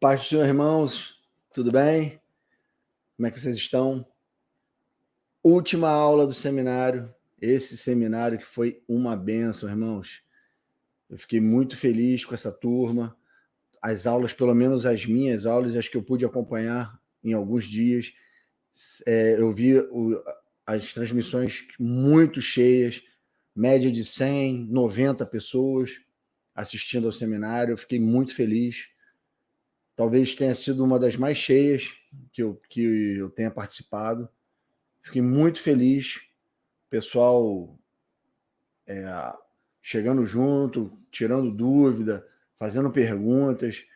Paz do Senhor, irmãos, tudo bem? Como é que vocês estão? Última aula do seminário, esse seminário que foi uma bênção, irmãos. Eu fiquei muito feliz com essa turma. As aulas, pelo menos as minhas aulas, as que eu pude acompanhar em alguns dias, eu vi as transmissões muito cheias, média de 100, 90 pessoas assistindo ao seminário. Eu fiquei muito feliz. Talvez tenha sido uma das mais cheias que eu tenha participado. Fiquei muito feliz. Pessoal chegando junto, tirando dúvida, fazendo perguntas.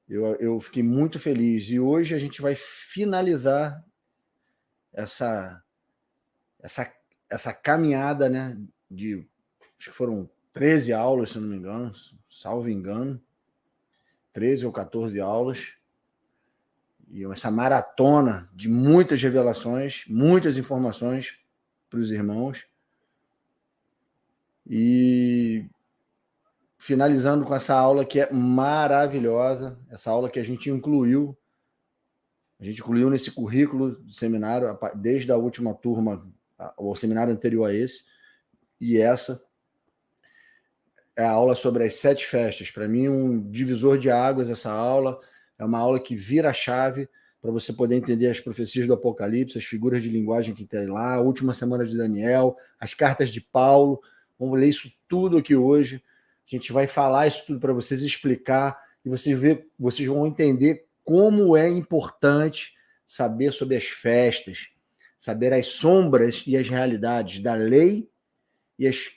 Eu fiquei muito feliz. E hoje a gente vai finalizar essa caminhada, né? Acho que foram 13 aulas, se não me engano, salvo engano. 13 ou 14 aulas. E essa maratona de muitas revelações, muitas informações para os irmãos. E finalizando com essa aula que é maravilhosa, essa aula que a gente incluiu nesse currículo do seminário, desde a última turma, o seminário anterior a esse, e essa é a aula sobre as 7 festas. Para mim, um divisor de águas essa aula, é uma aula que vira a chave para você poder entender as profecias do Apocalipse, as figuras de linguagem que tem lá, a última semana de Daniel, as cartas de Paulo. Vamos ler isso tudo aqui hoje. A gente vai falar isso tudo para vocês, explicar, e vocês vão entender como é importante saber sobre as festas, saber as sombras e as realidades da lei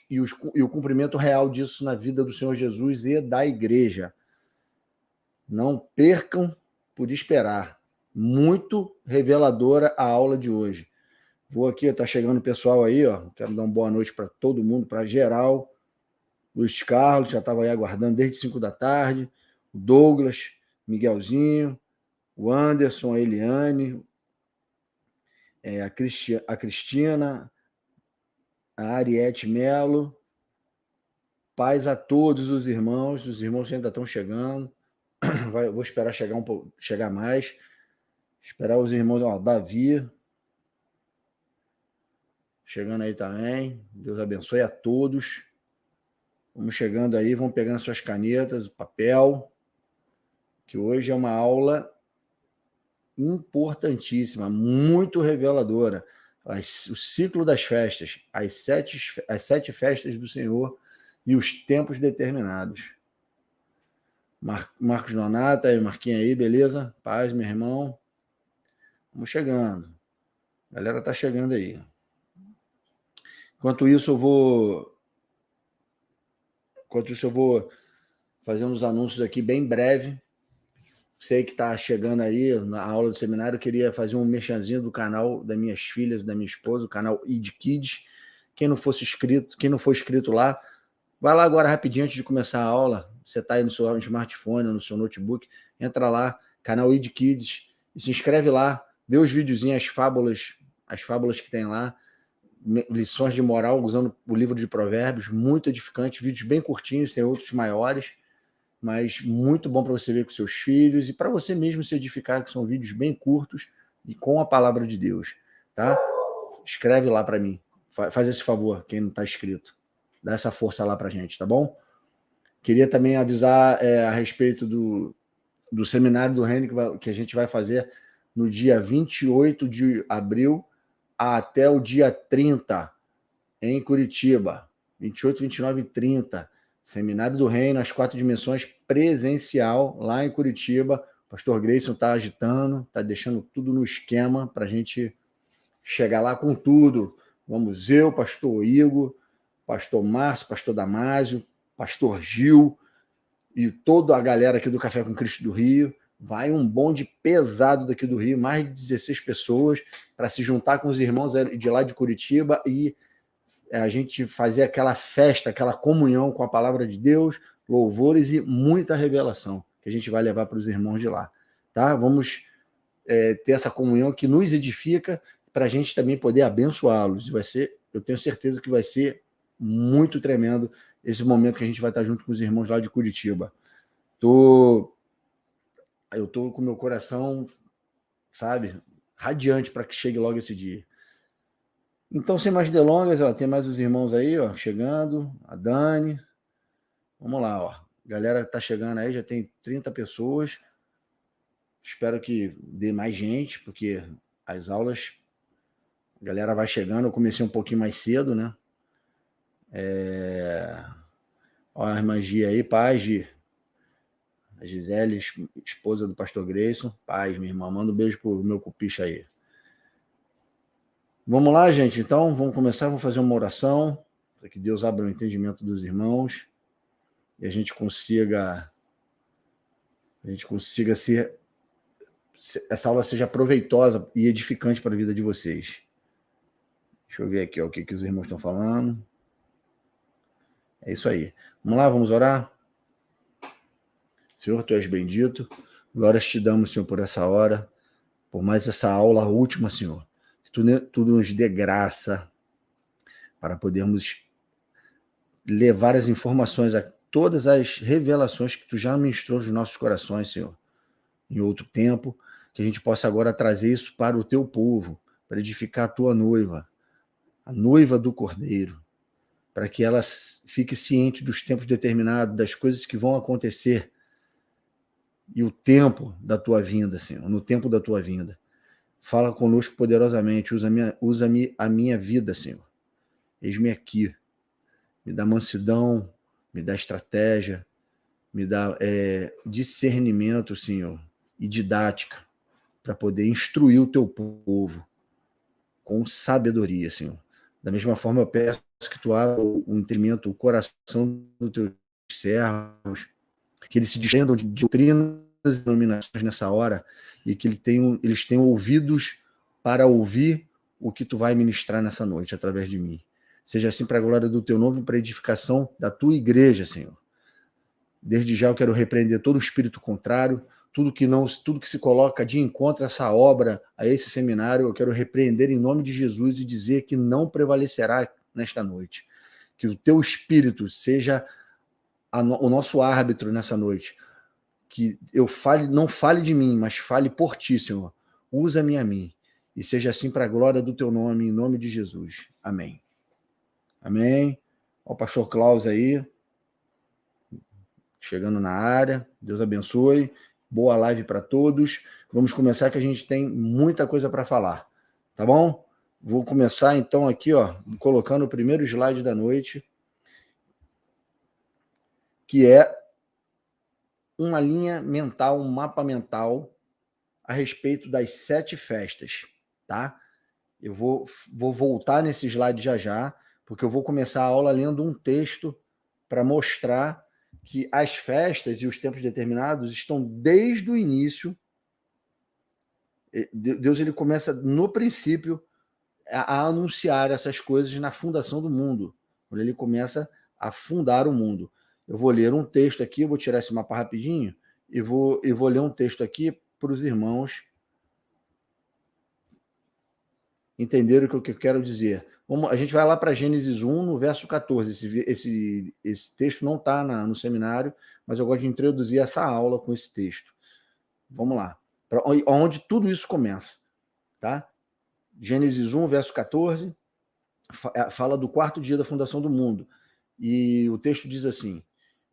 e o cumprimento real disso na vida do Senhor Jesus e da igreja. Não percam por esperar. Muito reveladora a aula de hoje. Vou aqui, tá chegando o pessoal aí, ó. Quero dar uma boa noite para todo mundo, para geral. Luiz Carlos já estava aí aguardando desde 5 da tarde. O Douglas, Miguelzinho, o Anderson, a Eliane, a Cristina, a Ariete Melo. Paz a todos os irmãos ainda estão chegando. Vou esperar chegar mais. Esperar os irmãos, ó, Davi, chegando aí também. Deus abençoe a todos. Vamos chegando aí, vão pegando suas canetas, o papel, que hoje é uma aula importantíssima, muito reveladora. O ciclo das festas, as sete festas do Senhor e os tempos determinados. Marcos Donato, aí, Marquinhos aí, beleza? Paz, meu irmão. Vamos chegando. A galera tá chegando aí. Enquanto isso, eu vou fazer uns anúncios aqui bem breve. Sei que está chegando aí na aula do seminário, eu queria fazer um merchanzinho do canal das minhas filhas, da minha esposa, o canal ID Kids. Quem não for inscrito lá, vai lá agora rapidinho antes de começar a aula. Você está aí no seu smartphone, no seu notebook, entra lá, canal ID Kids, e se inscreve lá, vê os videozinhos, as fábulas que tem lá, lições de moral usando o livro de Provérbios, muito edificante, vídeos bem curtinhos, tem outros maiores, mas muito bom para você ver com seus filhos e para você mesmo se edificar, que são vídeos bem curtos e com a palavra de Deus, tá? Escreve lá para mim, faz esse favor, quem não está inscrito, dá essa força lá para a gente, tá bom? Queria também avisar a respeito do seminário do Reino que a gente vai fazer no dia 28 de abril até o dia 30, em Curitiba, 28, 29 e 30. Seminário do Reino, as 4 dimensões, presencial, lá em Curitiba. O pastor Grayson está agitando, está deixando tudo no esquema para a gente chegar lá com tudo. Vamos eu, pastor Igor, pastor Márcio, pastor Damásio, pastor Gil e toda a galera aqui do Café com Cristo do Rio. Vai um bonde pesado daqui do Rio, mais de 16 pessoas, para se juntar com os irmãos de lá de Curitiba e a gente fazer aquela festa, aquela comunhão com a palavra de Deus, louvores e muita revelação que a gente vai levar para os irmãos de lá, tá? Vamos ter essa comunhão que nos edifica para a gente também poder abençoá-los. Eu tenho certeza que vai ser muito tremendo esse momento que a gente vai estar junto com os irmãos lá de Curitiba. Tô eu estou com meu coração, sabe, radiante para que chegue logo esse dia. Então, sem mais delongas, ó, tem mais os irmãos aí, ó, chegando, a Dani. Vamos lá, ó. A galera tá chegando aí, já tem 30 pessoas. Espero que dê mais gente, porque as aulas, a galera vai chegando. Eu comecei um pouquinho mais cedo, né? Ó, a irmã Gia aí, paz, Gi. A Gisele, esposa do pastor Grayson. Paz, minha irmã. Manda um beijo pro meu cupicha aí. Vamos lá, gente. Então, vamos começar. Vamos fazer uma oração para que Deus abra o entendimento dos irmãos e a gente consiga ser, essa aula seja proveitosa e edificante para a vida de vocês. Deixa eu ver aqui ó, o que os irmãos estão falando. É isso aí. Vamos lá, vamos orar? Senhor, Tu és bendito. Glórias te damos, Senhor, por essa hora, por mais essa aula última, Senhor. Que Tu nos dê graça para podermos levar as informações, a todas as revelações que Tu já ministrou nos nossos corações, Senhor, em outro tempo, que a gente possa agora trazer isso para o Teu povo, para edificar a Tua noiva, a noiva do Cordeiro, para que ela fique ciente dos tempos determinados, das coisas que vão acontecer e o tempo da Tua vinda, Senhor, no tempo da Tua vinda. Fala conosco poderosamente, usa a minha vida, Senhor. Eis-me aqui. Me dá mansidão, me dá estratégia, me dá discernimento, Senhor, e didática, para poder instruir o Teu povo com sabedoria, Senhor. Da mesma forma, eu peço que Tu abra o entendimento, o coração dos Teus servos, que eles se desprendam de doutrinas e denominações nessa hora e que eles tenham ouvidos para ouvir o que Tu vai ministrar nessa noite através de mim. Seja assim para a glória do Teu nome e para a edificação da Tua igreja, Senhor. Desde já eu quero repreender todo o espírito contrário, tudo que se coloca de encontro a essa obra, a esse seminário, eu quero repreender em nome de Jesus e dizer que não prevalecerá nesta noite. Que o Teu Espírito seja o nosso árbitro nessa noite. Que eu não fale de mim, mas fale por Ti, Senhor. Usa-me a mim. E seja assim para a glória do Teu nome, em nome de Jesus. Amém. Amém. Olha o pastor Klaus aí, chegando na área. Deus abençoe. Boa live para todos. Vamos começar que a gente tem muita coisa para falar. Tá bom? Vou começar então aqui, ó, colocando o primeiro slide da noite, que é uma linha mental, um mapa mental a respeito das 7 festas, tá? Eu vou voltar nesse slide já, porque eu vou começar a aula lendo um texto para mostrar que as festas e os tempos determinados estão desde o início. Deus ele começa no princípio a anunciar essas coisas na fundação do mundo, quando ele começa a fundar o mundo. Eu vou ler um texto aqui, vou tirar esse mapa rapidinho e vou ler um texto aqui para os irmãos entenderem o que eu quero dizer. A gente vai lá para Gênesis 1, no verso 14. Esse texto não está no seminário, mas eu gosto de introduzir essa aula com esse texto. Vamos lá. Onde tudo isso começa. Tá? Gênesis 1, verso 14, fala do 4º dia da fundação do mundo. E o texto diz assim,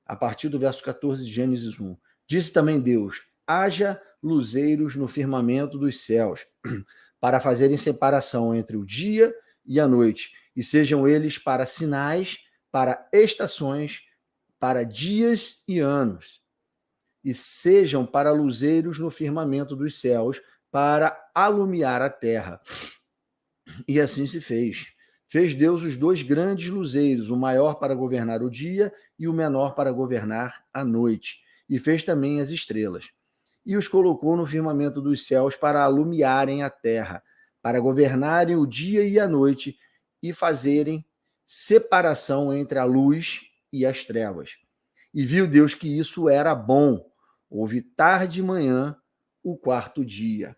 a partir do verso 14 de Gênesis 1. Disse também Deus, haja luzeiros no firmamento dos céus, para fazerem separação entre o dia e a noite, e sejam eles para sinais, para estações, para dias e anos, e sejam para luzeiros no firmamento dos céus, para alumiar a terra. E assim se fez. Fez Deus os 2 grandes luzeiros, o maior para governar o dia e o menor para governar a noite. E fez também as estrelas. E os colocou no firmamento dos céus para alumiarem a terra, para governarem o dia e a noite e fazerem separação entre a luz e as trevas. E viu Deus que isso era bom. Houve tarde e manhã o 4º dia.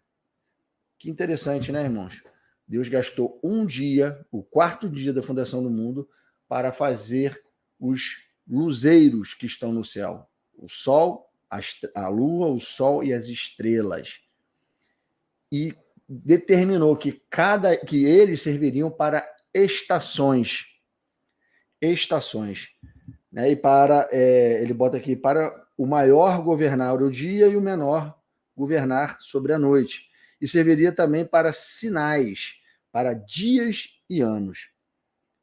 Que interessante, né, irmãos? Deus gastou um dia, o 4º dia da fundação do mundo, para fazer os luzeiros que estão no céu. O sol a lua, o sol e as estrelas. E determinou que eles serviriam para estações. Estações. Né? E ele bota aqui, para o maior governar o dia e o menor governar sobre a noite. E serviria também para sinais, para dias e anos.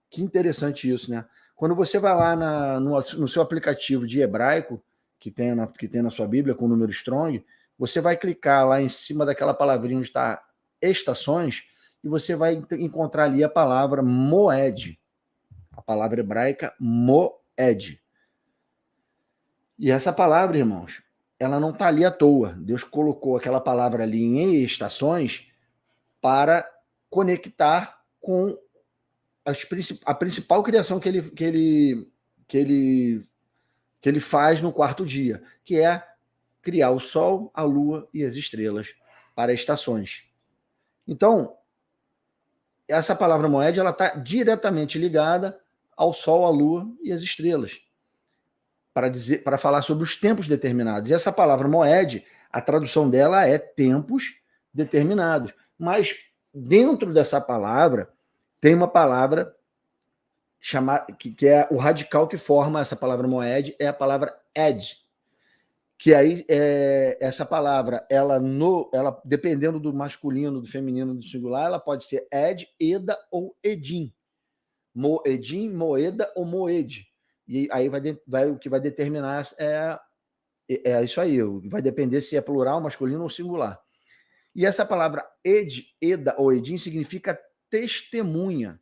Que interessante isso, né? Quando você vai lá no seu aplicativo de hebraico, que tem na sua Bíblia, com o número strong, você vai clicar lá em cima daquela palavrinha onde está estações, e você vai encontrar ali a palavra moed, a palavra hebraica moed. E essa palavra, irmãos, ela não está ali à toa. Deus colocou aquela palavra ali em estações para conectar com a principal criação que ele faz no quarto dia, que é criar o sol, a lua e as estrelas para estações. Então, essa palavra moed, ela está diretamente ligada ao sol, à lua e às estrelas, para falar sobre os tempos determinados. E essa palavra moed, a tradução dela é tempos determinados. Mas dentro dessa palavra tem uma palavra que é o radical que forma essa palavra moed, é a palavra ed, que aí essa palavra, ela dependendo do masculino, do feminino, do singular, ela pode ser ed, eda ou edim. Moedim, moeda ou moed. E aí o que vai determinar é isso aí, vai depender se é plural, masculino ou singular. E essa palavra ed, eda ou edim significa testemunha.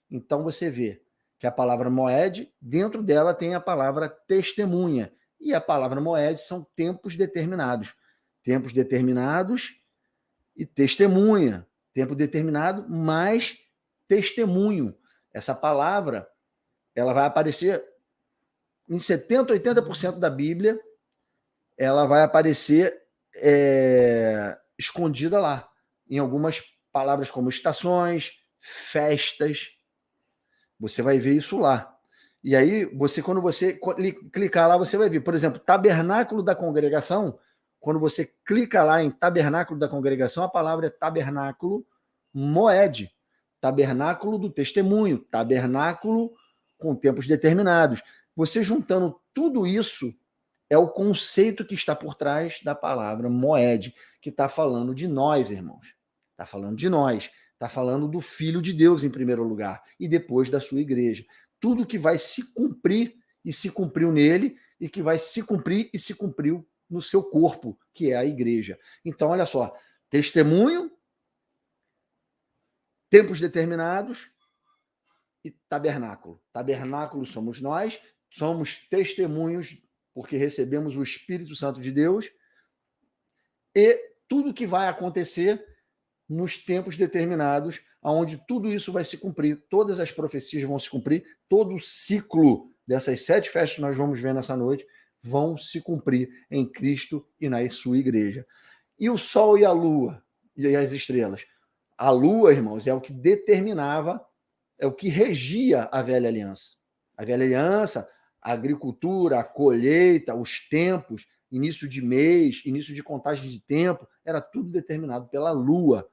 Então você vê que a palavra moed, dentro dela tem a palavra testemunha. E a palavra moed são tempos determinados. Tempos determinados e testemunha. Tempo determinado mais testemunho. Essa palavra, ela vai aparecer em 70%, 80% da Bíblia, ela vai aparecer escondida lá. Em algumas palavras como estações, festas. Você vai ver isso lá. E aí, quando você clicar lá, você vai ver, por exemplo, tabernáculo da congregação. Quando você clica lá em tabernáculo da congregação, a palavra é tabernáculo moed, tabernáculo do testemunho, tabernáculo com tempos determinados. Você juntando tudo isso, é o conceito que está por trás da palavra moed, que está falando de nós, irmãos. Está falando de nós. Está falando do Filho de Deus em primeiro lugar e depois da sua igreja. Tudo que vai se cumprir e se cumpriu nele e que vai se cumprir e se cumpriu no seu corpo, que é a igreja. Então, olha só, testemunho, tempos determinados e tabernáculo. Tabernáculo somos nós, somos testemunhos porque recebemos o Espírito Santo de Deus e tudo que vai acontecer nos tempos determinados, onde tudo isso vai se cumprir, todas as profecias vão se cumprir, todo o ciclo dessas 7 festas que nós vamos ver nessa noite vão se cumprir em Cristo e na sua igreja. E o sol e a lua e as estrelas? A lua, irmãos, é o que determinava, é o que regia a velha aliança. A velha aliança, a agricultura, a colheita, os tempos, início de mês, início de contagem de tempo, era tudo determinado pela lua.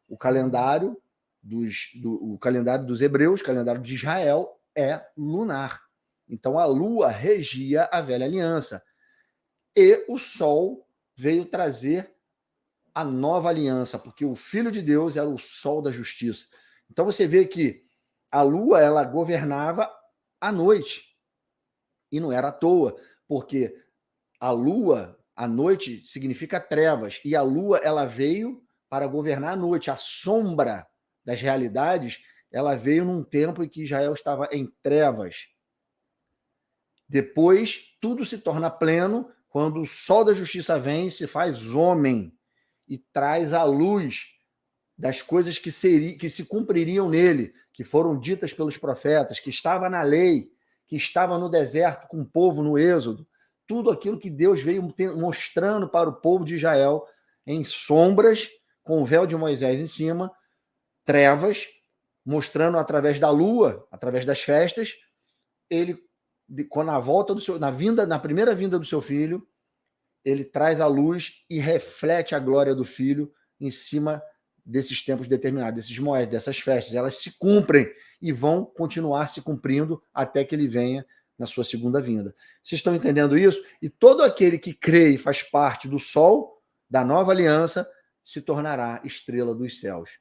O calendário dos hebreus, o calendário de Israel, é lunar. Então, a lua regia a velha aliança. E o sol veio trazer a nova aliança, porque o Filho de Deus era o sol da justiça. Então, você vê que a lua, ela governava a noite. E não era à toa, porque a lua, a noite, significa trevas. E a lua, ela veio para governar a noite. A sombra das realidades, ela veio num tempo em que Israel estava em trevas. Depois, tudo se torna pleno quando o sol da justiça vem e se faz homem e traz a luz das coisas que se cumpririam nele, que foram ditas pelos profetas, que estava na lei, que estava no deserto com o povo no Êxodo. Tudo aquilo que Deus veio mostrando para o povo de Israel em sombras, com o véu de Moisés em cima, trevas, mostrando através da lua, através das festas, ele, quando na primeira vinda do seu filho, ele traz a luz e reflete a glória do Filho em cima desses tempos determinados, desses moedas, dessas festas. Elas se cumprem e vão continuar se cumprindo até que ele venha na sua segunda vinda. Vocês estão entendendo isso? E todo aquele que crê e faz parte do sol da nova aliança se tornará estrela dos céus.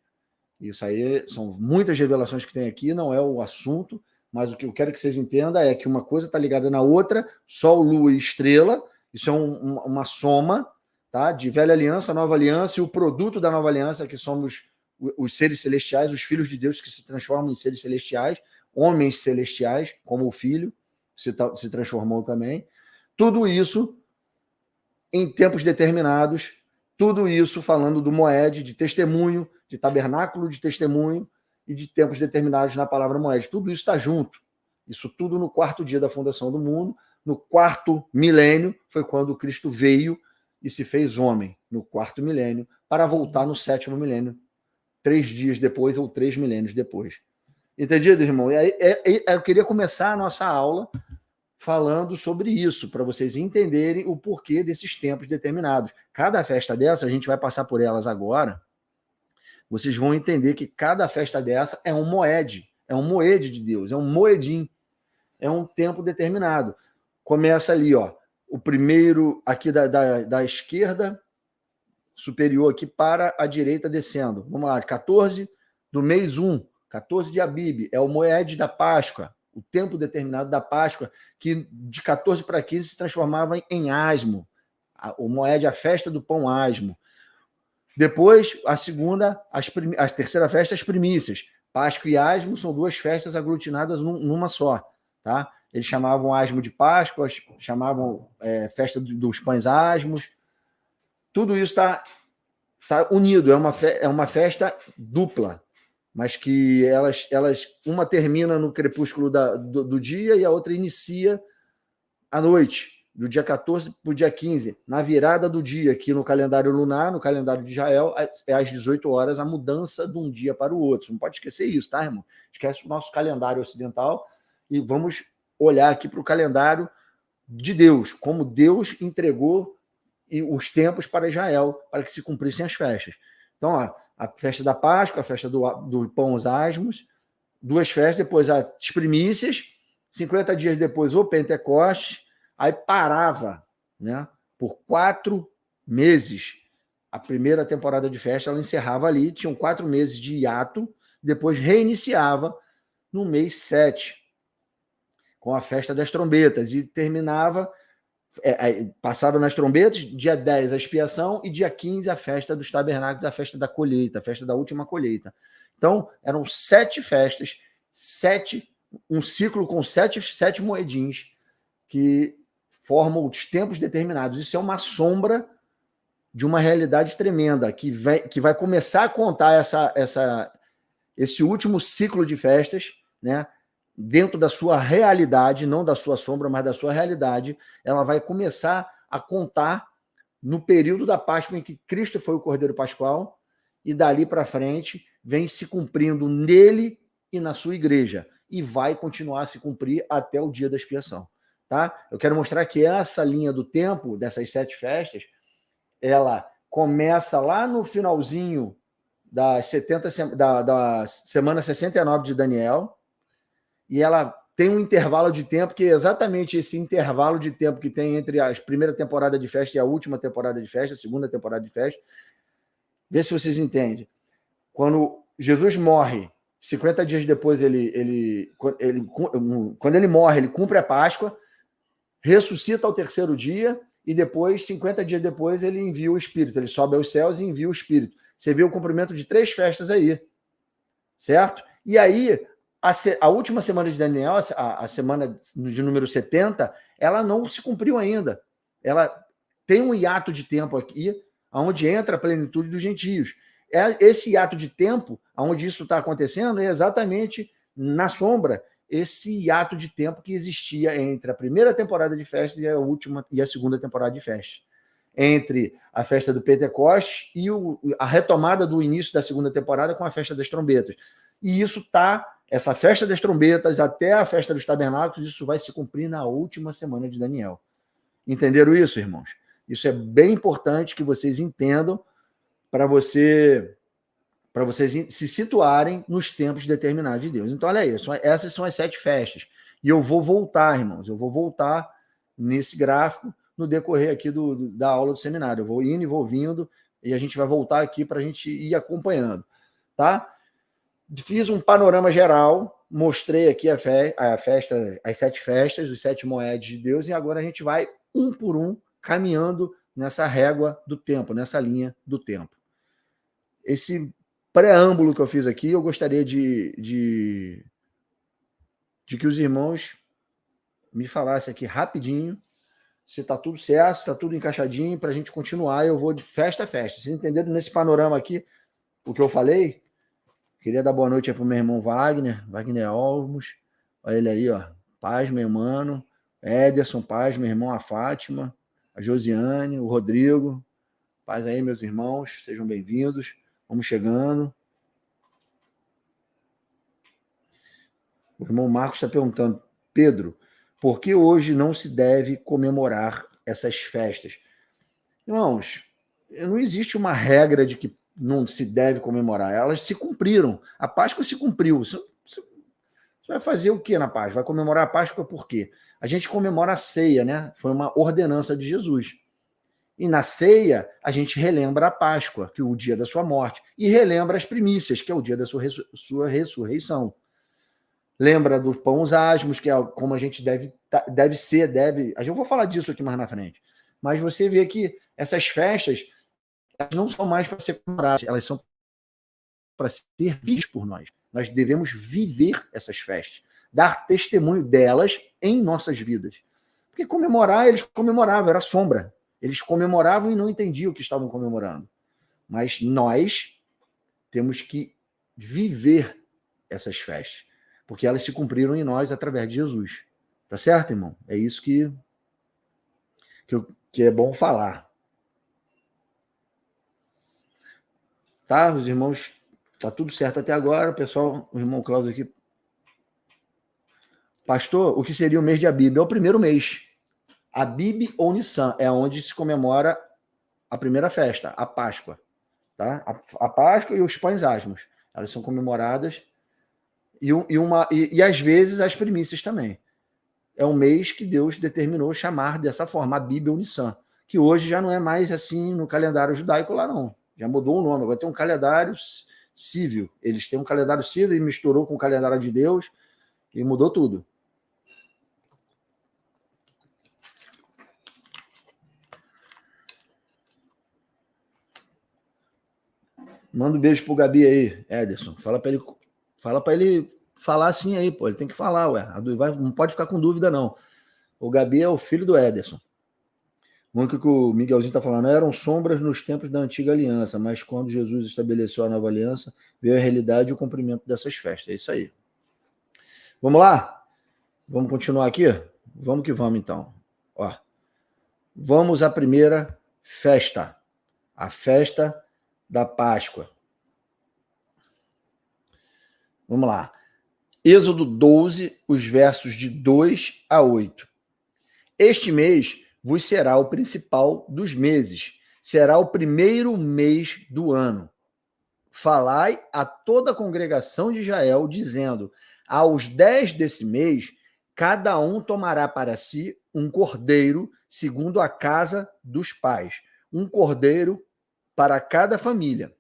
Isso aí são muitas revelações que tem aqui, não é o assunto, mas o que eu quero que vocês entendam é que uma coisa está ligada na outra, sol, lua e estrela, isso é uma soma, tá? De velha aliança, nova aliança, e o produto da nova aliança, que somos os seres celestiais, os filhos de Deus que se transformam em seres celestiais, homens celestiais, como o Filho se transformou também. Tudo isso em tempos determinados, tudo isso falando do moed, de testemunho, de tabernáculo de testemunho e de tempos determinados na palavra moed. Tudo isso está junto. Isso tudo no quarto dia da fundação do mundo. No quarto milênio foi quando Cristo veio e se fez homem, no quarto milênio, para voltar no sétimo milênio, 3 dias depois ou 3 milênios depois. Entendido, irmão? Eu queria começar a nossa aula falando sobre isso, para vocês entenderem o porquê desses tempos determinados. Cada festa dessa, a gente vai passar por elas agora, vocês vão entender que cada festa dessa é um moed de Deus, é um moedim, é um tempo determinado. Começa ali, ó, o primeiro aqui da esquerda superior aqui para a direita descendo. Vamos lá, 14 do mês 1, 14 de Abib, é o moed da Páscoa, o tempo determinado da Páscoa, que de 14 para 15 se transformava em asmo. O moed, a festa do pão asmo. Depois, a terceira festa, as primícias. Páscoa e asmo são 2 festas aglutinadas numa só. Tá? Eles chamavam asmo de Páscoa, chamavam festa dos pães asmos. Tudo isso está unido, é uma festa dupla, mas que elas uma termina no crepúsculo do dia e a outra inicia à noite, do dia 14 para o dia 15, na virada do dia, aqui no calendário lunar, no calendário de Israel, é às 18 horas a mudança de um dia para o outro. Não pode esquecer isso, tá, irmão? Esquece o nosso calendário ocidental e vamos olhar aqui para o calendário de Deus, como Deus entregou os tempos para Israel, para que se cumprissem as festas. Então, ó, a festa da Páscoa, a festa do pão os asmos, 2 festas, depois as primícias, 50 dias depois o Pentecostes, aí parava, né, por 4 meses. A primeira temporada de festa, ela encerrava ali, tinham 4 meses de hiato, depois reiniciava no mês 7, com a festa das trombetas, e terminava, passava nas trombetas, dia 10 a expiação, e dia 15 a festa dos tabernáculos, a festa da colheita, a festa da última colheita. Então, eram 7 festas, um ciclo com 7 moedins, que formam os tempos determinados. Isso é uma sombra de uma realidade tremenda, que vai começar a contar esse último ciclo de festas, né? Dentro da sua realidade, não da sua sombra, mas da sua realidade, ela vai começar a contar no período da Páscoa em que Cristo foi o Cordeiro Pascual, e dali para frente vem se cumprindo nele e na sua igreja, e vai continuar a se cumprir até o dia da expiação. Tá? Eu quero mostrar que essa linha do tempo, dessas 7 festas, ela começa lá no finalzinho da semana 69 de Daniel, e ela tem um intervalo de tempo, que é exatamente esse intervalo de tempo que tem entre a primeira temporada de festa e a última temporada de festa, a segunda temporada de festa. Vê se vocês entendem. Quando Jesus morre, 50 dias depois, quando ele morre, ele cumpre a Páscoa, ressuscita ao terceiro dia, e depois, 50 dias depois, ele envia o Espírito. Ele sobe aos céus e envia o Espírito. Você vê o cumprimento de 3 festas aí, certo? E aí, a última semana de Daniel, a semana de número 70, ela não se cumpriu ainda. Ela tem um hiato de tempo aqui, onde entra a plenitude dos gentios. Esse hiato de tempo, onde isso está acontecendo, é exatamente na sombra, esse hiato de tempo que existia entre a primeira temporada de festas e a segunda temporada de festas. Entre a festa do Pentecostes e a retomada do início da segunda temporada com a festa das trombetas. E essa festa das trombetas até a festa dos tabernáculos, isso vai se cumprir na última semana de Daniel. Entenderam isso, irmãos? Isso é bem importante que vocês entendam para vocês se situarem nos tempos determinados de Deus. Então, olha aí, essas são as 7 festas. E eu vou voltar, irmãos, eu vou voltar nesse gráfico no decorrer aqui da aula do seminário. Eu vou indo e vou vindo, e a gente vai voltar aqui para a gente ir acompanhando, tá? Fiz um panorama geral, mostrei aqui a festa, as 7 festas, os 7 moedas de Deus, e agora a gente vai um por um caminhando nessa régua do tempo, nessa linha do tempo. Esse preâmbulo que eu fiz aqui, eu gostaria de que os irmãos me falassem aqui rapidinho se está tudo certo, se está tudo encaixadinho, para a gente continuar. Eu vou de festa a festa. Vocês entenderam nesse panorama aqui o que eu falei? Queria dar boa noite para o meu irmão Wagner Olmos. Olha ele aí, ó. Paz, meu irmão. Ederson, paz, meu irmão, a Fátima, a Josiane, o Rodrigo. Paz aí, meus irmãos. Sejam bem-vindos. Vamos chegando. O irmão Marcos está perguntando, Pedro, por que hoje não se deve comemorar essas festas? Irmãos, não existe uma regra de que não se deve comemorar. Elas se cumpriram. A Páscoa se cumpriu. Você vai fazer o que na Páscoa? Vai comemorar a Páscoa por quê? A gente comemora a ceia, né? Foi uma ordenança de Jesus. E na ceia, a gente relembra a Páscoa, que é o dia da sua morte, e relembra as primícias, que é o dia da sua ressurreição. Lembra dos pães asmos, que é como a gente deve ser. Eu vou falar disso aqui mais na frente. Mas você vê que essas festas elas não são mais para ser comemoradas, elas são para ser vistas por nós. Nós devemos viver essas festas, dar testemunho delas em nossas vidas. Porque comemorar, eles comemoravam, era sombra. Eles comemoravam e não entendiam o que estavam comemorando. Mas nós temos que viver essas festas, porque elas se cumpriram em nós através de Jesus. Tá certo, irmão? É isso que é bom falar. Tá, os irmãos, tá tudo certo até agora. O pessoal, o irmão Cláudio aqui. Pastor, o que seria o mês de Abib? É o primeiro mês. Abib ou Nissan é onde se comemora a primeira festa, a Páscoa. Tá? A Páscoa e os pães asmos. Elas são comemoradas. E às vezes as primícias também. É um mês que Deus determinou chamar dessa forma, Abib ou Nissan, que hoje já não é mais assim no calendário judaico lá, não. Já mudou o nome, agora tem um calendário civil. Eles têm um calendário civil e misturou com o calendário de Deus e mudou tudo. Manda um beijo pro Gabi aí, Ederson. Fala para ele falar assim aí, pô. Ele tem que falar, ué. Não pode ficar com dúvida, não. O Gabi é o filho do Ederson. O que o Miguelzinho está falando, eram sombras nos tempos da antiga aliança, mas quando Jesus estabeleceu a nova aliança, veio a realidade e o cumprimento dessas festas. É isso aí. Vamos lá? Vamos continuar aqui? Vamos que vamos, então. Ó. Vamos à primeira festa. A festa da Páscoa. Vamos lá. Êxodo 12, os versos de 2 a 8. Este mês vos será o principal dos meses, será o primeiro mês do ano. Falai a toda a congregação de Israel, dizendo, aos 10 desse mês, cada um tomará para si um cordeiro, segundo a casa dos pais, um cordeiro para cada família.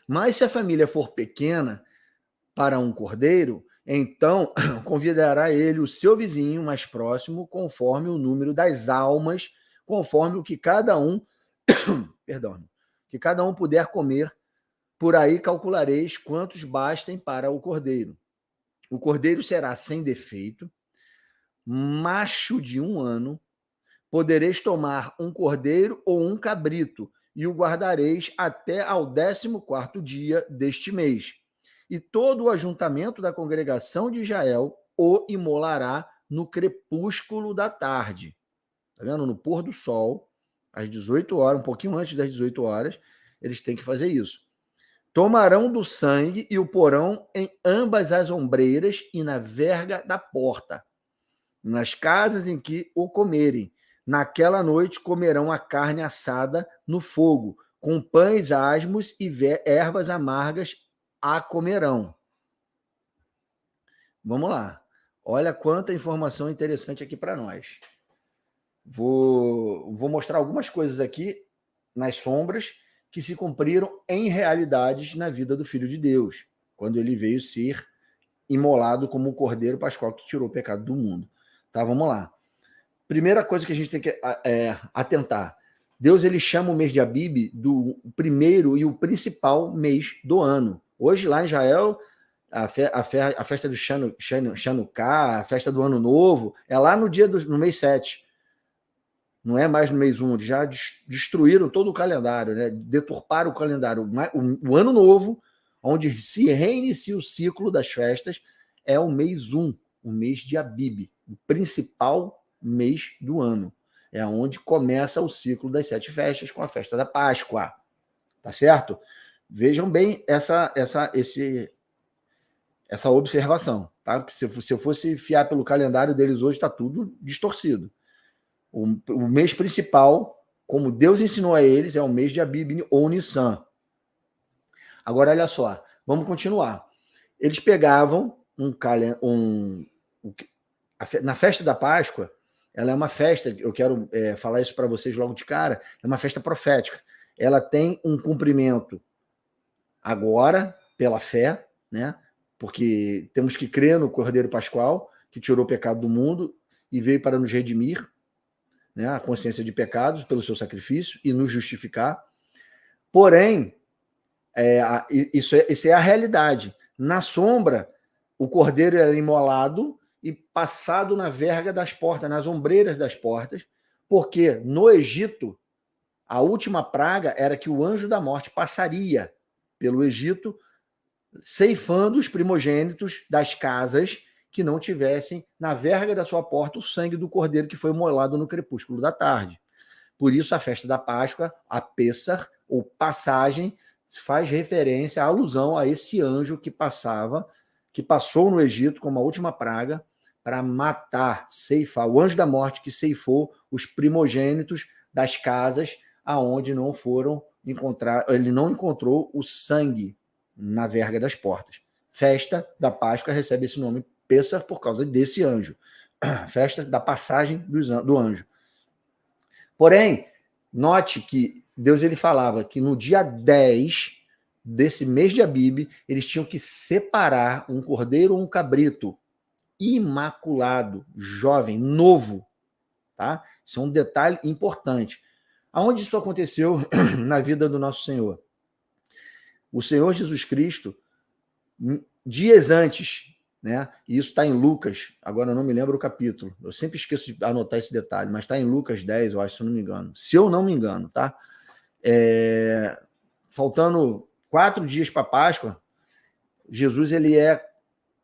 Mas se a família for pequena para um cordeiro, então convidará ele o seu vizinho mais próximo, conforme o número das almas, conforme o que cada um, que cada um puder comer. Por aí calculareis quantos bastem para o cordeiro. O cordeiro será sem defeito, macho de 1 ano. Podereis tomar um cordeiro ou um cabrito, e o guardareis até ao 14º dia deste mês. E todo o ajuntamento da congregação de Israel o imolará no crepúsculo da tarde. Tá vendo? No pôr do sol, às 18 horas, um pouquinho antes das 18 horas, eles têm que fazer isso. Tomarão do sangue e o porão em ambas as ombreiras e na verga da porta, nas casas em que o comerem. Naquela noite comerão a carne assada no fogo, com pães asmos e ervas amargas a comerão. Vamos lá. Olha quanta informação interessante aqui para nós. Vou mostrar algumas coisas aqui nas sombras que se cumpriram em realidades na vida do Filho de Deus, quando ele veio ser imolado como o Cordeiro Pascual que tirou o pecado do mundo. Tá, vamos lá. Primeira coisa que a gente tem que atentar. Deus ele chama o mês de Abib do primeiro e o principal mês do ano. Hoje, lá em Israel, a festa do Chanukah, a festa do Ano Novo, é lá no mês 7. Não é mais no mês 1. Eles já destruíram todo o calendário, né? Deturparam o calendário. O Ano Novo, onde se reinicia o ciclo das festas, é o mês 1, o mês de Abib, o principal mês do ano. É onde começa o ciclo das 7 festas com a festa da Páscoa. Tá certo? Vejam bem essa observação, tá? Porque se eu fosse fiar pelo calendário deles hoje, está tudo distorcido. O mês principal, como Deus ensinou a eles, é o mês de Abib ou Nissan. Agora, olha só, vamos continuar. Eles pegavam na festa da Páscoa, ela é uma festa, eu quero falar isso para vocês logo de cara, é uma festa profética. Ela tem um cumprimento agora, pela fé, né? Porque temos que crer no Cordeiro Pascual, que tirou o pecado do mundo e veio para nos redimir, né, a consciência de pecados pelo seu sacrifício e nos justificar. Porém, isso é a realidade. Na sombra, o cordeiro era imolado e passado na verga das portas, nas ombreiras das portas, porque no Egito, a última praga era que o anjo da morte passaria pelo Egito, ceifando os primogênitos das casas que não tivessem na verga da sua porta o sangue do cordeiro que foi imolado no crepúsculo da tarde. Por isso, a festa da Páscoa, a Pêssar, ou passagem, faz referência, alusão a esse anjo que passou no Egito como a última praga, para matar, ceifar, o anjo da morte que ceifou os primogênitos das casas aonde não foram encontrar, ele não encontrou o sangue na verga das portas. Festa da Páscoa recebe esse nome Pêssar por causa desse anjo. Festa da passagem do anjo. Porém, note que Deus ele falava que no dia 10 desse mês de Abib, eles tinham que separar um cordeiro ou um cabrito imaculado, jovem, novo. Tá? Isso é um detalhe importante. Aonde isso aconteceu na vida do nosso Senhor? O Senhor Jesus Cristo, dias antes, né? E isso está em Lucas, agora eu não me lembro o capítulo, eu sempre esqueço de anotar esse detalhe, mas está em Lucas 10, eu acho, se eu não me engano. Se eu não me engano, tá? Faltando 4 dias para Páscoa, Jesus ele é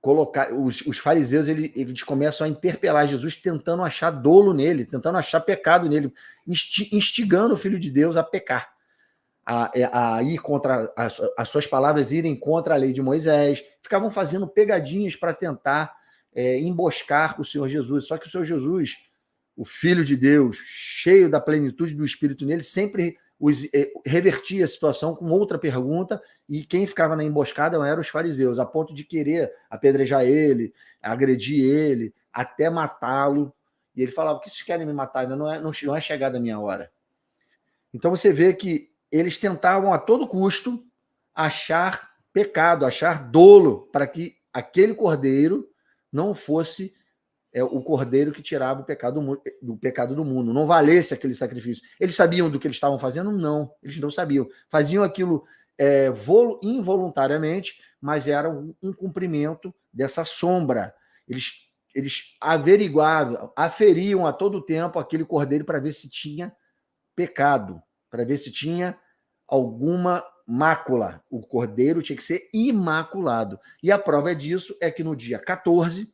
colocar, os fariseus eles começam a interpelar Jesus, tentando achar dolo nele, tentando achar pecado nele, instigando o Filho de Deus a pecar, a ir contra as suas palavras, irem contra a lei de Moisés, ficavam fazendo pegadinhas para tentar emboscar o Senhor Jesus. Só que o Senhor Jesus, o Filho de Deus, cheio da plenitude do Espírito nele, sempre revertia a situação com outra pergunta, e quem ficava na emboscada eram os fariseus, a ponto de querer apedrejar ele, agredir ele, até matá-lo. E ele falava: o que vocês querem me matar? Ainda não é chegada a minha hora. Então você vê que eles tentavam a todo custo achar pecado, achar dolo, para que aquele cordeiro não fosse o cordeiro que tirava o pecado do mundo, não valesse aquele sacrifício. Eles sabiam do que eles estavam fazendo? Não, eles não sabiam. Faziam aquilo involuntariamente, mas era um cumprimento dessa sombra. Eles averiguavam, aferiam a todo tempo aquele cordeiro para ver se tinha pecado, para ver se tinha alguma mácula. O cordeiro tinha que ser imaculado. E a prova disso é que no dia 14,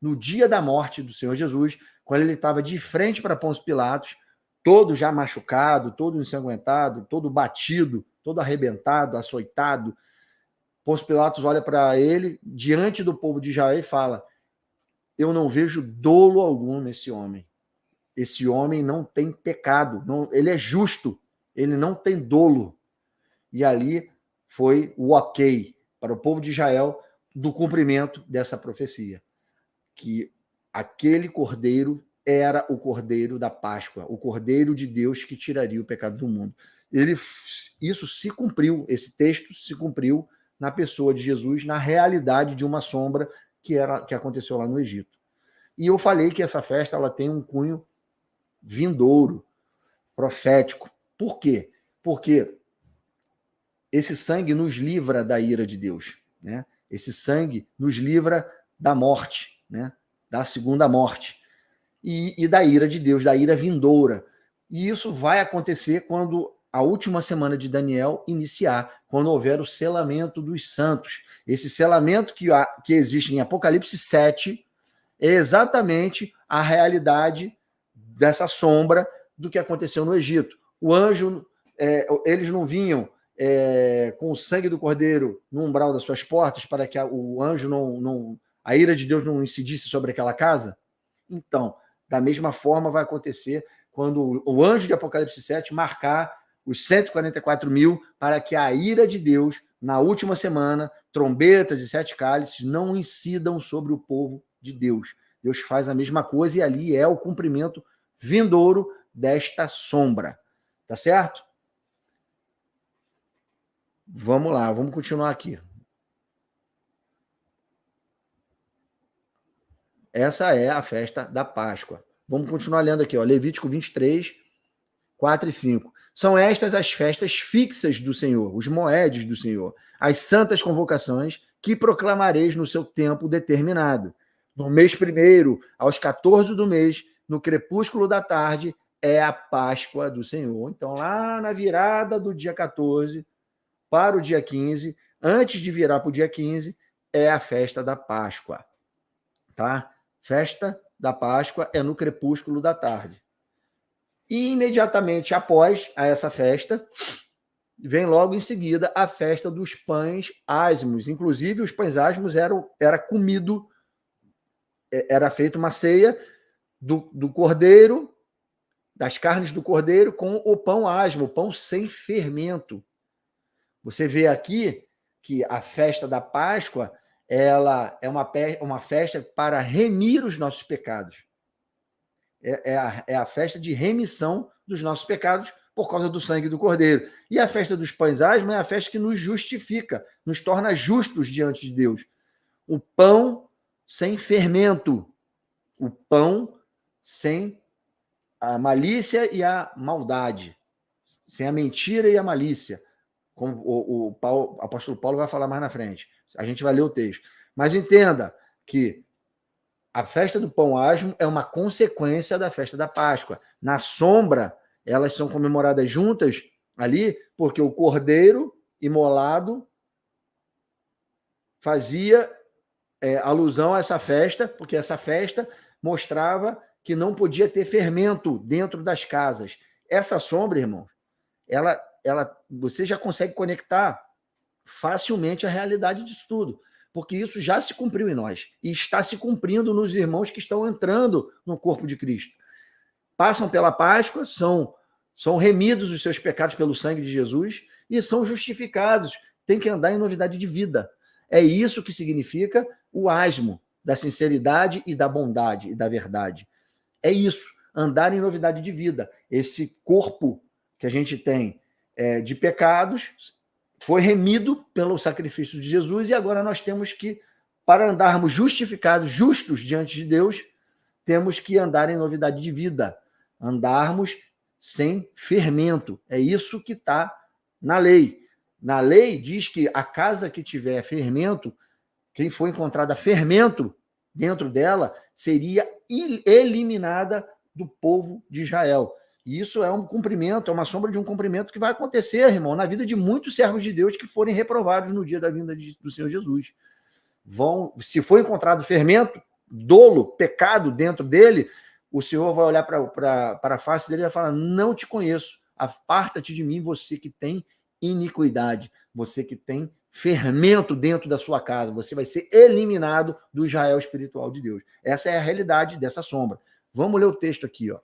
no dia da morte do Senhor Jesus, quando ele estava de frente para Pôncio Pilatos, todo já machucado, todo ensanguentado, todo batido, todo arrebentado, açoitado, Pôncio Pilatos olha para ele, diante do povo de Israel, e fala: eu não vejo dolo algum nesse homem. esse homem não tem pecado, ele é justo, ele não tem dolo. E ali foi o ok para o povo de Israel do cumprimento dessa profecia, que aquele cordeiro era o cordeiro da Páscoa, o cordeiro de Deus que tiraria o pecado do mundo. Isso se cumpriu, esse texto se cumpriu na pessoa de Jesus, na realidade de uma sombra que aconteceu lá no Egito. E eu falei que essa festa ela tem um cunho vindouro, profético. Por quê? Porque esse sangue nos livra da ira de Deus, né? Esse sangue nos livra da morte, né? Da segunda morte e da ira de Deus, da ira vindoura. E isso vai acontecer quando a última semana de Daniel iniciar, quando houver o selamento dos santos. Esse selamento que existe em Apocalipse 7 é exatamente a realidade dessa sombra do que aconteceu no Egito. O anjo, eles não vinham com o sangue do cordeiro no umbral das suas portas para que o anjo a ira de Deus não incidisse sobre aquela casa? Então, da mesma forma vai acontecer quando o anjo de Apocalipse 7 marcar os 144 mil para que a ira de Deus, na última semana, trombetas e 7 cálices não incidam sobre o povo de Deus. Deus faz a mesma coisa e ali é o cumprimento vindouro desta sombra. Tá certo? Vamos lá, vamos continuar aqui. Essa é a festa da Páscoa. Vamos continuar lendo aqui, ó, Levítico 23, 4 e 5. São estas as festas fixas do Senhor, os moedes do Senhor, as santas convocações que proclamareis no seu tempo determinado. No mês primeiro, aos 14 do mês, no crepúsculo da tarde, é a Páscoa do Senhor. Então, lá na virada do dia 14 para o dia 15, antes de virar para o dia 15, é a festa da Páscoa. Tá? Festa da Páscoa é no crepúsculo da tarde. E imediatamente após essa festa, vem logo em seguida a festa dos pães ázimos. Inclusive, os pães ázimos era comido, era feita uma ceia do cordeiro, das carnes do cordeiro, com o pão ázimo, o pão sem fermento. Você vê aqui que a festa da Páscoa ela é uma festa para remir os nossos pecados. É a festa de remissão dos nossos pecados por causa do sangue do Cordeiro. E a festa dos pães ázimos é a festa que nos justifica, nos torna justos diante de Deus. O pão sem fermento, o pão sem a malícia e a maldade, sem a mentira e a malícia, como o apóstolo Paulo vai falar mais na frente. A gente vai ler o texto. Mas entenda que a festa do pão ázimo é uma consequência da festa da Páscoa. Na sombra, elas são comemoradas juntas ali, porque o cordeiro imolado fazia alusão a essa festa, porque essa festa mostrava que não podia ter fermento dentro das casas. Essa sombra, irmão, você já consegue conectar facilmente a realidade disso tudo, porque isso já se cumpriu em nós e está se cumprindo nos irmãos que estão entrando no corpo de Cristo. Passam pela Páscoa, são remidos os seus pecados pelo sangue de Jesus e são justificados, têm que andar em novidade de vida. É isso que significa o ázimo da sinceridade e da bondade e da verdade. É isso, andar em novidade de vida. Esse corpo que a gente tem de pecados foi remido pelo sacrifício de Jesus e agora nós temos que, para andarmos justificados, justos diante de Deus, temos que andar em novidade de vida, andarmos sem fermento. É isso que está na lei. Na lei diz que a casa que tiver fermento, quem for encontrada fermento dentro dela, seria eliminada do povo de Israel. E isso é um cumprimento, é uma sombra de um cumprimento que vai acontecer, irmão, na vida de muitos servos de Deus que forem reprovados no dia da vinda do Senhor Jesus. Se for encontrado fermento, dolo, pecado dentro dele, o Senhor vai olhar para a face dele e vai falar: não te conheço, aparta-te de mim, você que tem iniquidade, você que tem fermento dentro da sua casa, você vai ser eliminado do Israel espiritual de Deus. Essa é a realidade dessa sombra. Vamos ler o texto aqui, ó.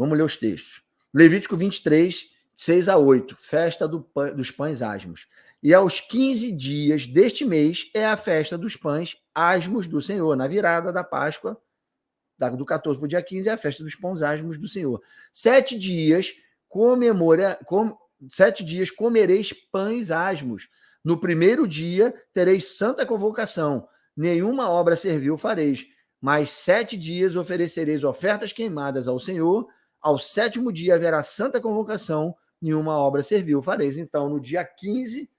Vamos ler os textos. Levítico 23, 6 a 8, festa dos pães asmos. E aos 15 dias deste mês é a festa dos pães asmos do Senhor. Na virada da Páscoa, do 14 para o dia 15, é a festa dos pães asmos do Senhor. 7 dias 7 dias comereis pães asmos. No primeiro dia tereis santa convocação. Nenhuma obra servil fareis. Mas 7 dias oferecereis ofertas queimadas ao Senhor. Ao 7º dia haverá santa convocação. Nenhuma obra servil fareis. Então, no dia 15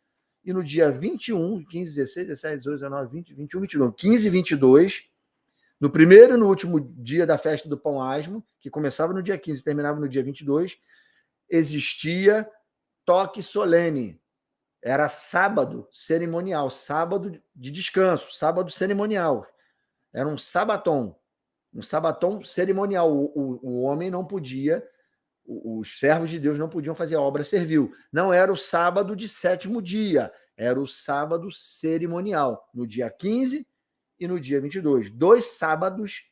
e no dia 21, 15, 16, 17, 18, 19, 20, 21, 22, 15 e 22, no primeiro e no último dia da festa do pão asmo, que começava no dia 15 e terminava no dia 22, existia toque solene. Era sábado cerimonial, sábado de descanso, sábado cerimonial. Era um sabatom cerimonial. O homem não podia, os servos de Deus não podiam fazer a obra servil. Não era o sábado de 7º dia, era o sábado cerimonial, no dia 15 e no dia 22. 2 sábados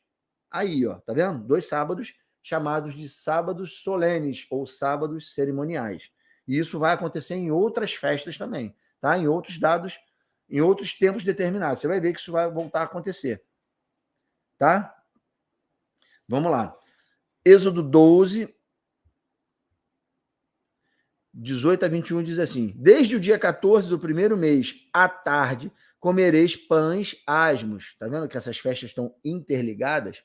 aí, ó, tá vendo? 2 sábados chamados de sábados solenes ou sábados cerimoniais. E isso vai acontecer em outras festas também, tá? Em outros dados, em outros tempos determinados. Você vai ver que isso vai voltar a acontecer, tá? Vamos lá. Êxodo 12, 18 a 21 diz assim: desde o dia 14 do primeiro mês, à tarde, comereis pães asmos. Tá vendo que essas festas estão interligadas?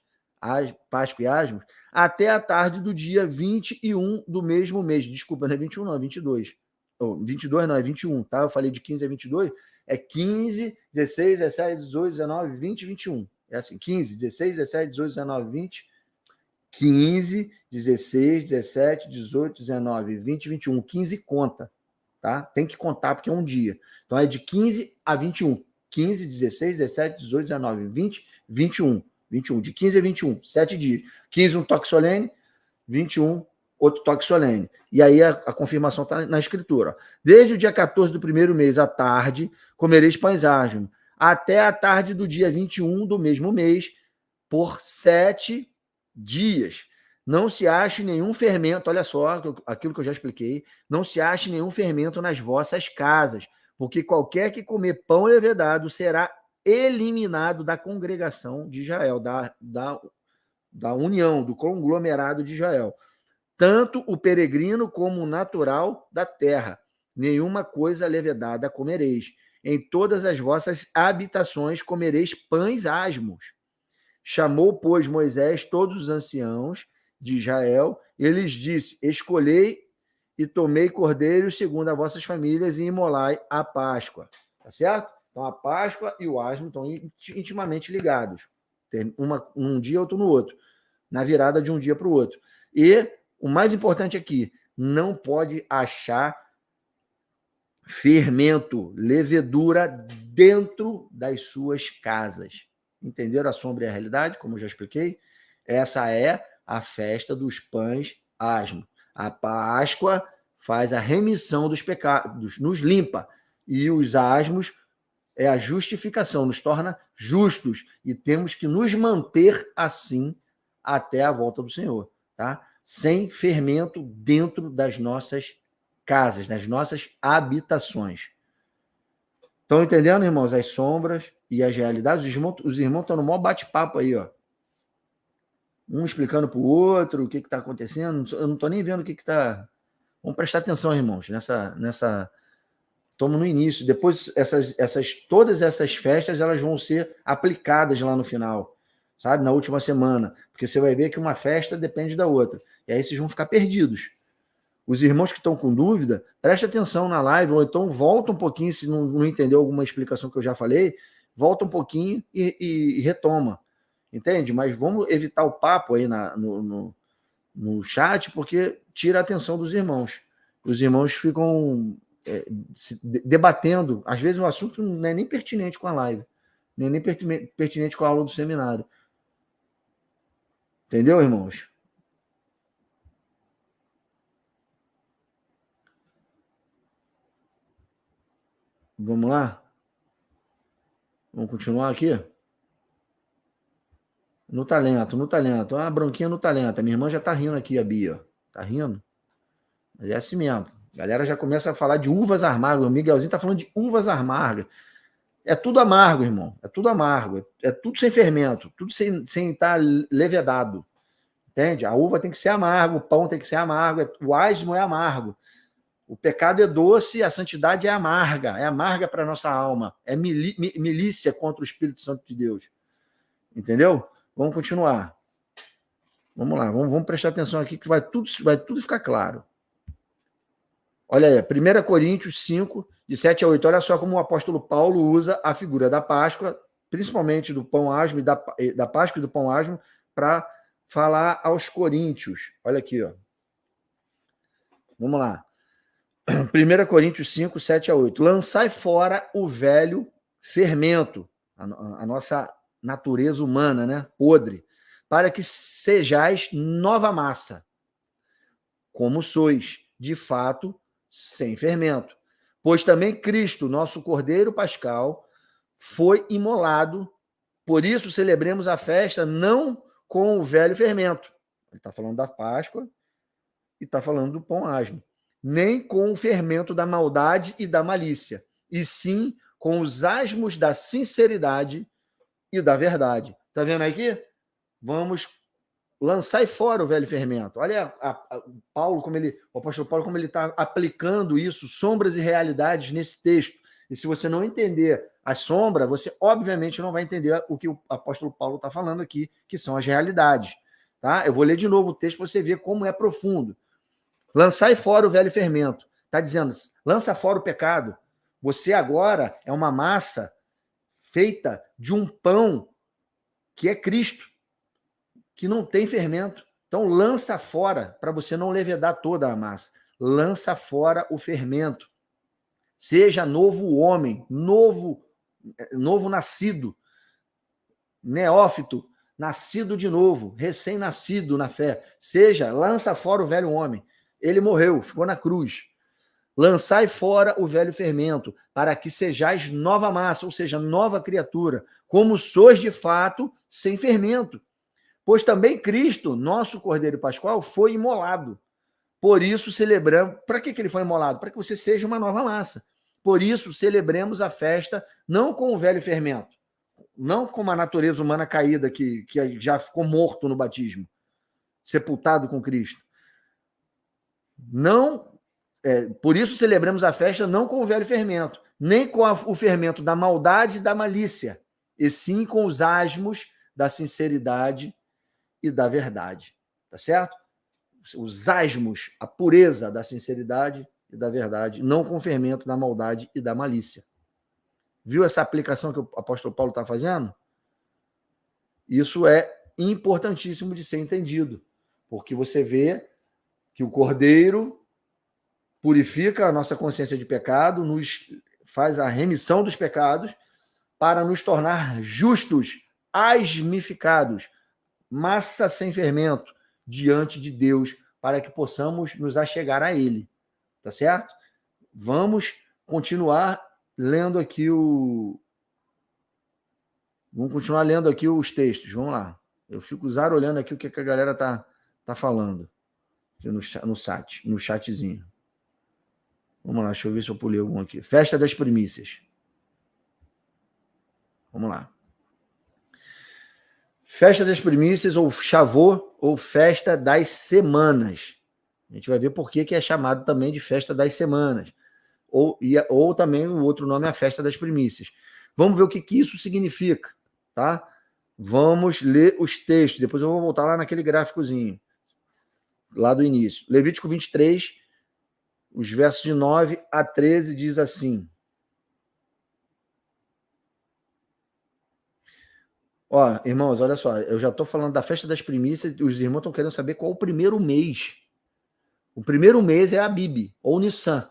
Páscoa e asmos. Até a tarde do dia 21 do mesmo mês. Desculpa, não é 21 não, é 22. Oh, 22 não, é 21, tá? Eu falei de 15 a 22. É 15, 16, 17, 18, 19, 20 e 21. É assim, 15, 16, 17, 18, 19, 20... 15, 16, 17, 18, 19, 20, 21. 15 conta, tá? Tem que contar porque é um dia. Então é de 15 a 21. 15, 16, 17, 18, 19, 20, 21. 21. De 15 a 21, 7 dias. 15, um toque solene. 21, outro toque solene. E aí a confirmação está na escritura. Desde o dia 14 do primeiro mês à tarde, comereis pães asmos. Até a tarde do dia 21 do mesmo mês, por 7 dias. Não se ache nenhum fermento, olha só aquilo que eu já expliquei, não se ache nenhum fermento nas vossas casas, porque qualquer que comer pão levedado será eliminado da congregação de Israel, da união, do conglomerado de Israel. Tanto o peregrino como o natural da terra. Nenhuma coisa levedada comereis. Em todas as vossas habitações comereis pães asmos. Chamou, pois, Moisés todos os anciãos de Israel, e lhes disse: escolhei e tomei cordeiros segundo as vossas famílias e imolai a Páscoa. Tá certo? Então, a Páscoa e o asmo estão intimamente ligados. Tem um dia, outro no outro. Na virada de um dia para o outro. E o mais importante aqui, não pode achar fermento, levedura dentro das suas casas. Entenderam a sombra e a realidade, como eu já expliquei? Essa é a festa dos pães asmos. A Páscoa faz a remissão dos pecados, nos limpa. E os asmos é a justificação, nos torna justos. E temos que nos manter assim até a volta do Senhor, tá? Sem fermento dentro das nossas casas, nas nossas habitações. Estão entendendo, irmãos, as sombras e as realidades? Os irmãos estão no maior bate-papo aí, ó. Um explicando para o outro o que está acontecendo. Eu não estou nem vendo o que está... Vamos prestar atenção, irmãos, nessa... Estamos no início. Depois, todas essas festas elas vão ser aplicadas lá no final, sabe? Na última semana. Porque você vai ver que uma festa depende da outra. E aí vocês vão ficar perdidos. Os irmãos que estão com dúvida, preste atenção na live, ou então volta um pouquinho, se não entendeu alguma explicação que eu já falei, volta um pouquinho e retoma. Entende? Mas vamos evitar o papo aí no chat, porque tira a atenção dos irmãos. Os irmãos ficam debatendo, às vezes o assunto não é nem pertinente com a live, nem pertinente com a aula do seminário. Entendeu, irmãos? Vamos lá? Vamos continuar aqui? No talento, no talento. Uma bronquinha no talento. A minha irmã já tá rindo aqui, a Bia. Tá rindo? Mas é assim mesmo. A galera já começa a falar de uvas amargas. O Miguelzinho tá falando de uvas amargas. É tudo amargo, irmão. É tudo amargo. É tudo sem fermento. Tudo sem estar levedado. Entende? A uva tem que ser amargo, o pão tem que ser amargo. O asmo é amargo. O pecado é doce, a santidade é amarga para a nossa alma. É milícia contra o Espírito Santo de Deus. Entendeu? Vamos continuar. Vamos lá, vamos prestar atenção aqui que vai tudo ficar claro. Olha aí, 1 Coríntios 5, de 7 a 8. Olha só como o apóstolo Paulo usa a figura da Páscoa, principalmente do pão asmo e da Páscoa e do pão asmo, para falar aos coríntios. Olha aqui, ó. Vamos lá. 1 Coríntios 5, 7 a 8. Lançai fora o velho fermento, a nossa natureza humana, né? Podre, para que sejais nova massa, como sois, de fato, sem fermento. Pois também Cristo, nosso Cordeiro Pascal, foi imolado, por isso celebremos a festa não com o velho fermento. Ele está falando da Páscoa e está falando do pão asmo. Nem com o fermento da maldade e da malícia, e sim com os asmos da sinceridade e da verdade. Está vendo aqui? Vamos lançar fora o velho fermento. Olha Paulo, o apóstolo Paulo, como ele está aplicando isso, sombras e realidades nesse texto. E se você não entender a sombra, você obviamente não vai entender o que o apóstolo Paulo está falando aqui, que são as realidades. Tá? Eu vou ler de novo o texto para você ver como é profundo. Lançai fora o velho fermento. Está dizendo, lança fora o pecado. Você agora é uma massa feita de um pão que é Cristo, que não tem fermento. Então, lança fora, para você não levedar toda a massa. Lança fora o fermento. Seja novo homem, novo nascido, neófito, nascido de novo, recém-nascido na fé. Lança fora o velho homem. Ele morreu, ficou na cruz. Lançai fora o velho fermento, para que sejais nova massa, ou seja, nova criatura, como sois de fato, sem fermento. Pois também Cristo, nosso Cordeiro Pascual, foi imolado. Por isso celebramos... Para que ele foi imolado? Para que você seja uma nova massa. Por isso celebremos a festa não com o velho fermento, não com uma natureza humana caída que já ficou morto no batismo, sepultado com Cristo. Por isso celebramos a festa não com o velho fermento, nem com o fermento da maldade e da malícia, e sim com os asmos da sinceridade e da verdade. Tá certo? Os asmos, a pureza da sinceridade e da verdade, não com o fermento da maldade e da malícia. Viu essa aplicação que o apóstolo Paulo está fazendo? Isso é importantíssimo de ser entendido, porque você vê que o Cordeiro purifica a nossa consciência de pecado, nos faz a remissão dos pecados para nos tornar justos, asmificados, massa sem fermento diante de Deus, para que possamos nos achegar a Ele. Tá certo? Vamos continuar lendo aqui Vamos continuar lendo aqui os textos. Vamos lá. Eu fico olhando aqui o que a galera tá falando aqui no chatzinho. Vamos lá, deixa eu ver se eu pulei algum aqui. Festa das primícias. Vamos lá. Festa das primícias, ou Shavuot, ou festa das semanas. A gente vai ver por que é chamado também de festa das semanas. Ou também o outro nome é a festa das primícias. Vamos ver o que isso significa, tá? Vamos ler os textos. Depois eu vou voltar lá naquele gráficozinho, lá do início. Levítico 23, os versos de 9 a 13, diz assim. Ó, irmãos, olha só, eu já estou falando da festa das primícias, os irmãos estão querendo saber qual o primeiro mês. O primeiro mês é Abib, ou Nissan.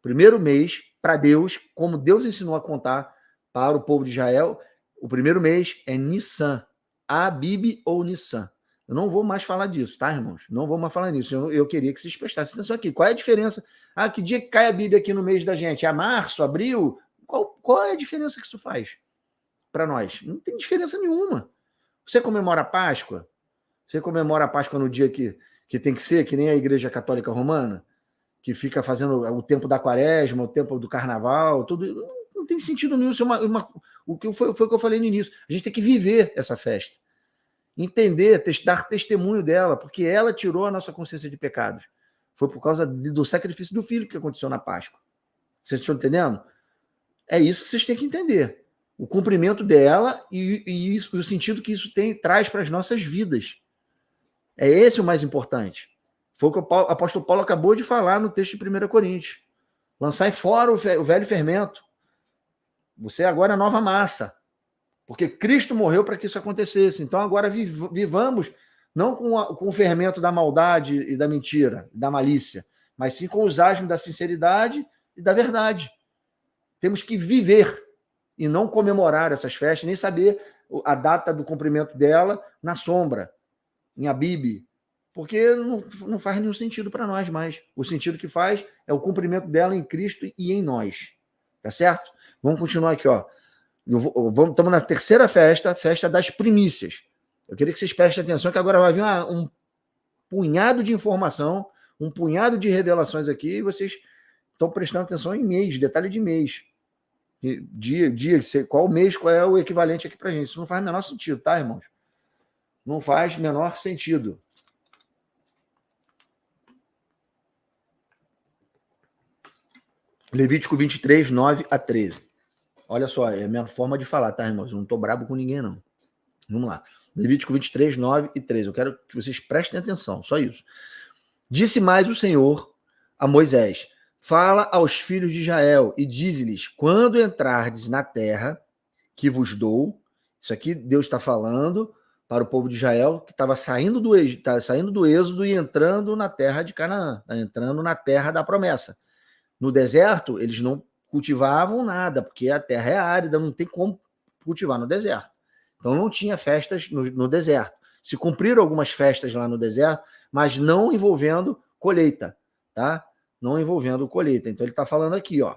Primeiro mês, para Deus, como Deus ensinou a contar para o povo de Israel, o primeiro mês é Nissan. Abib ou Nissan. Eu não vou mais falar disso, tá, irmãos? Não vou mais falar nisso. Eu queria que vocês prestassem atenção aqui. Qual é a diferença? Que dia que cai a Bíblia aqui no mês da gente? É março, abril? Qual é a diferença que isso faz para nós? Não tem diferença nenhuma. Você comemora a Páscoa? Você comemora a Páscoa no dia que tem que ser, que nem a Igreja Católica Romana, que fica fazendo o tempo da Quaresma, o tempo do Carnaval, tudo. Não tem sentido nenhum. Isso foi o que eu falei no início. A gente tem que viver essa festa. Entender, dar testemunho dela, porque ela tirou a nossa consciência de pecados. Foi por causa do sacrifício do filho que aconteceu na Páscoa. Vocês estão entendendo? É isso que vocês têm que entender. O cumprimento dela e o sentido que isso traz para as nossas vidas. É esse o mais importante. Foi o que o apóstolo Paulo acabou de falar no texto de 1 Coríntios. Lançai fora o velho fermento. Você agora é nova massa. Porque Cristo morreu para que isso acontecesse. Então agora vivamos não com o fermento da maldade e da mentira, da malícia, mas sim com os asmos da sinceridade e da verdade. Temos que viver e não comemorar essas festas, nem saber a data do cumprimento dela na sombra, em Abib, porque não faz nenhum sentido para nós mais. O sentido que faz é o cumprimento dela em Cristo e em nós. Tá certo? Vamos continuar aqui, ó. Estamos na terceira festa, festa das primícias. Eu queria que vocês prestem atenção, que agora vai vir um punhado de informação, um punhado de revelações aqui, e vocês estão prestando atenção em mês, detalhe de mês. Dia, qual mês, qual é o equivalente aqui para a gente. Isso não faz o menor sentido, tá, irmãos? Não faz o menor sentido. Levítico 23, 9 a 13. Olha só, é a minha forma de falar, tá, irmãos? Eu não estou brabo com ninguém, não. Vamos lá. Levítico 23, 9 e 13. Eu quero que vocês prestem atenção, só isso. Disse mais o Senhor a Moisés: fala aos filhos de Israel e dize-lhes: quando entrardes na terra que vos dou, isso aqui Deus está falando para o povo de Israel que estava saindo do êxodo e entrando na terra de Canaã, entrando na terra da promessa. No deserto, eles não cultivavam nada, porque a terra é árida, não tem como cultivar no deserto. Então não tinha festas no deserto. Se cumpriram algumas festas lá no deserto, mas não envolvendo colheita, tá? Não envolvendo colheita. Então ele está falando aqui, ó.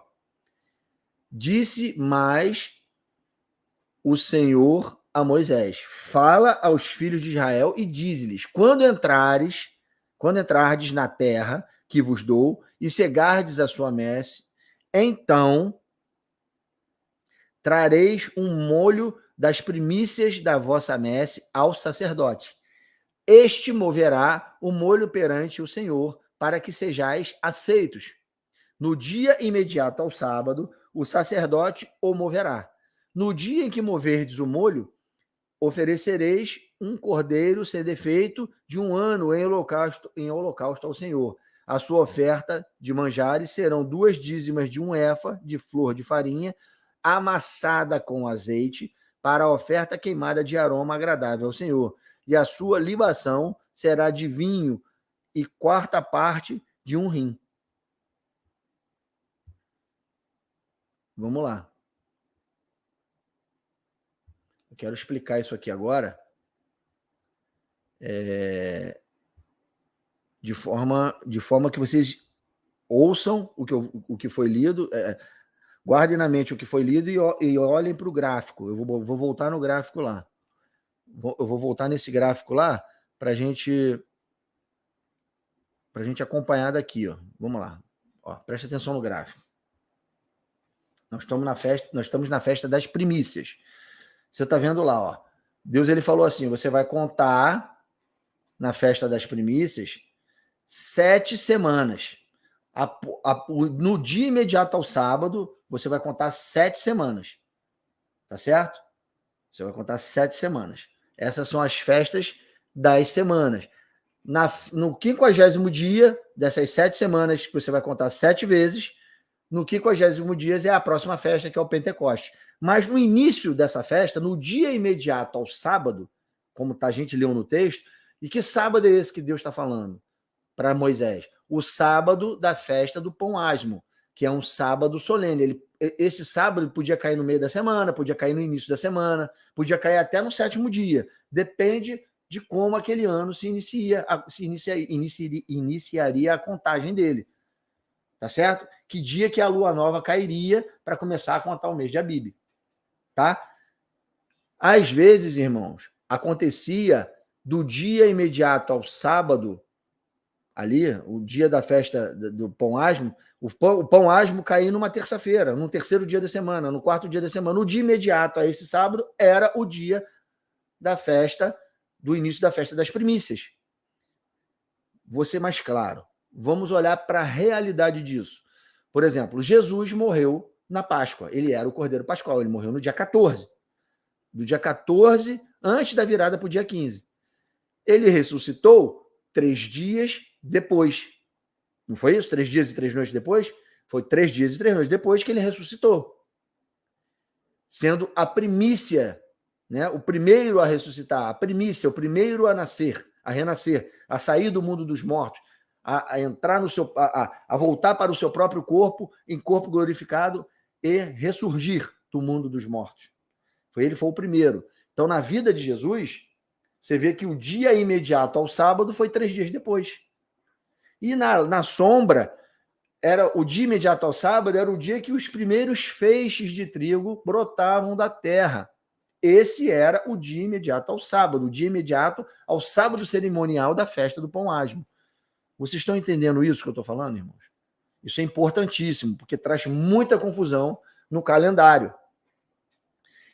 Disse mais o Senhor a Moisés: fala aos filhos de Israel e dize-lhes: quando entrardes na terra que vos dou e cegardes a sua messe, então trareis um molho das primícias da vossa messe ao sacerdote. Este moverá o molho perante o Senhor, para que sejais aceitos. No dia imediato ao sábado, o sacerdote o moverá. No dia em que moverdes o molho, oferecereis um cordeiro sem defeito de 1 ano em holocausto ao Senhor. A sua oferta de manjares serão 2 dízimas de 1 efa de flor de farinha, amassada com azeite, para a oferta queimada de aroma agradável ao Senhor. E a sua libação será de vinho e 1/4 parte de 1 rim. Vamos lá. Eu quero explicar isso aqui agora de forma que vocês ouçam o que foi lido, guardem na mente o que foi lido e olhem para o gráfico. Eu vou voltar no gráfico lá. Eu vou voltar nesse gráfico lá para a gente acompanhar daqui, ó. Vamos lá. Ó, preste atenção no gráfico. Nós estamos na festa das primícias. Você está vendo lá, ó. Deus ele falou assim: você vai contar na festa das primícias 7 semanas. No dia imediato ao sábado, você vai contar 7 semanas. Tá certo? Você vai contar 7 semanas. Essas são as festas das semanas. No 50º dia dessas 7 semanas, que você vai contar 7 vezes, no 50º dia é a próxima festa, que é o Pentecoste. Mas no início dessa festa, no dia imediato ao sábado, como a gente leu no texto, e que sábado é esse que Deus está falando para Moisés? O sábado da festa do Pão Asmo, que é um sábado solene. Esse sábado podia cair no meio da semana, podia cair no início da semana, podia cair até no 7º dia. Depende de como aquele ano iniciaria a contagem dele. Tá certo? Que dia que a lua nova cairia para começar a contar o mês de Abib. Tá? Às vezes, irmãos, acontecia do dia imediato ao sábado, ali, o dia da festa do Pão Asmo, o Pão Asmo caía numa terça-feira, no terceiro dia da semana, no quarto dia da semana. O dia imediato a esse sábado era o dia da festa, do início da festa das primícias. Vou ser mais claro. Vamos olhar para a realidade disso. Por exemplo, Jesus morreu na Páscoa. Ele era o Cordeiro Pascual. Ele morreu no dia 14. Do dia 14, antes da virada para o dia 15. Ele ressuscitou 3 dias depois. Não foi isso? 3 dias e 3 noites depois? Foi 3 dias e 3 noites depois que ele ressuscitou. Sendo a primícia, né? O primeiro a ressuscitar, a primícia, o primeiro a nascer, a renascer, a sair do mundo dos mortos, a entrar no seu, a voltar para o seu próprio corpo, em corpo glorificado, e ressurgir do mundo dos mortos. Ele foi o primeiro. Então, na vida de Jesus, você vê que o dia imediato ao sábado foi 3 dias depois. E na sombra, era o dia imediato ao sábado, era o dia que os primeiros feixes de trigo brotavam da terra. Esse era o dia imediato ao sábado, o dia imediato ao sábado cerimonial da festa do Pão Asmo. Vocês estão entendendo isso que eu estou falando, irmãos? Isso é importantíssimo, porque traz muita confusão no calendário.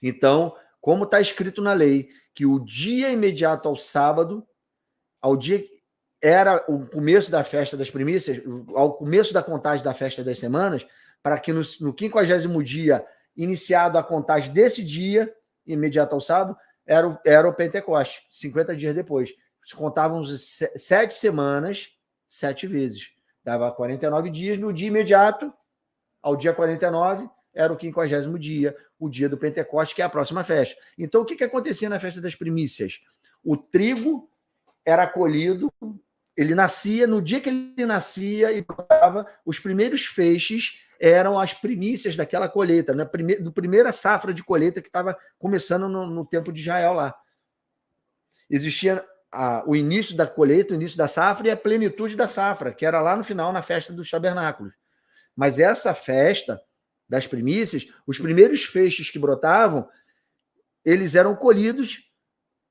Então, como está escrito na lei, que o dia imediato ao sábado, ao dia era o começo da festa das primícias, ao começo da contagem da festa das semanas, para que no 50º dia, iniciado a contagem desse dia, imediato ao sábado, era o Pentecoste, 50 dias depois. Contavam 7 semanas, 7 vezes. Dava 49 dias, no dia imediato, ao dia 49, era o 50º dia, o dia do Pentecoste, que é a próxima festa. Então, o que acontecia na festa das primícias? O trigo era colhido, ele nascia, no dia que ele nascia e brotava, os primeiros feixes eram as primícias daquela colheita, né? Do primeira safra de colheita que estava começando no tempo de Israel lá. Existia o início da colheita, o início da safra e a plenitude da safra, que era lá no final, na festa dos tabernáculos. Mas essa festa das primícias, os primeiros feixes que brotavam, eles eram colhidos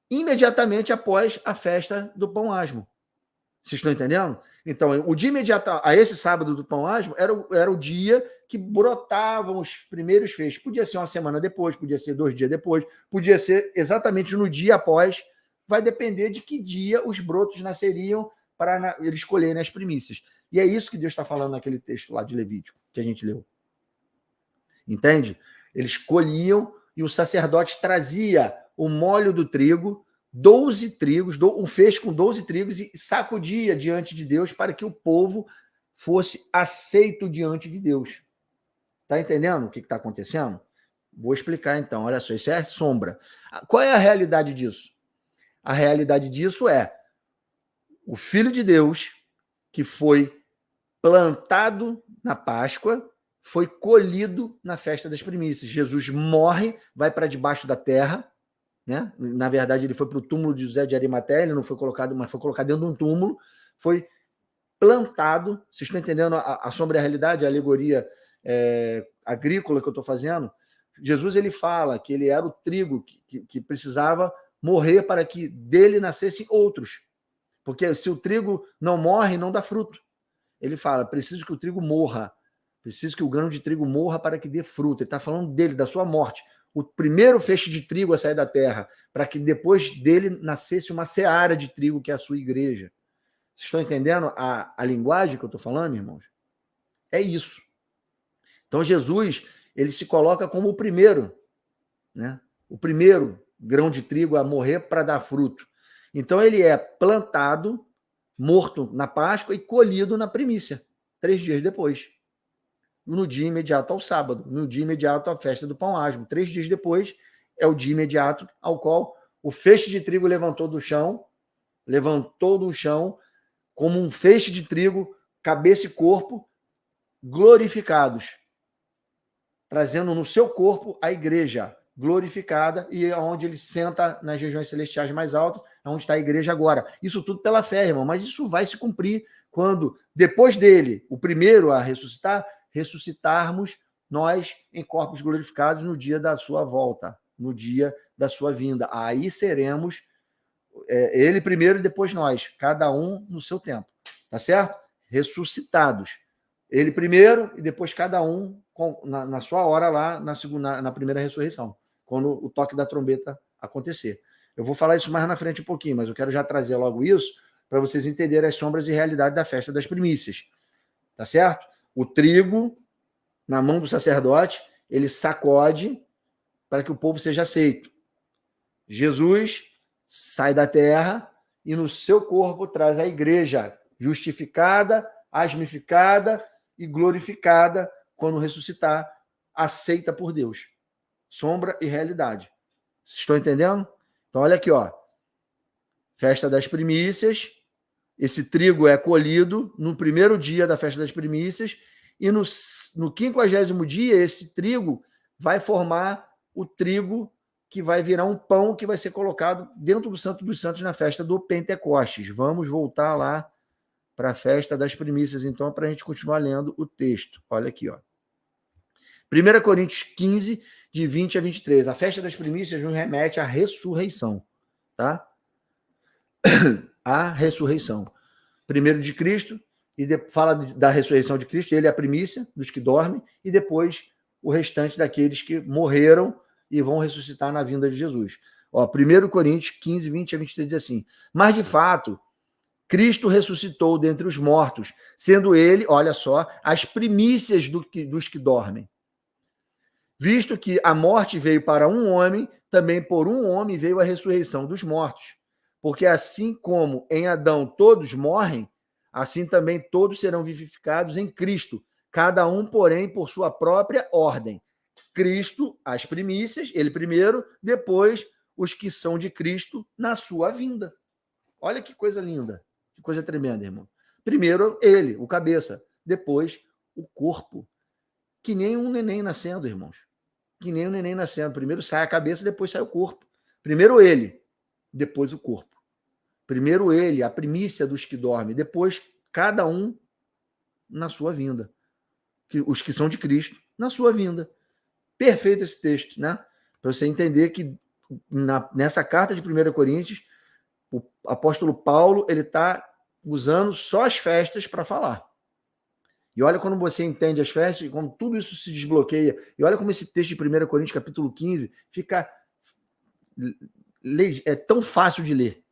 imediatamente após a festa do Pão Asmo. Vocês estão entendendo? Então, o dia imediato a esse sábado do Pão Asmo era o dia que brotavam os primeiros feixes. Podia ser uma semana depois, podia ser 2 dias depois, podia ser exatamente no dia após. Vai depender de que dia os brotos nasceriam para eles colherem as primícias. E é isso que Deus está falando naquele texto lá de Levítico, que a gente leu. Entende? Eles colhiam e o sacerdote trazia o molho do trigo, 12 trigos, um feixe com 12 trigos, e sacudia diante de Deus para que o povo fosse aceito diante de Deus. Está entendendo o que está acontecendo? Vou explicar então. Olha só, isso é sombra. Qual é a realidade disso? A realidade disso é o Filho de Deus, que foi plantado na Páscoa, foi colhido na festa das primícias. Jesus morre, vai para debaixo da terra, né? Na verdade, ele foi para o túmulo de José de Arimateia, ele não foi colocado, mas foi colocado dentro de um túmulo, foi plantado. Vocês estão entendendo a sombra e a realidade, a alegoria agrícola que eu estou fazendo? Jesus, ele fala que ele era o trigo que precisava morrer para que dele nascessem outros. Porque se o trigo não morre, não dá fruto. Ele fala, preciso que o trigo morra, preciso que o grão de trigo morra para que dê fruto. Ele está falando dele, da sua morte. O primeiro feixe de trigo a sair da terra, para que depois dele nascesse uma seara de trigo, que é a sua igreja. Vocês estão entendendo a linguagem que eu estou falando, irmãos? É isso. Então, Jesus, ele se coloca como o primeiro, né? O primeiro grão de trigo a morrer para dar fruto. Então, ele é plantado, morto na Páscoa e colhido na primícia, 3 dias depois. No dia imediato ao sábado, no dia imediato à festa do Pão Asmo. 3 dias depois é o dia imediato ao qual o feixe de trigo levantou do chão como um feixe de trigo, cabeça e corpo, glorificados, trazendo no seu corpo a igreja glorificada, e onde ele senta nas regiões celestiais mais altas, onde está a igreja agora. Isso tudo pela fé, irmão, mas isso vai se cumprir quando, depois dele, o primeiro a ressuscitarmos nós em corpos glorificados no dia da sua volta, no dia da sua vinda. Aí seremos ele primeiro e depois nós, cada um no seu tempo, tá certo? Ressuscitados. Ele primeiro e depois cada um na sua hora lá na primeira ressurreição, quando o toque da trombeta acontecer. Eu vou falar isso mais na frente um pouquinho, mas eu quero já trazer logo isso para vocês entenderem as sombras e realidade da festa das primícias, tá certo? O trigo na mão do sacerdote, ele sacode para que o povo seja aceito. Jesus sai da terra e no seu corpo traz a igreja justificada, asmificada e glorificada quando ressuscitar, aceita por Deus. Sombra e realidade. Vocês estão entendendo? Então, olha aqui, ó. Festa das primícias. Esse trigo é colhido no primeiro dia da festa das primícias e no 50º dia, esse trigo vai formar o trigo que vai virar um pão que vai ser colocado dentro do Santo dos Santos na festa do Pentecostes. Vamos voltar lá para a festa das primícias, então, para a gente continuar lendo o texto. Olha aqui, ó. 1 Coríntios 15, de 20 a 23. A festa das primícias nos remete à ressurreição, tá? A ressurreição. Primeiro de Cristo, e fala da ressurreição de Cristo, ele é a primícia dos que dormem, e depois o restante daqueles que morreram e vão ressuscitar na vinda de Jesus. Ó, 1 Coríntios 15, 20 a 23 diz assim: mas de fato, Cristo ressuscitou dentre os mortos, sendo ele, olha só, as primícias dos que dormem. Visto que a morte veio para um homem, também por um homem veio a ressurreição dos mortos. Porque assim como em Adão todos morrem, assim também todos serão vivificados em Cristo, cada um, porém, por sua própria ordem. Cristo, as primícias, ele primeiro, depois os que são de Cristo na sua vinda. Olha que coisa linda, que coisa tremenda, irmão. Primeiro ele, o cabeça, depois o corpo. Que nem um neném nascendo, irmãos. Que nem um neném nascendo. Primeiro sai a cabeça, depois sai o corpo. Primeiro ele, depois o corpo. Primeiro ele, a primícia dos que dormem, depois cada um na sua vinda. Os que são de Cristo na sua vinda. Perfeito esse texto, né? Para você entender que nessa carta de 1 Coríntios, o apóstolo Paulo ele está usando só as festas para falar. E olha quando você entende as festas, como tudo isso se desbloqueia. E olha como esse texto de 1 Coríntios, capítulo 15, fica tão fácil de ler,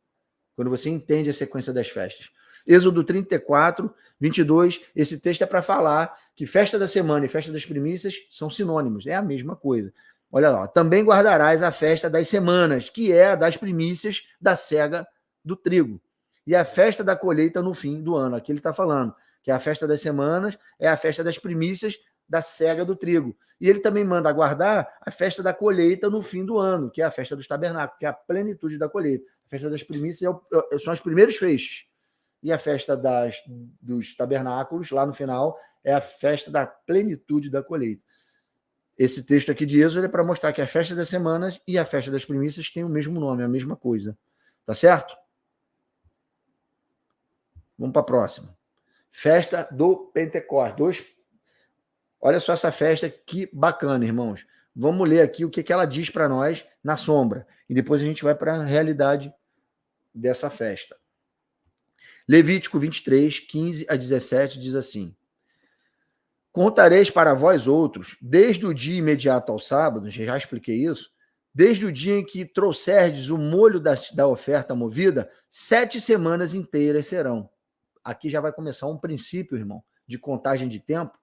quando você entende a sequência das festas. Êxodo 34, 22, esse texto é para falar que festa da semana e festa das primícias são sinônimos, é a mesma coisa. Olha lá, também guardarás a festa das semanas, que é a das primícias da cega do trigo, e a festa da colheita no fim do ano. Aqui ele está falando que a festa das semanas é a festa das primícias da cega do trigo. E ele também manda guardar a festa da colheita no fim do ano, que é a festa dos tabernáculos, que é a plenitude da colheita. A festa das primícias são os primeiros feixes. E a festa dos tabernáculos, lá no final, é a festa da plenitude da colheita. Esse texto aqui de Êxodo é para mostrar que a festa das semanas e a festa das primícias têm o mesmo nome, a mesma coisa. Tá certo? Vamos para a próxima. Festa do Pentecostes. Olha só essa festa, que bacana, irmãos. Vamos ler aqui o que ela diz para nós na sombra. E depois a gente vai para a realidade dessa festa. Levítico 23, 15 a 17 diz assim: contareis para vós outros, desde o dia imediato ao sábado, já expliquei isso, desde o dia em que trouxerdes o molho da oferta movida, 7 semanas inteiras serão. Aqui já vai começar um princípio, irmão, de contagem de tempo,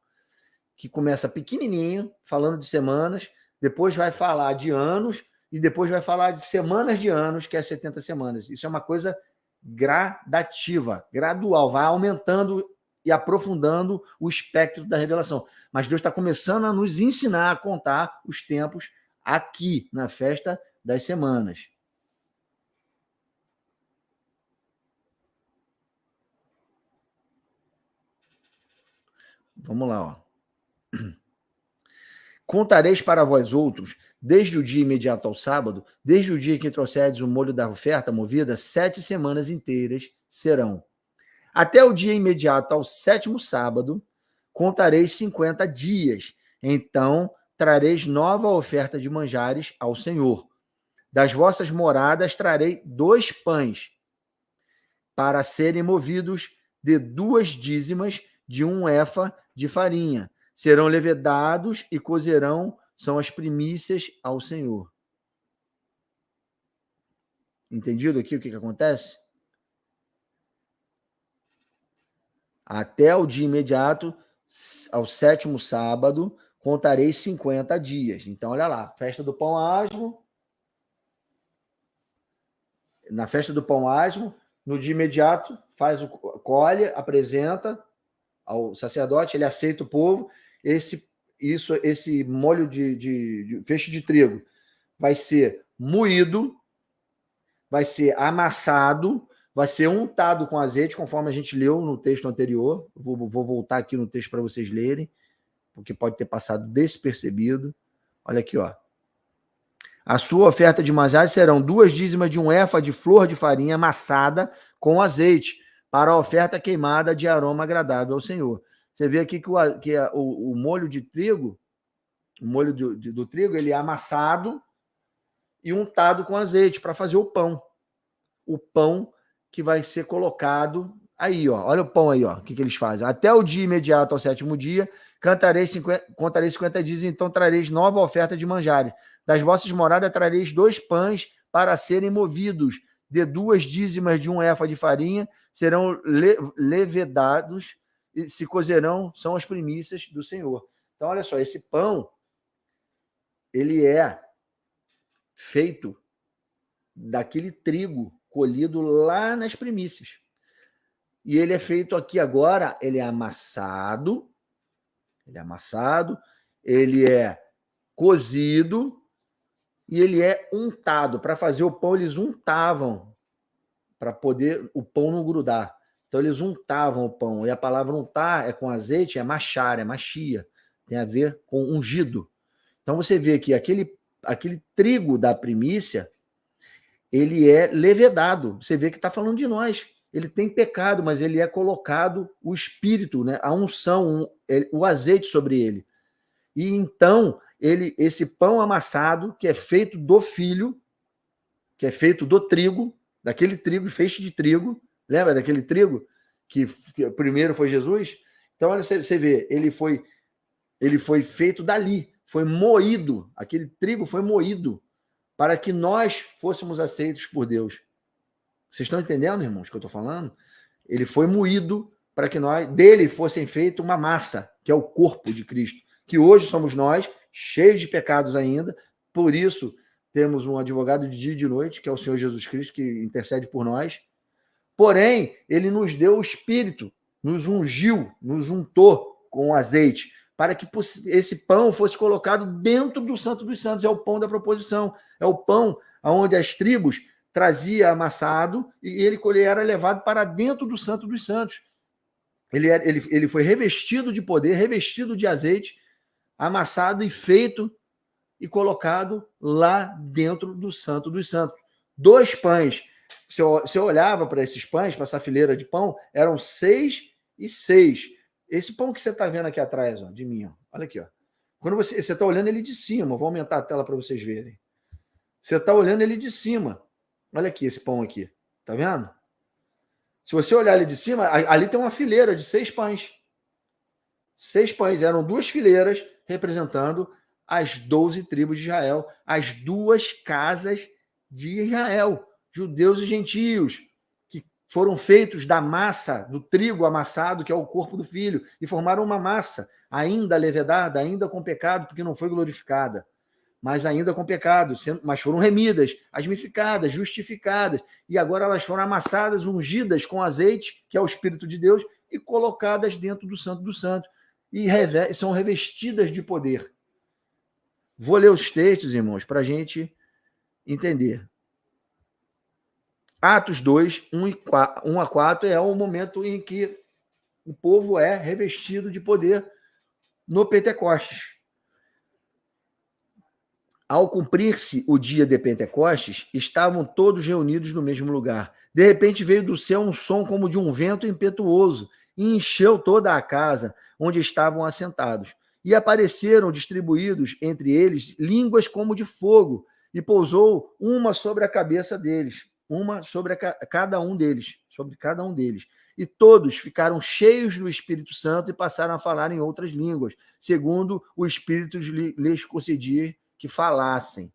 que começa pequenininho, falando de semanas, depois vai falar de anos, e depois vai falar de semanas de anos, que é 70 semanas. Isso é uma coisa gradativa, gradual, vai aumentando e aprofundando o espectro da revelação. Mas Deus está começando a nos ensinar a contar os tempos aqui, na festa das semanas. Vamos lá, ó. Contareis para vós outros, desde o dia imediato ao sábado, desde o dia que trouxerdes o molho da oferta movida, 7 semanas inteiras serão. Até o dia imediato ao 7º sábado, contareis 50 dias. Então, trareis nova oferta de manjares ao Senhor. Das vossas moradas trarei 2 pães, para serem movidos de 2 dízimas de 1 efa de farinha. Serão levedados e cozerão, são as primícias ao Senhor. Entendido aqui o que acontece? Até o dia imediato, ao 7º sábado, contarei 50 dias. Então, olha lá, festa do pão asmo. Na festa do pão asmo, no dia imediato, colhe, apresenta ao sacerdote, ele aceita o povo. Esse molho de feixe de trigo vai ser moído, vai ser amassado, vai ser untado com azeite, conforme a gente leu no texto anterior. Vou voltar aqui no texto para vocês lerem, porque pode ter passado despercebido. Olha aqui, ó. A sua oferta de manjares serão 2 dízimas de 1 efa de flor de farinha amassada com azeite, para a oferta queimada de aroma agradável ao Senhor. Você vê aqui que o molho de trigo, o molho do trigo, ele é amassado e untado com azeite para fazer o pão. O pão que vai ser colocado aí, ó. Olha o pão aí, ó. O que eles fazem? Até o dia imediato ao 7º dia, contarei 50 dias, então trareis nova oferta de manjares. Das vossas moradas trareis 2 pães para serem movidos, de 2 dízimas de 1 efa de farinha, serão levedados e se cozerão, são as primícias do Senhor. Então, olha só, esse pão, ele é feito daquele trigo colhido lá nas primícias. E ele é feito aqui agora, ele é amassado, ele é cozido e ele é untado. Para fazer o pão, eles untavam, para poder o pão não grudar. Então, eles untavam o pão. E a palavra untar é com azeite, é machar, é machia. Tem a ver com ungido. Então, você vê que aquele trigo da primícia, ele é levedado. Você vê que está falando de nós. Ele tem pecado, mas ele é colocado o espírito, né? A unção, o azeite sobre ele. E então, esse pão amassado, que é feito do filho, que é feito do trigo, daquele trigo, feixe de trigo, lembra daquele trigo que primeiro foi Jesus? Então, olha, você vê, ele foi feito dali, foi moído, aquele trigo foi moído para que nós fôssemos aceitos por Deus. Vocês estão entendendo, irmãos, o que eu estou falando? Ele foi moído para que dele fossem feita uma massa, que é o corpo de Cristo, que hoje somos nós, cheios de pecados ainda, por isso temos um advogado de dia e de noite, que é o Senhor Jesus Cristo, que intercede por nós. Porém, ele nos deu o Espírito, nos ungiu, nos untou com azeite, para que esse pão fosse colocado dentro do Santo dos Santos. É o pão da proposição, é o pão onde as tribos trazia amassado e ele era levado para dentro do Santo dos Santos. Ele foi revestido de poder, revestido de azeite, amassado e feito e colocado lá dentro do Santo dos Santos. 2 pães. Você olhava para esses pães, para essa fileira de pão, eram 6 e 6. Esse pão que você está vendo aqui atrás, ó, de mim, ó, olha aqui, ó. Quando você está olhando ele de cima, vou aumentar a tela para vocês verem. Você está olhando ele de cima. Olha aqui esse pão aqui, tá vendo? Se você olhar ele de cima, ali tem uma fileira de 6 pães. 6 pães, eram 2 fileiras representando as 12 tribos de Israel, as 2 casas de Israel, judeus e gentios, que foram feitos da massa, do trigo amassado, que é o corpo do filho, e formaram uma massa, ainda levedada, ainda com pecado, porque não foi glorificada, mas ainda com pecado, mas foram remidas, asmificadas, justificadas, e agora elas foram amassadas, ungidas com azeite, que é o Espírito de Deus, e colocadas dentro do Santo dos Santos, e são revestidas de poder. Vou ler os textos, irmãos, para a gente entender. Atos 2, 1 a 4 é o momento em que o povo é revestido de poder no Pentecostes. Ao cumprir-se o dia de Pentecostes, estavam todos reunidos no mesmo lugar. De repente veio do céu um som como de um vento impetuoso e encheu toda a casa onde estavam assentados. E apareceram distribuídos entre eles línguas como de fogo, e pousou uma sobre a cabeça deles, uma sobre cada um deles, sobre cada um deles. E todos ficaram cheios do Espírito Santo e passaram a falar em outras línguas, segundo o Espírito lhes concedia que falassem.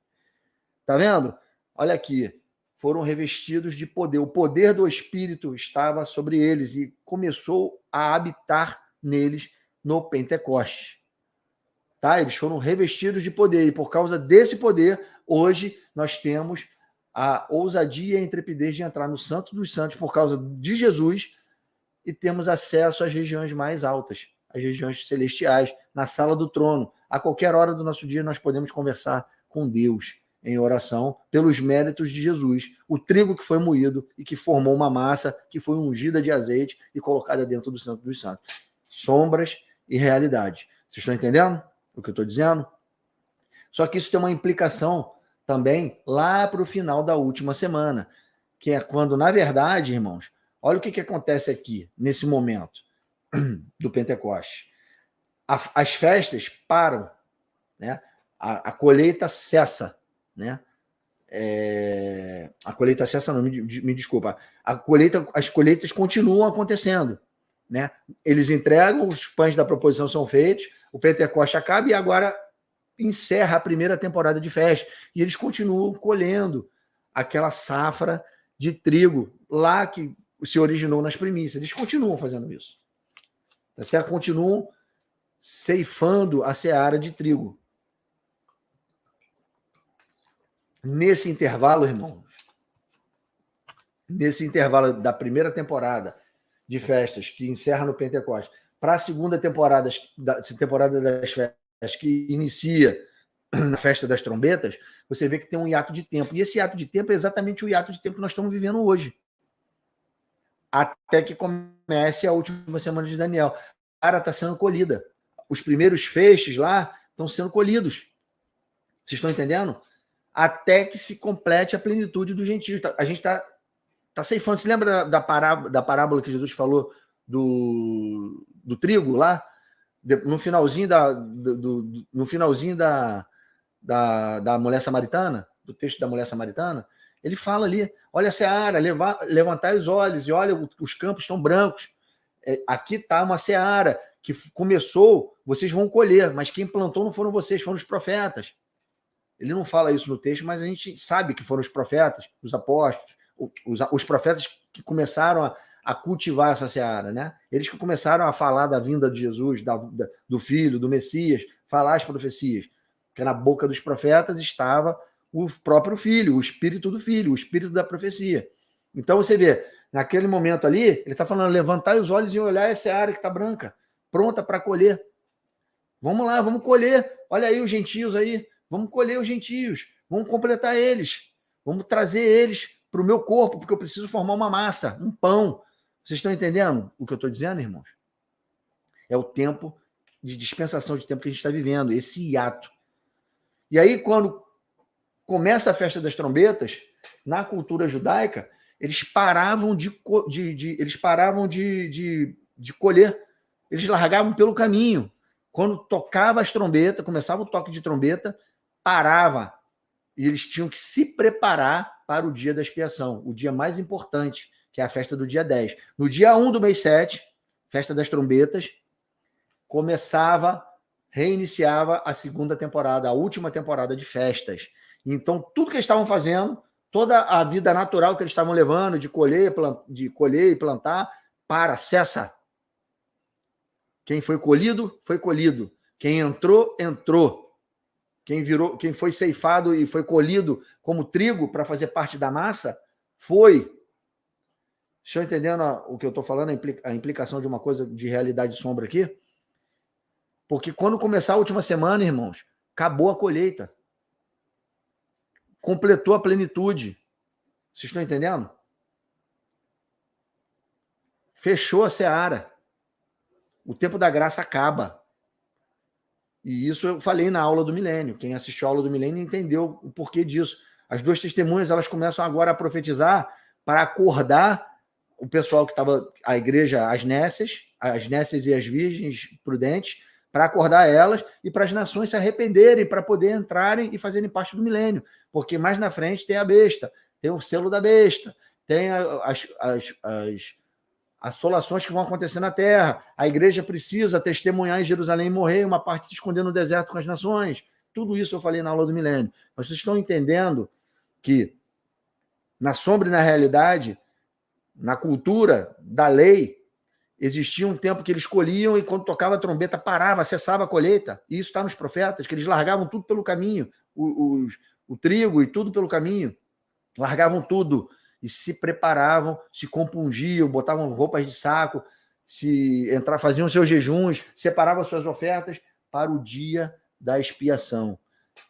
Tá vendo? Olha aqui, foram revestidos de poder. O poder do Espírito estava sobre eles e começou a habitar neles no Pentecostes. Tá? Eles foram revestidos de poder e por causa desse poder, hoje nós temos a ousadia e a intrepidez de entrar no Santo dos Santos por causa de Jesus e temos acesso às regiões mais altas, às regiões celestiais, na sala do trono. A qualquer hora do nosso dia nós podemos conversar com Deus em oração pelos méritos de Jesus, o trigo que foi moído e que formou uma massa que foi ungida de azeite e colocada dentro do Santo dos Santos. Sombras e realidade. Vocês estão entendendo o que eu estou dizendo? Só que isso tem uma implicação também lá para o final da última semana, que é quando, na verdade, irmãos, olha o que acontece aqui, nesse momento do Pentecoste. As festas param, né? A colheita cessa, né? A colheita cessa, não, me desculpa. As colheitas continuam acontecendo, né? Eles entregam, os pães da proposição são feitos, o Pentecoste acaba e agora encerra a primeira temporada de festa. E eles continuam colhendo aquela safra de trigo lá que se originou nas primícias. Eles continuam fazendo isso. Tá certo? Continuam ceifando a seara de trigo. Nesse intervalo, irmãos, nesse intervalo da primeira temporada de festas, que encerra no Pentecostes, para a segunda temporada das festas, que inicia na festa das trombetas, você vê que tem um hiato de tempo. E esse hiato de tempo é exatamente o hiato de tempo que nós estamos vivendo hoje. Até que comece a última semana de Daniel. A cara está sendo colhida. Os primeiros feixes lá estão sendo colhidos. Vocês estão entendendo? Até que se complete a plenitude do gentio. A gente está ceifando. Você lembra da parábola que Jesus falou do trigo lá? No finalzinho da mulher samaritana, do texto da mulher samaritana, ele fala ali, olha a seara, levantai os olhos, e olha, os campos estão brancos. Aqui está uma seara que começou, vocês vão colher, mas quem plantou não foram vocês, foram os profetas. Ele não fala isso no texto, mas a gente sabe que foram os profetas, os apóstolos, os profetas que começaram a cultivar essa seara, né? Eles que começaram a falar da vinda de Jesus, do Filho, do Messias, falar as profecias. Porque na boca dos profetas estava o próprio Filho, o Espírito do Filho, o Espírito da profecia. Então você vê, naquele momento ali, ele está falando, levantai os olhos e olhar essa seara que está branca, pronta para colher. Vamos lá, vamos colher. Olha aí os gentios aí. Vamos colher os gentios, vamos completar eles, vamos trazer eles para o meu corpo, porque eu preciso formar uma massa, um pão. Vocês estão entendendo o que eu estou dizendo, irmãos? É o tempo de dispensação de tempo que a gente está vivendo, esse hiato. E aí, quando começa a festa das trombetas, na cultura judaica, eles paravam de colher, eles largavam pelo caminho. Quando tocava as trombetas, começava o toque de trombeta, parava. E eles tinham que se preparar para o dia da expiação, o dia mais importante, que é a festa do dia 10. No dia 1 do mês 7, festa das trombetas, reiniciava a segunda temporada, a última temporada de festas. Então, tudo que eles estavam fazendo, toda a vida natural que eles estavam levando, de colher e plantar, cessa. Quem foi colhido, foi colhido. Quem entrou, entrou. Quem foi ceifado e foi colhido como trigo para fazer parte da massa, foi. Estão entendendo o que eu estou falando, a implicação de uma coisa de realidade e sombra aqui? Porque quando começar a última semana, irmãos, acabou a colheita. Completou a plenitude. Vocês estão entendendo? Fechou a seara. O tempo da graça acaba. E isso eu falei na aula do milênio. Quem assistiu a aula do milênio entendeu o porquê disso. As duas testemunhas, elas começam agora a profetizar para acordar o pessoal que estava, a igreja, as nécias e as virgens prudentes, para acordar elas e para as nações se arrependerem, para poder entrarem e fazerem parte do milênio. Porque mais na frente tem a besta, tem o selo da besta, tem as assolações que vão acontecer na terra. A igreja precisa testemunhar em Jerusalém e morrer, uma parte se esconder no deserto com as nações. Tudo isso eu falei na aula do milênio. Mas vocês estão entendendo que na sombra e na realidade, na cultura da lei, existia um tempo que eles colhiam e quando tocava a trombeta parava, cessava a colheita. E isso está nos profetas, que eles largavam tudo pelo caminho, o trigo e tudo pelo caminho. Largavam tudo e se preparavam, se compungiam, botavam roupas de saco, faziam seus jejuns, separavam suas ofertas para o dia da expiação.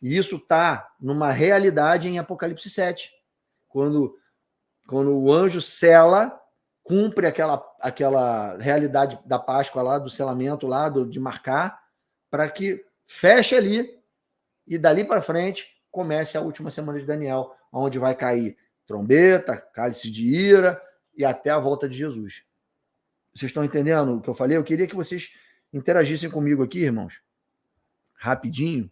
E isso está numa realidade em Apocalipse 7, quando o anjo sela, cumpre aquela realidade da Páscoa lá, do selamento lá, de marcar, para que feche ali e dali para frente comece a última semana de Daniel, onde vai cair trombeta, cálice de ira e até a volta de Jesus. Vocês estão entendendo o que eu falei? Eu queria que vocês interagissem comigo aqui, irmãos, rapidinho,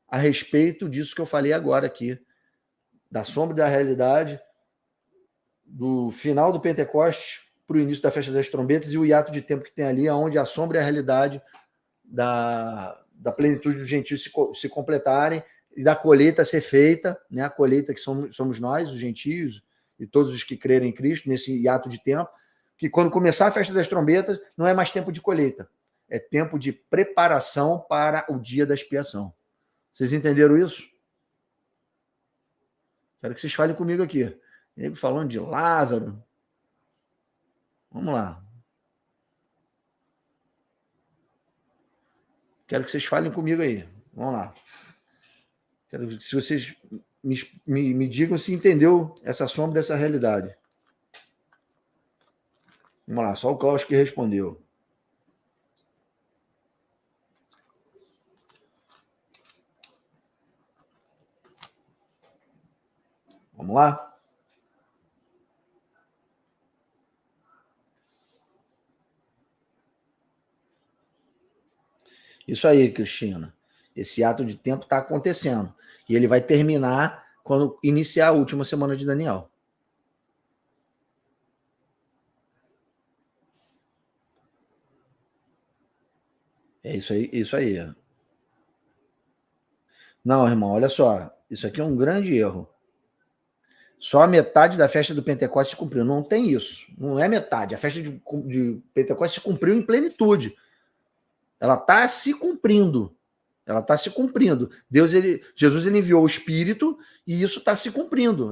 a respeito disso que eu falei agora aqui, da sombra da realidade, do final do Pentecostes para o início da festa das trombetas e o hiato de tempo que tem ali, onde a sombra e a realidade da plenitude dos gentios se completarem e da colheita ser feita, né? A colheita que somos nós, os gentios e todos os que crerem em Cristo, nesse hiato de tempo, que quando começar a festa das trombetas, não é mais tempo de colheita, é tempo de preparação para o dia da expiação. Vocês entenderam isso? Quero que vocês falem comigo aqui. Ele falando de Lázaro. Vamos lá. Quero que vocês falem comigo aí. Vamos lá. Quero que vocês me digam se entendeu essa sombra dessa realidade. Vamos lá, só o Cláudio que respondeu. Vamos lá? Isso aí, Cristina. Esse ato de tempo está acontecendo. E ele vai terminar quando iniciar a última semana de Daniel. É isso aí, isso aí. Não, irmão, olha só. Isso aqui é um grande erro. Só a metade da festa do Pentecostes se cumpriu. Não tem isso. Não é metade. A festa de Pentecostes se cumpriu em plenitude. Ela está se cumprindo. Ela está se cumprindo. Jesus ele enviou o Espírito e isso está se cumprindo.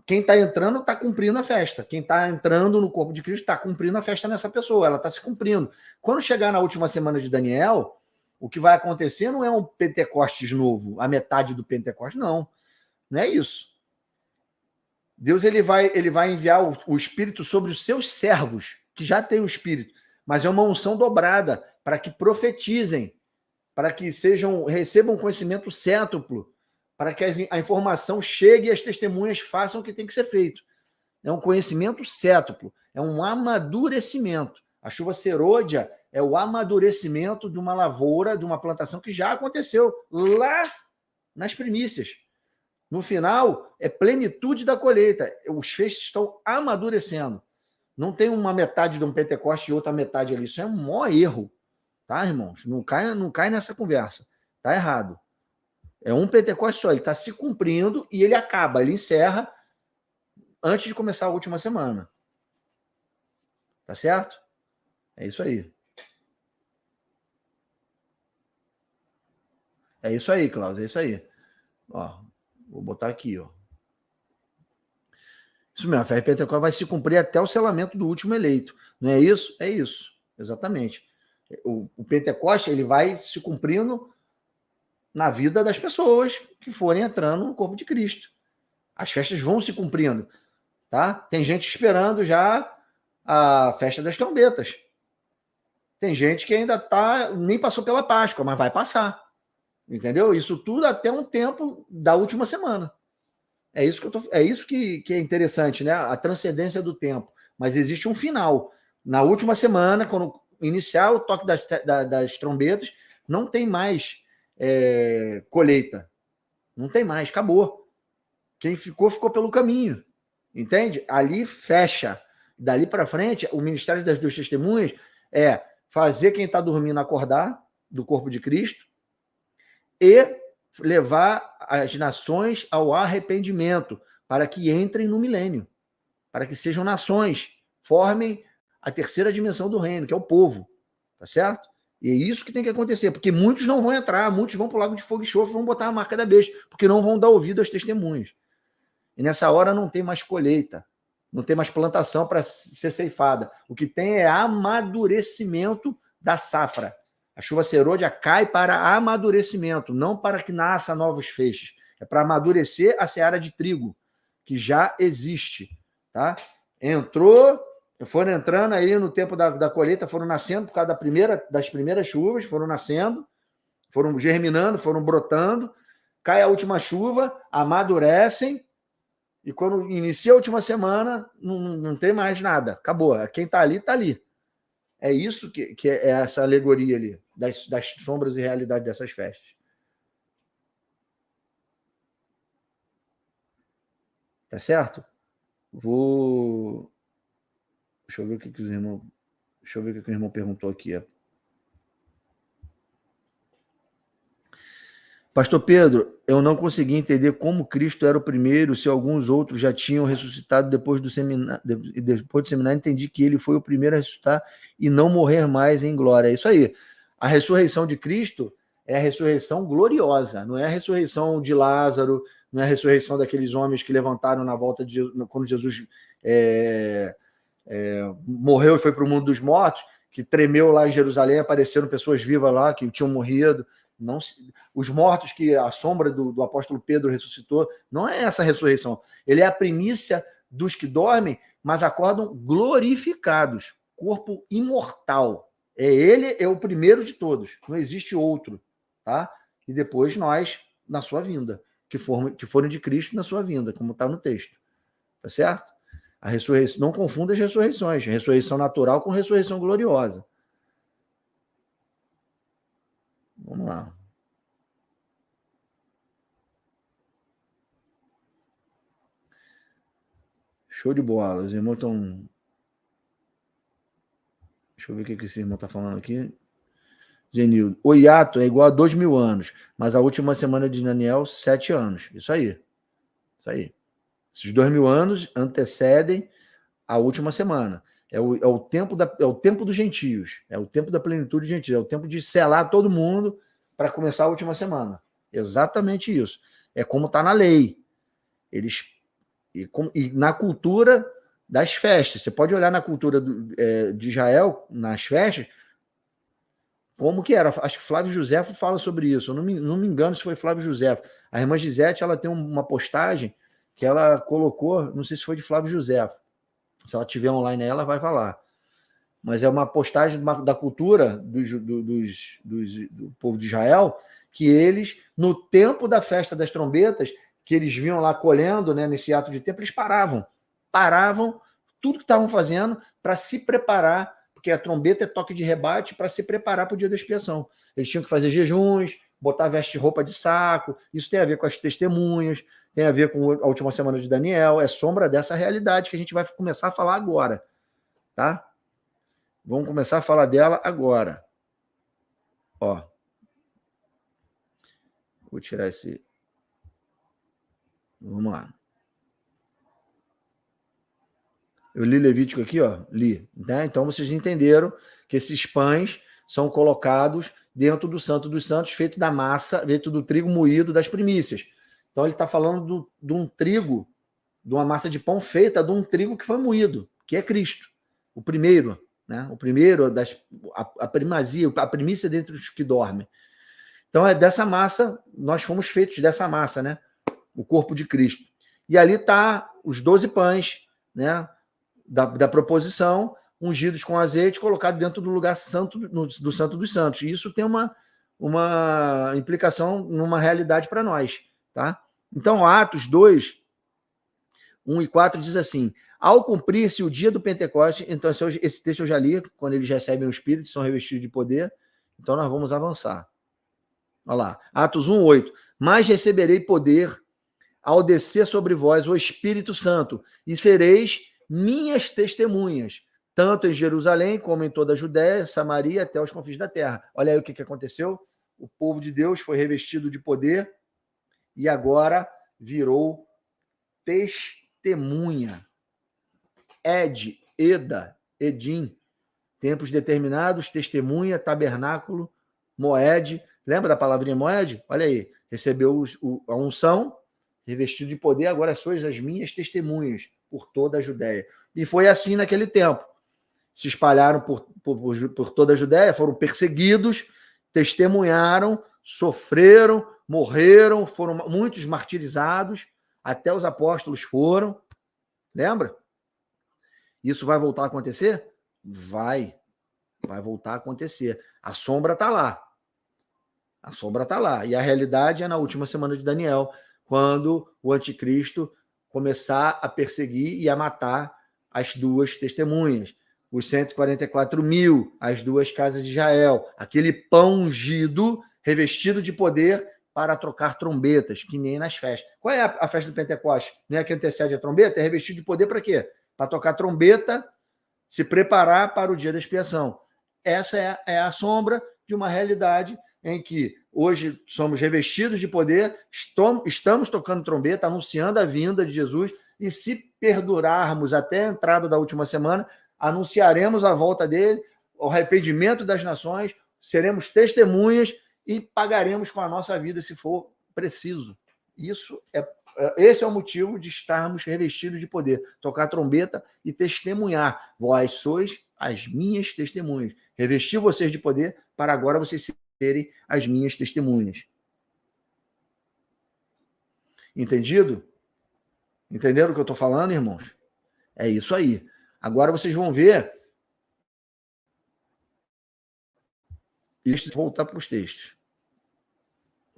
Quem está entrando está cumprindo a festa. Quem está entrando no corpo de Cristo está cumprindo a festa nessa pessoa. Ela está se cumprindo. Quando chegar na última semana de Daniel, o que vai acontecer não é um Pentecostes novo, a metade do Pentecostes, não. Não é isso. Deus ele vai enviar o Espírito sobre os seus servos, que já têm o Espírito, mas é uma unção dobrada para que profetizem, para que recebam conhecimento céntuplo, para que a informação chegue e as testemunhas façam o que tem que ser feito. É um conhecimento céntuplo, é um amadurecimento. A chuva serôdia é o amadurecimento de uma lavoura, de uma plantação que já aconteceu lá nas primícias. No final, é plenitude da colheita. Os feixes estão amadurecendo. Não tem uma metade de um Pentecoste e outra metade ali. Isso é um maior erro. Tá, irmãos? Não cai nessa conversa. Tá errado. É um Pentecoste só. Ele está se cumprindo e ele acaba, ele encerra antes de começar a última semana. Tá certo? É isso aí. É isso aí, Cláudio. É isso aí. Ó, vou botar aqui, ó. Isso mesmo, a festa pentecostal vai se cumprir até o selamento do último eleito. Não é isso? É isso, exatamente. O Pentecoste ele vai se cumprindo na vida das pessoas que forem entrando no corpo de Cristo. As festas vão se cumprindo, tá? Tem gente esperando já a festa das trombetas. Tem gente que ainda nem passou pela Páscoa, mas vai passar. Entendeu? Isso tudo até um tempo da última semana. É isso que é interessante, né? A transcendência do tempo. Mas existe um final. Na última semana, quando iniciar o toque das trombetas, não tem mais colheita. Não tem mais, acabou. Quem ficou pelo caminho. Entende? Ali fecha. Dali para frente, o ministério das duas testemunhas é fazer quem está dormindo acordar do corpo de Cristo e levar as nações ao arrependimento para que entrem no milênio, para que sejam nações, formem a terceira dimensão do reino, que é o povo, tá certo? E é isso que tem que acontecer, porque muitos não vão entrar, muitos vão para o lago de fogo e enxofre, vão botar a marca da besta, porque não vão dar ouvido às testemunhas. E nessa hora não tem mais colheita, não tem mais plantação para ser ceifada. O que tem é amadurecimento da safra. A chuva serôdia cai para amadurecimento, não para que nasça novos feixes. É para amadurecer a seara de trigo, que já existe. Tá? Foram entrando aí no tempo da colheita, foram nascendo por causa das primeiras chuvas, foram nascendo, foram germinando, foram brotando, cai a última chuva, amadurecem, e quando inicia a última semana, não tem mais nada. Acabou. Quem está ali, está ali. É isso que é essa alegoria ali, das sombras e realidade dessas festas. Tá certo? Deixa eu ver o que o irmão... Deixa eu ver o que o irmão perguntou aqui. Pastor Pedro, eu não consegui entender como Cristo era o primeiro, se alguns outros já tinham ressuscitado depois do seminário. Depois do seminário, entendi que ele foi o primeiro a ressuscitar e não morrer mais em glória. É isso aí. A ressurreição de Cristo é a ressurreição gloriosa, não é a ressurreição de Lázaro, não é a ressurreição daqueles homens que levantaram na volta de Jesus, quando Jesus morreu e foi para o mundo dos mortos, que tremeu lá em Jerusalém, apareceram pessoas vivas lá que tinham morrido. Não, os mortos que a sombra do apóstolo Pedro ressuscitou, não é essa ressurreição. Ele é a primícia dos que dormem, mas acordam glorificados, corpo imortal. Ele é o primeiro de todos, não existe outro, tá? E depois nós, na sua vinda, que foram de Cristo na sua vinda, como está no texto, tá certo? A ressurreição, não confunda as ressurreições, ressurreição natural com ressurreição gloriosa. Vamos lá. Show de bola. Os irmãos estão... Deixa eu ver o que esse irmão está falando aqui. Zenildo. O hiato é igual a 2.000 anos, mas a última semana de Daniel, 7 anos. Isso aí. Isso aí. Esses 2.000 anos antecedem a última semana. É o tempo dos gentios. É o tempo da plenitude dos gentios. É o tempo de selar todo mundo para começar a última semana. Exatamente isso. É como está na lei. E na cultura das festas. Você pode olhar na cultura de Israel, nas festas, como que era. Acho que Flávio Josefo fala sobre isso. Eu não me engano se foi Flávio Josefo. A irmã Gisete, ela tem uma postagem que ela colocou, não sei se foi de Flávio Josefo. Se ela tiver online, ela vai falar. Mas é uma postagem da cultura do povo de Israel, que eles, no tempo da festa das trombetas, que eles vinham lá colhendo, né, nesse ato de tempo, eles paravam tudo que estavam fazendo para se preparar, porque a trombeta é toque de rebate, para se preparar para o dia da expiação. Eles tinham que fazer jejuns, botar roupa de saco, isso tem a ver com as testemunhas, tem a ver com a última semana de Daniel, é sombra dessa realidade que a gente vai começar a falar agora, tá? Vamos começar a falar dela agora. Ó. Vou tirar esse... Vamos lá. Eu li Levítico aqui, ó. Li. Né? Então, vocês entenderam que esses pães são colocados dentro do Santo dos Santos, feito da massa, feito do trigo moído das primícias. Então, ele está falando de um trigo, de uma massa de pão feita de um trigo que foi moído, que é Cristo. O primeiro, né? O primeiro, a primazia, a primícia dentre os que dormem. Então, é dessa massa, nós fomos feitos dessa massa, né? O corpo de Cristo. E ali está os 12 pães, né? Da proposição, ungidos com azeite, colocados dentro do lugar santo, do Santo dos Santos. E isso tem uma implicação numa realidade para nós, tá? Então, Atos 2, 1 e 4 diz assim: Ao cumprir-se o dia do Pentecoste, então esse texto eu já li, quando eles recebem o Espírito, são revestidos de poder. Então nós vamos avançar. Olha lá, Atos 1:8. Mas receberei poder ao descer sobre vós o Espírito Santo, e sereis minhas testemunhas, tanto em Jerusalém como em toda a Judéia, Samaria, até os confins da terra. Olha aí o que aconteceu. O povo de Deus foi revestido de poder e agora virou testemunha. Eda, Edim, tempos determinados, testemunha, tabernáculo, moed. Lembra da palavrinha moed? Olha aí, recebeu a unção, revestido de poder, agora sois as minhas testemunhas por toda a Judéia. E foi assim naquele tempo. Se espalharam por toda a Judéia, foram perseguidos, testemunharam, sofreram, morreram, foram muitos martirizados, até os apóstolos foram. Lembra? Isso vai voltar a acontecer? Vai voltar a acontecer. A sombra está lá. A sombra está lá. E a realidade é na última semana de Daniel, quando o anticristo começar a perseguir e a matar as duas testemunhas, os 144.000, as duas casas de Israel, aquele pão ungido, revestido de poder para trocar trombetas, que nem nas festas. Qual é a festa do Pentecoste? Não é a que antecede a trombeta? É revestido de poder para quê? Para tocar trombeta, se preparar para o dia da expiação. Essa é a sombra de uma realidade em que hoje somos revestidos de poder, estamos tocando trombeta, anunciando a vinda de Jesus, e se perdurarmos até a entrada da última semana, anunciaremos a volta dele, o arrependimento das nações, seremos testemunhas e pagaremos com a nossa vida se for preciso. Esse é o motivo de estarmos revestidos de poder, tocar trombeta e testemunhar. Vós sois as minhas testemunhas. Revesti vocês de poder para agora vocês serem as minhas testemunhas. Entendido? Entenderam o que eu estou falando, irmãos? É isso aí. Agora vocês vão ver. Isso, voltar para os textos.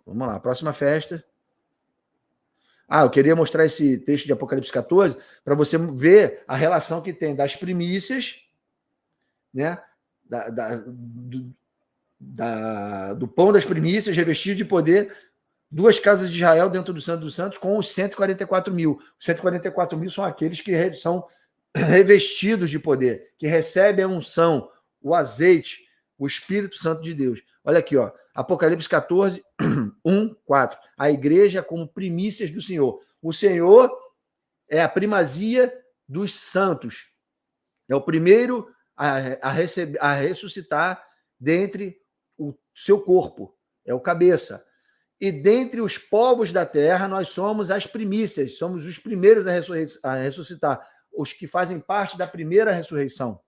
Vamos lá, próxima festa. Eu queria mostrar esse texto de Apocalipse 14 para você ver a relação que tem das primícias, né? Do pão das primícias, revestido de poder, duas casas de Israel dentro do Santo dos Santos, com os 144.000. Os 144.000 são aqueles que são revestidos de poder, que recebem a unção, o azeite, o Espírito Santo de Deus. Olha aqui, ó, Apocalipse 14, 1, 4. A igreja como primícias do Senhor. O Senhor é a primazia dos santos. É o primeiro a ressuscitar dentre o seu corpo. É o cabeça. E dentre os povos da terra, nós somos as primícias. Somos os primeiros a ressuscitar. Os que fazem parte da primeira ressurreição.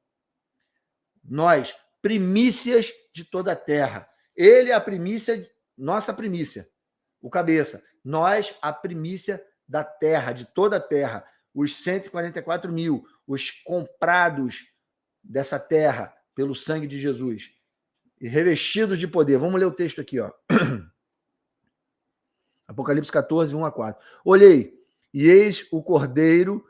Nós, primícias de toda a terra. Ele é a primícia, nossa primícia, o cabeça. Nós, a primícia da terra, de toda a terra. Os 144.000, os comprados dessa terra pelo sangue de Jesus. E revestidos de poder. Vamos ler o texto aqui, ó. Apocalipse 14, 1 a 4. Olhei, e eis o Cordeiro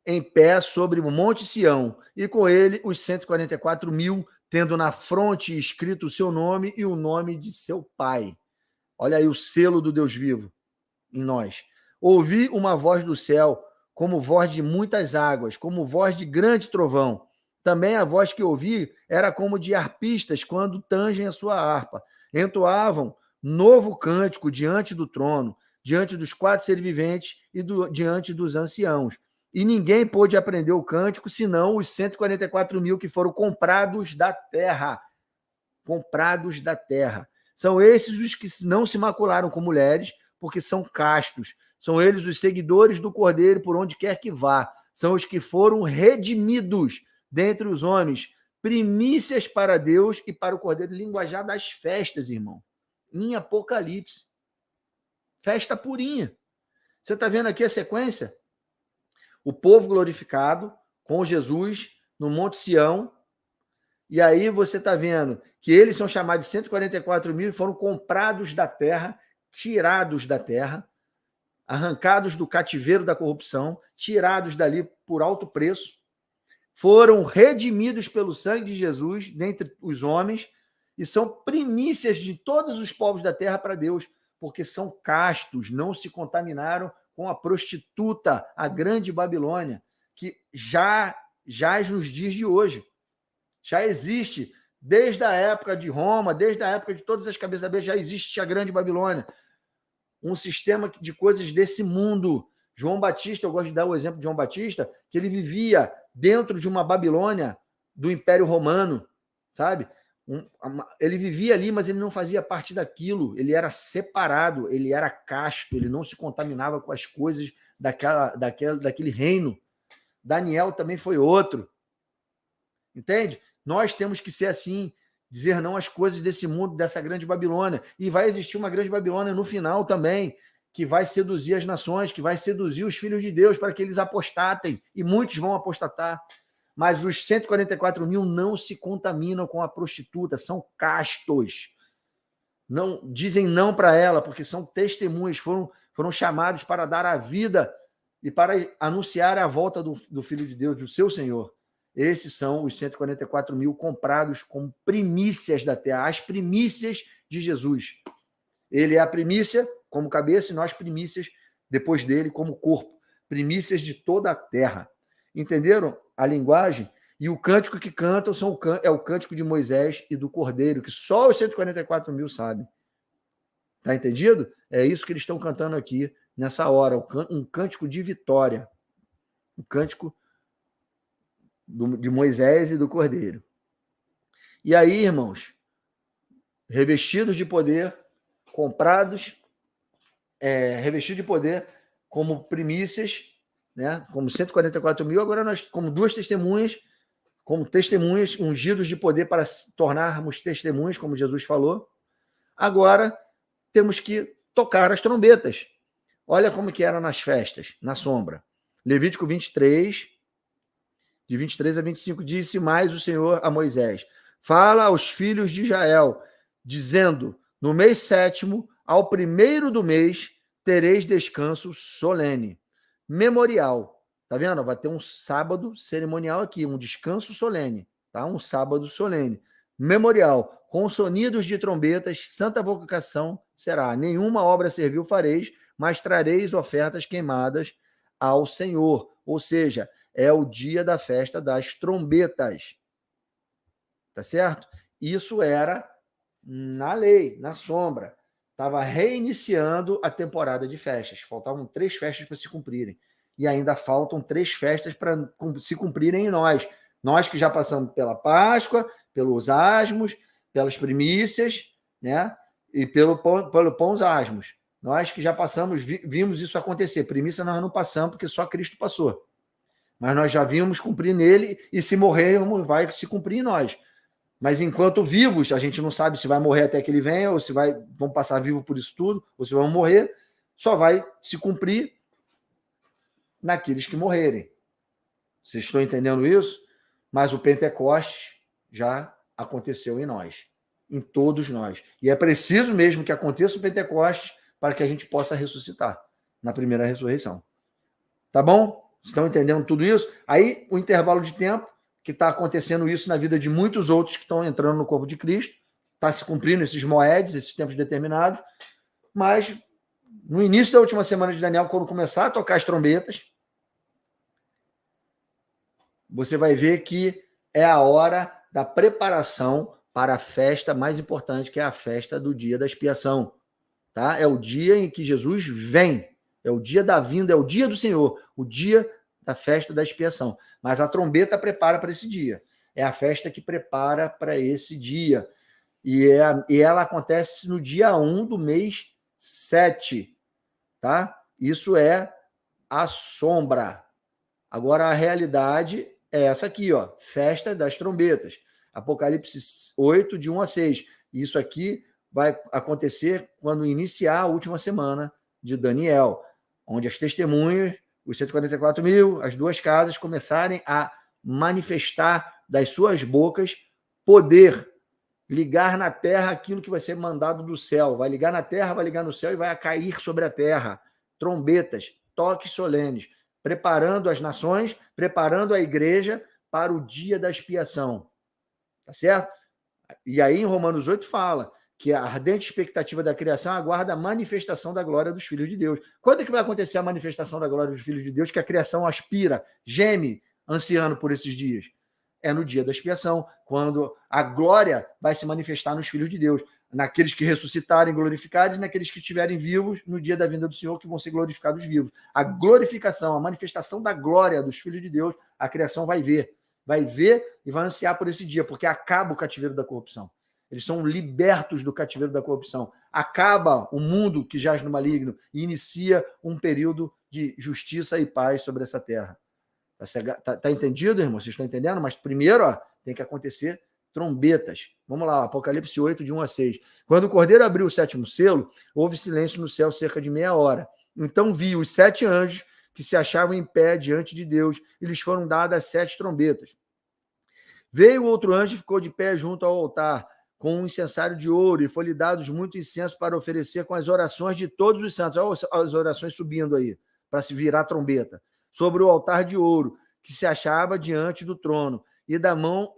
em pé sobre o monte Sião, e com ele os 144.000, tendo na fronte escrito o seu nome e o nome de seu pai. Olha aí o selo do Deus vivo em nós. Ouvi uma voz do céu, como voz de muitas águas, como voz de grande trovão. Também a voz que ouvi era como de arpistas quando tangem a sua harpa. Entoavam novo cântico diante do trono, diante dos 4 seres viventes e diante dos anciãos. E ninguém pôde aprender o cântico, senão os 144.000 que foram comprados da terra. Comprados da terra. São esses os que não se macularam com mulheres, porque são castos. São eles os seguidores do Cordeiro por onde quer que vá. São os que foram redimidos dentre os homens. Primícias para Deus e para o Cordeiro. Linguajar das festas, irmão. Em Apocalipse. Festa purinha. Você está vendo aqui a sequência? O povo glorificado com Jesus no Monte Sião. E aí você está vendo que eles são chamados de 144.000 e foram comprados da terra, tirados da terra. arrancados do cativeiro da corrupção, tirados dali por alto preço, foram redimidos pelo sangue de Jesus dentre os homens e são primícias de todos os povos da terra para Deus, porque são castos, não se contaminaram com a prostituta, a grande Babilônia, que já jaz nos dias de hoje. Já existe, desde a época de Roma, desde a época de todas as cabeças da besta, já existe a grande Babilônia. Um sistema de coisas desse mundo. João Batista, eu gosto de dar o exemplo de João Batista, que ele vivia dentro de uma Babilônia do Império Romano, sabe? Ele vivia ali, mas ele não fazia parte daquilo, ele era separado, ele era casto, ele não se contaminava com as coisas daquele reino. Daniel também foi outro. Entende? Nós temos que ser assim, dizer não às coisas desse mundo, dessa grande Babilônia. E vai existir uma grande Babilônia no final também, que vai seduzir as nações, que vai seduzir os filhos de Deus para que eles apostatem. E muitos vão apostatar. Mas os 144 mil não se contaminam com a prostituta, são castos. Não dizem não para ela, porque são testemunhas, foram chamados para dar a vida e para anunciar a volta do Filho de Deus, do seu Senhor. Esses são os 144 mil comprados como primícias da terra, as primícias de Jesus. Ele é a primícia como cabeça e nós primícias depois dele como corpo. Primícias de toda a terra. Entenderam a linguagem? E o cântico que cantam é o cântico de Moisés e do Cordeiro, que só os 144 mil sabem. Tá entendido? É isso que eles estão cantando aqui nessa hora, um cântico de vitória. Um cântico de Moisés e do Cordeiro. E aí, irmãos, revestidos de poder, comprados, revestidos de poder como primícias, né? Como 144 mil, agora nós, como duas testemunhas, como testemunhas ungidos de poder para tornarmos testemunhas, como Jesus falou. Agora temos que tocar as trombetas. Olha como que era nas festas, na sombra. Levítico 23, de 23 a 25, disse mais o Senhor a Moisés: fala aos filhos de Israel, dizendo, no mês 7º, ao 1º do mês, tereis descanso solene, memorial. Tá vendo? Vai ter um sábado cerimonial aqui, um descanso solene, tá? Um sábado solene, memorial, com sonidos de trombetas, santa vocação será. Nenhuma obra servil fareis, mas trareis ofertas queimadas ao Senhor. Ou seja, é o dia da festa das trombetas. Tá certo? Isso era na lei, na sombra. Estava reiniciando a temporada de festas. Faltavam 3 festas para se cumprirem. E ainda faltam 3 festas para se cumprirem em nós. Nós que já passamos pela Páscoa, pelos asmos, pelas primícias, né? E pelo pão asmos. Nós que já passamos, vimos isso acontecer. Primícia nós não passamos, porque só Cristo passou. Mas nós já vimos cumprir nele, e se morrermos, vai se cumprir em nós. Mas enquanto vivos, a gente não sabe se vai morrer até que ele venha, ou se vão passar vivo por isso tudo, ou se vão morrer, só vai se cumprir naqueles que morrerem. Vocês estão entendendo isso? Mas o Pentecostes já aconteceu em nós, em todos nós. E é preciso mesmo que aconteça o Pentecostes para que a gente possa ressuscitar na primeira ressurreição. Tá bom? Estão entendendo tudo isso? Aí, o intervalo de tempo, que está acontecendo isso na vida de muitos outros que estão entrando no corpo de Cristo, está se cumprindo esses moedes, esses tempos determinados, mas no início da última semana de Daniel, quando começar a tocar as trombetas, você vai ver que é a hora da preparação para a festa mais importante, que é a festa do dia da expiação. Tá? É o dia em que Jesus vem. É o dia da vinda, é o dia do Senhor, o dia da festa da expiação. Mas a trombeta prepara para esse dia. É a festa que prepara para esse dia. E ela acontece no dia 1 do mês 7. Tá? Isso é a sombra. Agora, a realidade é essa aqui, ó, festa das trombetas. Apocalipse 8, de 1 a 6. Isso aqui vai acontecer quando iniciar a última semana de Daniel, onde as testemunhas, os 144 mil, as 2 casas, começarem a manifestar das suas bocas poder, ligar na terra aquilo que vai ser mandado do céu. Vai ligar na terra, vai ligar no céu e vai cair sobre a terra. trombetas, toques solenes, preparando as nações, preparando a igreja para o dia da expiação. Tá certo? E aí em Romanos 8 fala que a ardente expectativa da criação aguarda a manifestação da glória dos filhos de Deus. Quando é que vai acontecer a manifestação da glória dos filhos de Deus, que a criação aspira, geme, ansiando por esses dias? É no dia da expiação, quando a glória vai se manifestar nos filhos de Deus, naqueles que ressuscitarem glorificados e naqueles que estiverem vivos no dia da vinda do Senhor, que vão ser glorificados vivos. A glorificação, a manifestação da glória dos filhos de Deus, a criação vai ver e vai ansiar por esse dia, porque acaba o cativeiro da corrupção. Eles são libertos do cativeiro da corrupção. Acaba o mundo que jaz no maligno e inicia um período de justiça e paz sobre essa terra. Tá entendido, irmão? Vocês estão entendendo? Mas primeiro, tem que acontecer trombetas. Vamos lá, Apocalipse 8, de 1 a 6. Quando o Cordeiro abriu o 7º selo, houve silêncio no céu cerca de meia hora. Então vi os 7 anjos que se achavam em pé diante de Deus, e lhes foram dadas 7 trombetas. Veio outro anjo e ficou de pé junto ao altar, com um incensário de ouro, e foi-lhe dados muito incenso para oferecer com as orações de todos os santos. Olha as orações subindo aí, para se virar trombeta. Sobre o altar de ouro, que se achava diante do trono. E da mão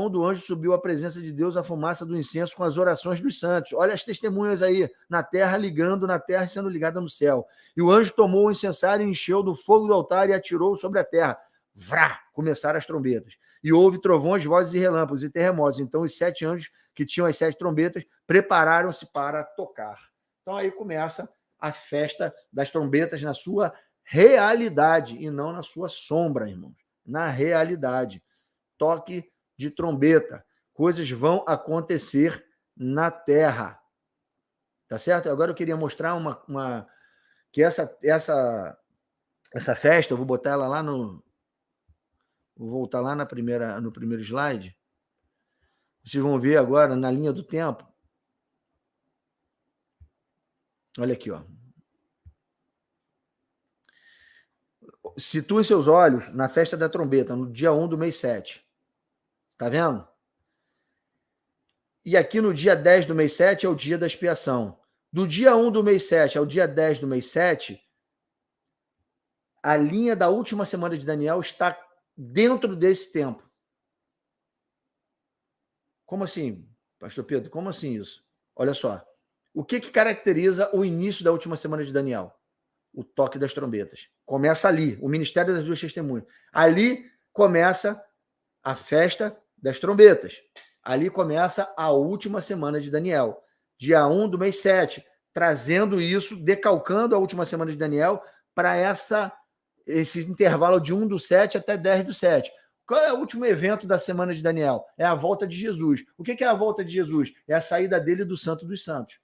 do anjo subiu à presença de Deus a fumaça do incenso com as orações dos santos. Olha as testemunhas aí, na terra ligando na terra e sendo ligada no céu. E o anjo tomou o incensário e encheu do fogo do altar e atirou sobre a terra. Vrá! Começaram as trombetas. E houve trovões, vozes e relâmpagos e terremotos. Então os 7 anjos que tinham as 7 trombetas prepararam-se para tocar. Então aí começa a festa das trombetas na sua realidade e não na sua sombra, irmãos. Na realidade. Toque de trombeta. Coisas vão acontecer na terra. Tá certo? Agora eu queria mostrar que essa festa, eu vou botar ela lá no... Vou voltar lá no primeiro slide. Vocês vão ver agora na linha do tempo. Olha aqui, ó. Situem seus olhos na festa da trombeta, no dia 1 do mês 7. Tá vendo? E aqui no dia 10 do mês 7 é o dia da expiação. Do dia 1 do mês 7 ao dia 10 do mês 7, a linha da última semana de Daniel está dentro desse tempo. Como assim, pastor Pedro? Como assim isso? Olha só. O que caracteriza o início da última semana de Daniel? O toque das trombetas. Começa ali, o ministério das 2 testemunhas. Ali começa a festa das trombetas. Ali começa a última semana de Daniel. Dia 1 do mês 7. Trazendo isso, decalcando a última semana de Daniel para esse intervalo de 1 do 7 até 10 do 7. Qual é o último evento da semana de Daniel? É a volta de Jesus. O que é a volta de Jesus? É a saída dele do Santo dos Santos.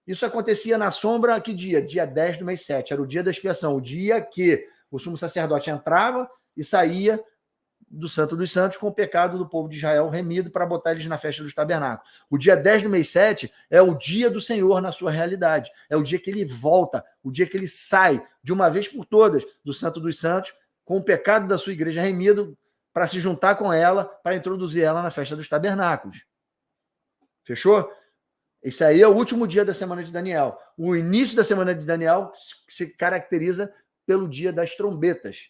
Isso acontecia na sombra, que dia? Dia 10 do mês 7. Era o dia da expiação, o dia que o sumo sacerdote entrava e saía do Santo dos Santos com o pecado do povo de Israel remido para botar eles na festa dos tabernáculos. O dia 10 do mês 7 é o dia do Senhor na sua realidade. É o dia que ele volta, o dia que ele sai de uma vez por todas do Santo dos Santos com o pecado da sua igreja remido para se juntar com ela, para introduzir ela na festa dos tabernáculos. Fechou? Esse aí é o último dia da semana de Daniel. O início da semana de Daniel se caracteriza pelo dia das trombetas.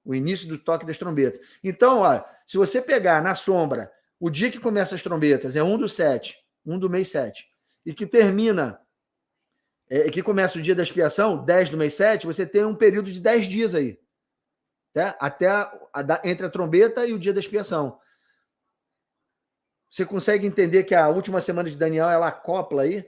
O início do toque das trombetas. Então, olha, se você pegar na sombra o dia que começa as trombetas, é 1 do 7, 1 do mês 7, e que termina, que começa o dia da expiação, 10 do mês 7, você tem um período de 10 dias aí. Tá? Entre a trombeta e o dia da expiação. Você consegue entender que a última semana de Daniel, ela acopla aí?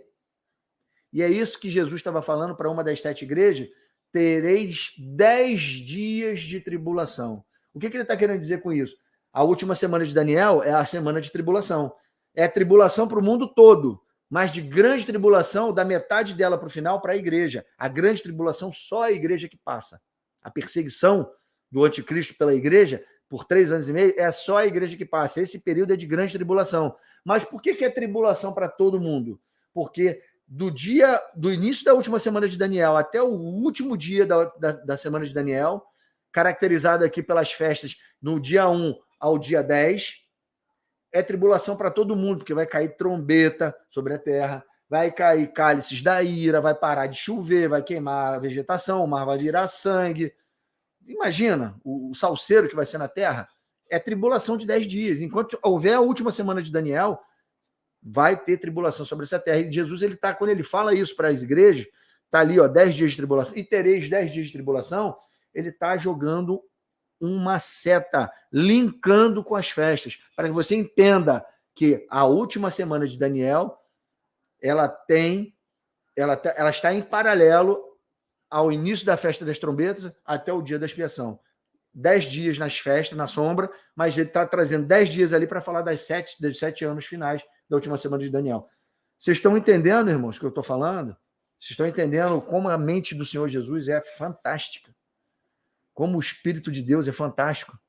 E é isso que Jesus estava falando para uma das 7 igrejas. Tereis 10 dias de tribulação. O que ele está querendo dizer com isso? A última semana de Daniel é a semana de tribulação. É tribulação para o mundo todo, mas de grande tribulação, da metade dela para o final, para a igreja. A grande tribulação, só a igreja que passa. A perseguição do anticristo pela igreja, por 3 anos e meio, é só a igreja que passa. Esse período é de grande tribulação. Mas por que é tribulação para todo mundo? Porque do início da última semana de Daniel até o último dia da semana de Daniel, caracterizado aqui pelas festas no dia 1 ao dia 10, é tribulação para todo mundo, porque vai cair trombeta sobre a terra, vai cair cálices da ira, vai parar de chover, vai queimar a vegetação, o mar vai virar sangue. Imagina o salseiro que vai ser na terra. É tribulação de 10 dias. Enquanto houver a última semana de Daniel, vai ter tribulação sobre essa terra. E Jesus, ele tá, quando ele fala isso para as igrejas, tá ali, ó, 10 dias de tribulação, e tereis 10 dias de tribulação, ele tá jogando uma seta, linkando com as festas, para que você entenda que a última semana de Daniel, ela está em paralelo ao início da festa das trombetas até o dia da expiação. 10 dias nas festas, na sombra, mas ele está trazendo 10 dias ali para falar dos 7 anos finais da última semana de Daniel. Vocês estão entendendo, irmãos, o que eu estou falando? Vocês estão entendendo como a mente do Senhor Jesus é fantástica? Como o Espírito de Deus é fantástico?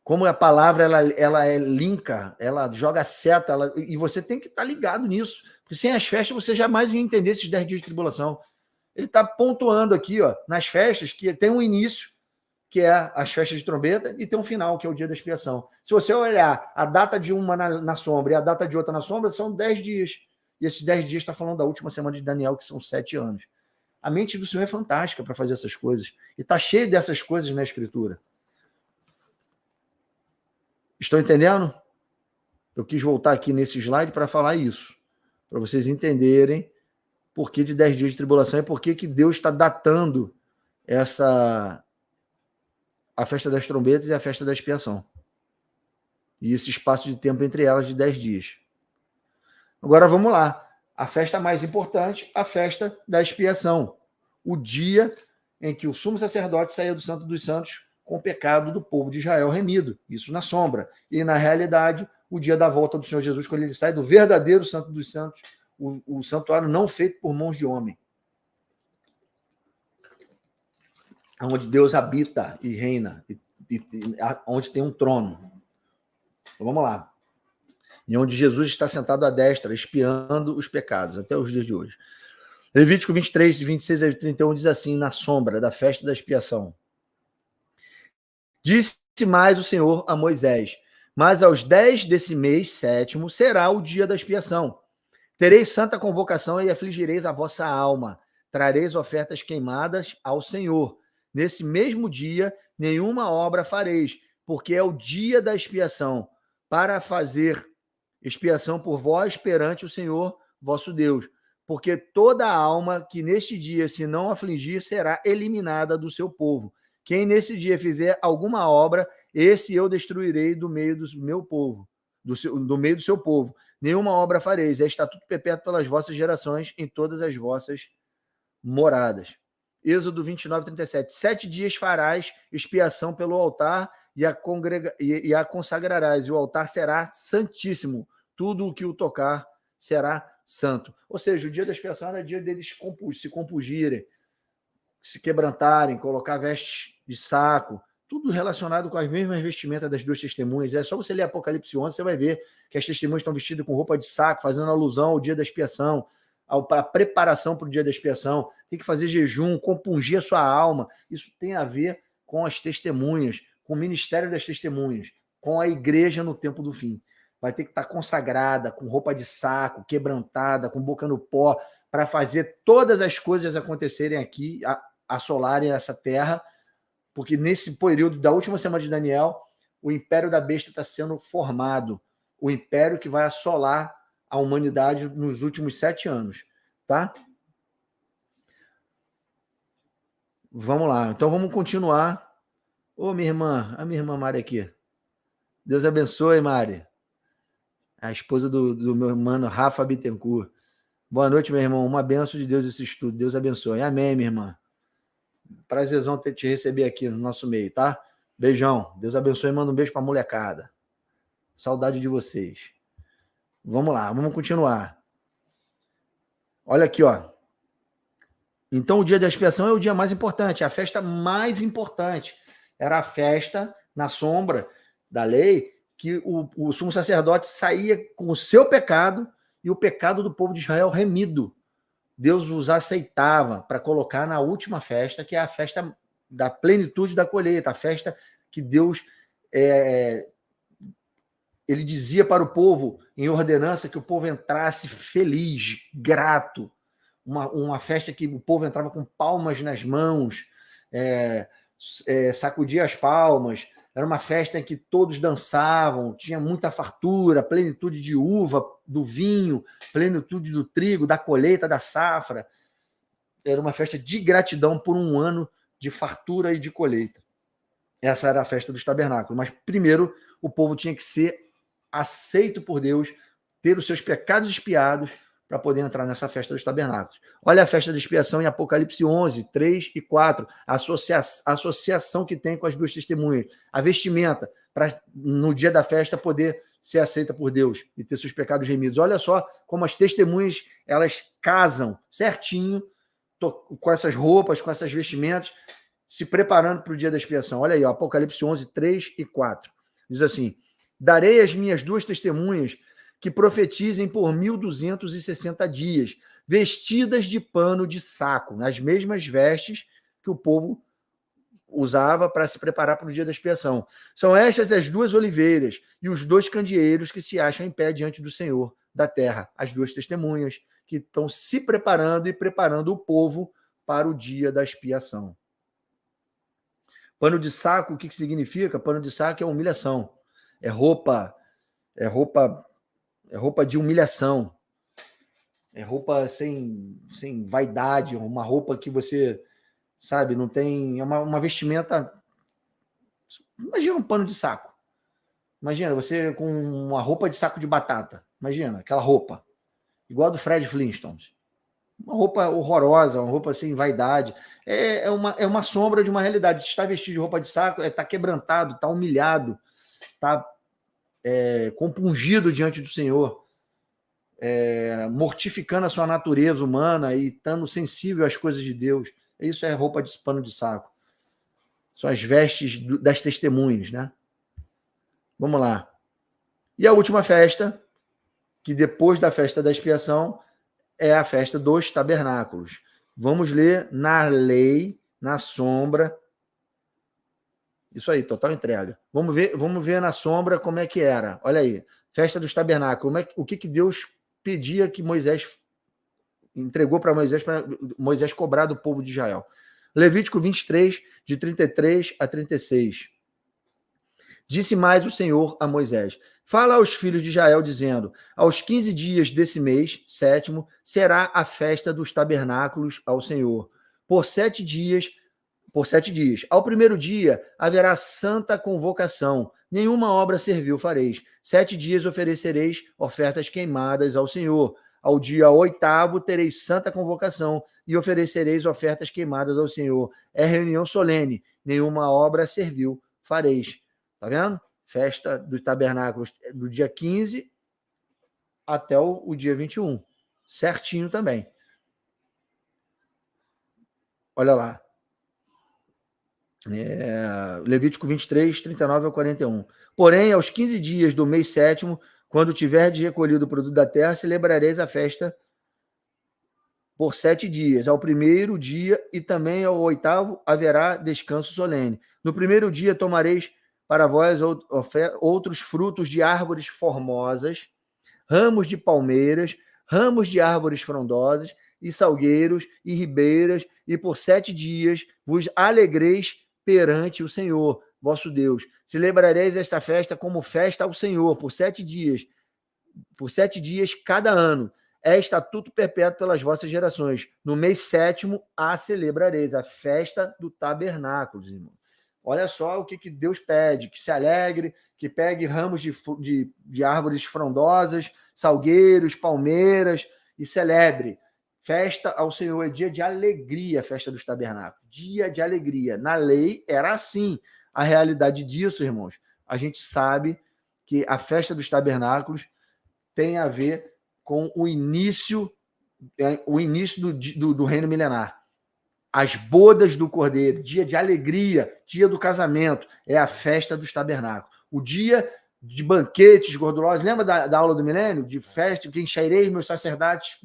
Como a palavra ela é linka, ela joga seta, e você tem que estar ligado nisso, porque sem as festas você jamais ia entender esses 10 dias de tribulação. Ele está pontuando aqui, ó, nas festas, que tem um início, que é as festas de trombeta, e tem um final, que é o dia da expiação. Se você olhar a data de uma na sombra e a data de outra na sombra, são 10 dias. E esses 10 dias está falando da última semana de Daniel, que são 7 anos. A mente do Senhor é fantástica para fazer essas coisas. E está cheio dessas coisas na Escritura. Estão entendendo? Eu quis voltar aqui nesse slide para falar isso, para vocês entenderem por que de 10 dias de tribulação e por que Deus está datando a festa das trombetas e a festa da expiação. E esse espaço de tempo entre elas de 10 dias. Agora vamos lá. A festa mais importante, a festa da expiação. O dia em que o sumo sacerdote saía do Santo dos Santos com o pecado do povo de Israel remido. Isso na sombra. E na realidade, o dia da volta do Senhor Jesus, quando ele sai do verdadeiro Santo dos Santos, o santuário não feito por mãos de homem. Onde Deus habita e reina, onde tem um trono. Então, vamos lá. E onde Jesus está sentado à destra, expiando os pecados, até os dias de hoje. Levítico 23, 26 a 31 diz assim, na sombra da festa da expiação. Disse mais o Senhor a Moisés, mas aos 10 desse mês sétimo será o dia da expiação. Tereis santa convocação e afligireis a vossa alma. Trareis ofertas queimadas ao Senhor. Nesse mesmo dia, nenhuma obra fareis, porque é o dia da expiação, para fazer expiação por vós perante o Senhor vosso Deus. Porque toda alma que neste dia se não afligir será eliminada do seu povo. Quem nesse dia fizer alguma obra, esse eu destruirei do meio do meu povo, do meio do seu povo. Nenhuma obra fareis, é estatuto perpétuo pelas vossas gerações em todas as vossas moradas. Êxodo 29, 37. 7 dias farás expiação pelo altar e a consagrarás, e o altar será santíssimo. Tudo o que o tocar será santo. Ou seja, o dia da expiação era dia deles se compungirem, se quebrantarem, colocar vestes de saco, tudo relacionado com as mesmas vestimentas das duas testemunhas. É só você ler Apocalipse 11, você vai ver que as testemunhas estão vestidas com roupa de saco, fazendo alusão ao dia da expiação, a preparação para o dia da expiação. Tem que fazer jejum, compungir a sua alma. Isso tem a ver com as testemunhas, com o ministério das testemunhas, com a igreja no tempo do fim. Vai ter que estar consagrada, com roupa de saco, quebrantada, com boca no pó, para fazer todas as coisas acontecerem aqui, assolarem essa terra, porque nesse período da última semana de Daniel, o império da besta está sendo formado, o império que vai assolar a humanidade nos últimos 7 anos, tá? Vamos lá, então vamos continuar. Ô, minha irmã Mari aqui. Deus abençoe, Mari. A esposa do meu irmão Rafa Bittencourt. Boa noite, meu irmão. Uma bênção de Deus esse estudo. Deus abençoe. Amém, minha irmã. Prazerzão te receber aqui no nosso meio, tá? Beijão. Deus abençoe e manda um beijo pra molecada. Saudade de vocês. Vamos lá, vamos continuar. Olha aqui, ó. Então, o dia da expiação é o dia mais importante, a festa mais importante. Era a festa na sombra da lei que o sumo sacerdote saía com o seu pecado e o pecado do povo de Israel remido. Deus os aceitava para colocar na última festa, que é a festa da plenitude da colheita, a festa que Deus ele dizia para o povo, em ordenança, que o povo entrasse feliz, grato, uma festa que o povo entrava com palmas nas mãos, sacudia as palmas, era uma festa em que todos dançavam, tinha muita fartura, plenitude de uva, do vinho, plenitude do trigo, da colheita, da safra. Era uma festa de gratidão por um ano de fartura e de colheita. Essa era a festa dos tabernáculos. Mas primeiro o povo tinha que ser aceito por Deus, ter os seus pecados expiados para poder entrar nessa festa dos tabernáculos. Olha a festa da expiação em Apocalipse 11, 3 e 4, a associação que tem com as duas testemunhas, a vestimenta, para no dia da festa poder ser aceita por Deus e ter seus pecados remidos. Olha só como as testemunhas, elas casam certinho com essas roupas, com essas vestimentas, se preparando para o dia da expiação. Olha aí, ó, Apocalipse 11, 3 e 4. Diz assim: darei as minhas duas testemunhas que profetizem por 1.260 dias, vestidas de pano de saco, nas mesmas vestes que o povo usava para se preparar para o dia da expiação. São estas as duas oliveiras e os dois candeeiros que se acham em pé diante do Senhor da terra, as duas testemunhas que estão se preparando e preparando o povo para o dia da expiação. Pano de saco, o que significa? Pano de saco é humilhação. É roupa de humilhação. É roupa sem vaidade, uma roupa que você, sabe, não tem... É uma vestimenta... Imagina um pano de saco. Imagina você com uma roupa de saco de batata. Imagina, aquela roupa. Igual a do Fred Flintstone. Uma roupa horrorosa, uma roupa sem vaidade. É uma sombra de uma realidade. Estar vestido de roupa de saco é estar quebrantado, estar humilhado, estar compungido diante do Senhor, mortificando a sua natureza humana e estando sensível às coisas de Deus. Isso é roupa de pano de saco. São as vestes das testemunhas, né? Vamos lá. E a última festa, que depois da festa da expiação, é a festa dos tabernáculos. Vamos ler na lei, na sombra. Isso aí, total entrega. Vamos ver na sombra como é que era. Olha aí, festa dos tabernáculos. O que Deus pedia que Moisés entregou para Moisés cobrar do povo de Israel. Levítico 23, de 33 a 36. Disse mais o Senhor a Moisés: fala aos filhos de Israel, dizendo: aos 15 dias desse mês, 7º, será a festa dos tabernáculos ao Senhor. Por 7 dias. Ao primeiro dia haverá santa convocação. Nenhuma obra servil fareis. 7 dias oferecereis ofertas queimadas ao Senhor. Ao dia 8º tereis santa convocação e oferecereis ofertas queimadas ao Senhor. É reunião solene. Nenhuma obra servil fareis. Tá vendo? Festa dos tabernáculos do dia 15 até o dia 21. Certinho também. Olha lá. Levítico 23, 39 ao 41. Porém, aos 15 dias do mês 7º, quando tiverdes recolhido o produto da terra, celebrareis a festa por 7 dias. Ao primeiro dia e também ao 8º haverá descanso solene. No primeiro dia tomareis para vós outros frutos de árvores formosas, ramos de palmeiras, ramos de árvores frondosas, e salgueiros, e ribeiras, e por 7 dias vos alegreis perante o Senhor, vosso Deus. Celebrareis esta festa como festa ao Senhor, por 7 dias. Por 7 dias cada ano. É estatuto perpétuo pelas vossas gerações. No mês 7º a celebrareis, a festa do tabernáculo, irmão. Olha só o que Deus pede: que se alegre, que pegue ramos de árvores frondosas, salgueiros, palmeiras, e celebre. Festa ao Senhor é dia de alegria, festa dos tabernáculos. Dia de alegria. Na lei era assim. A realidade disso, irmãos, a gente sabe que a festa dos tabernáculos tem a ver com o início do reino milenar. As bodas do Cordeiro, dia de alegria, dia do casamento, é a festa dos tabernáculos. O dia de banquetes gordurosos, lembra da aula do milênio? De festa, que encherei meus sacerdotes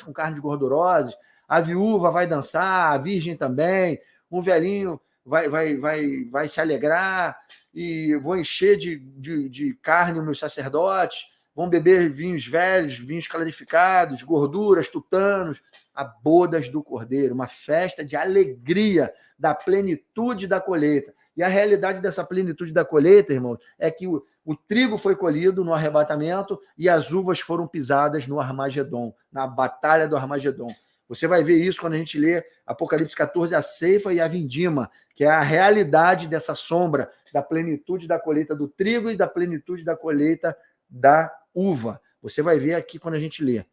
com carnes gordurosas, a viúva vai dançar, a virgem também, um velhinho vai se alegrar, e vou encher de carne os meus sacerdotes, vão beber vinhos velhos, vinhos clarificados, gorduras, tutanos, a bodas do Cordeiro, uma festa de alegria da plenitude da colheita. E a realidade dessa plenitude da colheita, irmãos, é que o trigo foi colhido no arrebatamento e as uvas foram pisadas no Armagedon, na batalha do Armagedon. Você vai ver isso quando a gente lê Apocalipse 14, a ceifa e a vindima, que é a realidade dessa sombra da plenitude da colheita do trigo e da plenitude da colheita da uva. Você vai ver aqui quando a gente lê.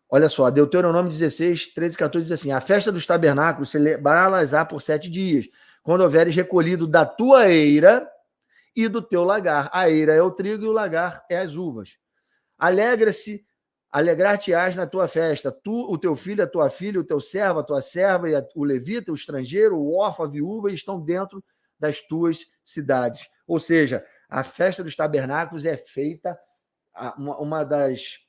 Olha só, Deuteronômio 16, 13 e 14 diz assim: a festa dos tabernáculos celebrá-las-á por 7 dias, quando houveres recolhido da tua eira e do teu lagar. A eira é o trigo e o lagar é as uvas. Alegrar-te-ás na tua festa, tu, o teu filho, a tua filha, o teu servo, a tua serva, e o levita, o estrangeiro, o órfão, a viúva, estão dentro das tuas cidades. Ou seja, a festa dos tabernáculos é feita, uma das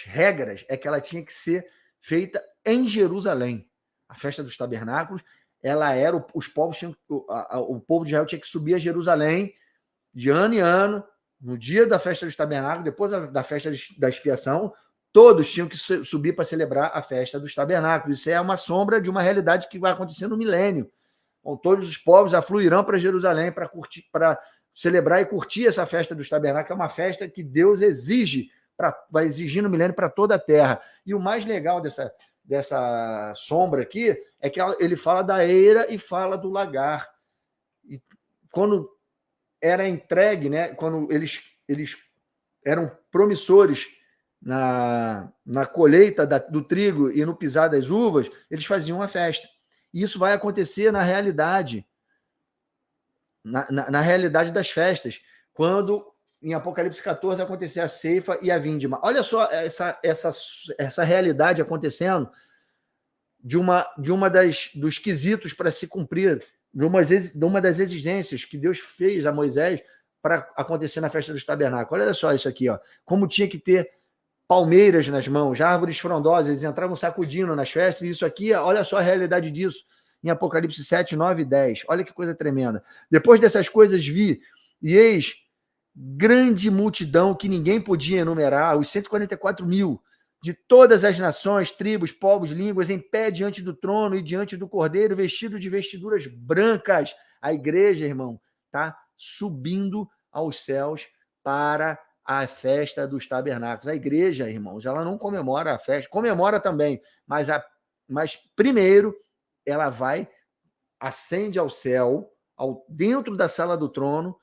regras é que ela tinha que ser feita em Jerusalém. A festa dos tabernáculos, ela era, os povos tinham, o povo de Israel tinha que subir a Jerusalém de ano em ano, no dia da festa dos tabernáculos, depois da festa da expiação, todos tinham que subir para celebrar a festa dos tabernáculos. Isso é uma sombra de uma realidade que vai acontecer no milênio. Então, todos os povos afluirão para Jerusalém para celebrar e curtir essa festa dos tabernáculos, que é uma festa que Deus exige, vai exigir no milênio para toda a terra. E o mais legal dessa sombra aqui é que ele fala da eira e fala do lagar. E quando era entregue, né, quando eles eram promissores na colheita do trigo e no pisar das uvas, eles faziam uma festa. E isso vai acontecer na realidade, na realidade das festas, quando em Apocalipse 14 acontecer a ceifa e a vindima. Olha só essa realidade acontecendo de uma dos quesitos para se cumprir, de uma das exigências que Deus fez a Moisés para acontecer na festa dos tabernáculos. Olha só isso aqui, ó. Como tinha que ter palmeiras nas mãos, árvores frondosas, eles entravam sacudindo nas festas, e isso aqui, olha só a realidade disso, em Apocalipse 7, 9 e 10. Olha que coisa tremenda. Depois dessas coisas vi, e eis grande multidão que ninguém podia enumerar, os 144 mil, de todas as nações, tribos, povos, línguas, em pé diante do trono e diante do Cordeiro, vestido de vestiduras brancas. A igreja, irmão, está subindo aos céus para a festa dos tabernáculos. A igreja, irmãos, ela não comemora a festa, comemora também, mas primeiro ela ascende ao céu, dentro da sala do trono,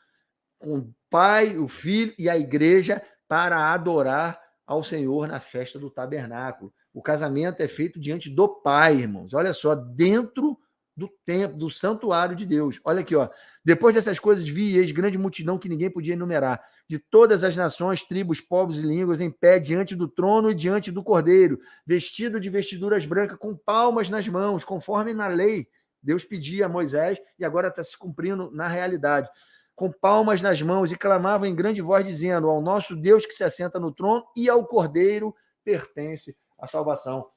com o Pai, o Filho e a igreja para adorar ao Senhor na festa do tabernáculo. O casamento é feito diante do Pai, irmãos. Olha só, dentro do templo, do santuário de Deus. Olha aqui, ó. Depois dessas coisas vi e eis grande multidão que ninguém podia enumerar, de todas as nações, tribos, povos e línguas, em pé diante do trono e diante do Cordeiro, vestido de vestiduras brancas, com palmas nas mãos, conforme na lei Deus pedia a Moisés, e agora está se cumprindo na realidade. Com palmas nas mãos, e clamavam em grande voz, dizendo: ao nosso Deus que se assenta no trono e ao Cordeiro pertence a salvação.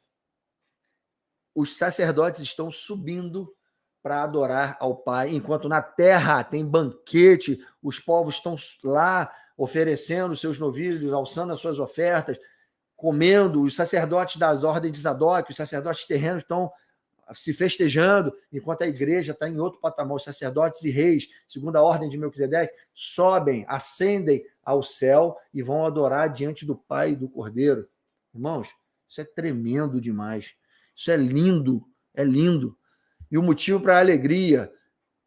Os sacerdotes estão subindo para adorar ao Pai, enquanto na terra tem banquete, os povos estão lá oferecendo seus novilhos, alçando as suas ofertas, comendo, os sacerdotes das ordens de Zadok, os sacerdotes terrenos estão se festejando, enquanto a igreja está em outro patamar. Os sacerdotes e reis, segundo a ordem de Melquisedeque, sobem, ascendem ao céu e vão adorar diante do Pai e do Cordeiro. Irmãos, isso é tremendo demais. Isso é lindo, é lindo. E o motivo para a alegria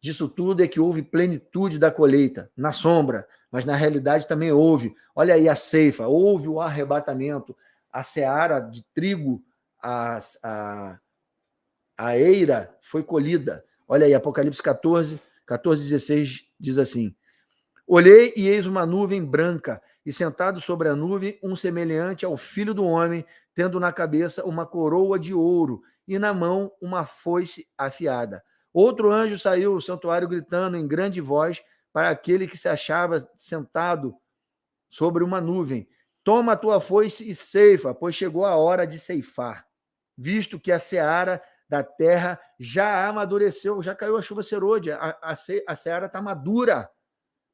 disso tudo é que houve plenitude da colheita, na sombra, mas na realidade também houve. Olha aí a ceifa, houve o arrebatamento, a seara de trigo, a eira foi colhida. Olha aí, Apocalipse 14, 16 diz assim: olhei e eis uma nuvem branca, e sentado sobre a nuvem um semelhante ao Filho do Homem, tendo na cabeça uma coroa de ouro e na mão uma foice afiada. Outro anjo saiu do santuário gritando em grande voz para aquele que se achava sentado sobre uma nuvem: toma a tua foice e ceifa, pois chegou a hora de ceifar, visto que a seara da terra já amadureceu, já caiu a chuva serôdia, a seara está madura.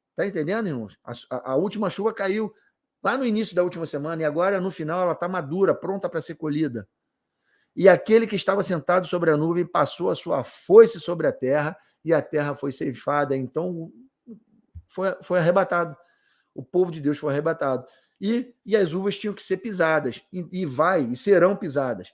Está entendendo, irmãos? A última chuva caiu lá no início da última semana e agora, no final, ela está madura, pronta para ser colhida. E aquele que estava sentado sobre a nuvem passou a sua foice sobre a terra e a terra foi ceifada. Então, foi arrebatado. O povo de Deus foi arrebatado. E as uvas tinham que ser pisadas. E serão pisadas.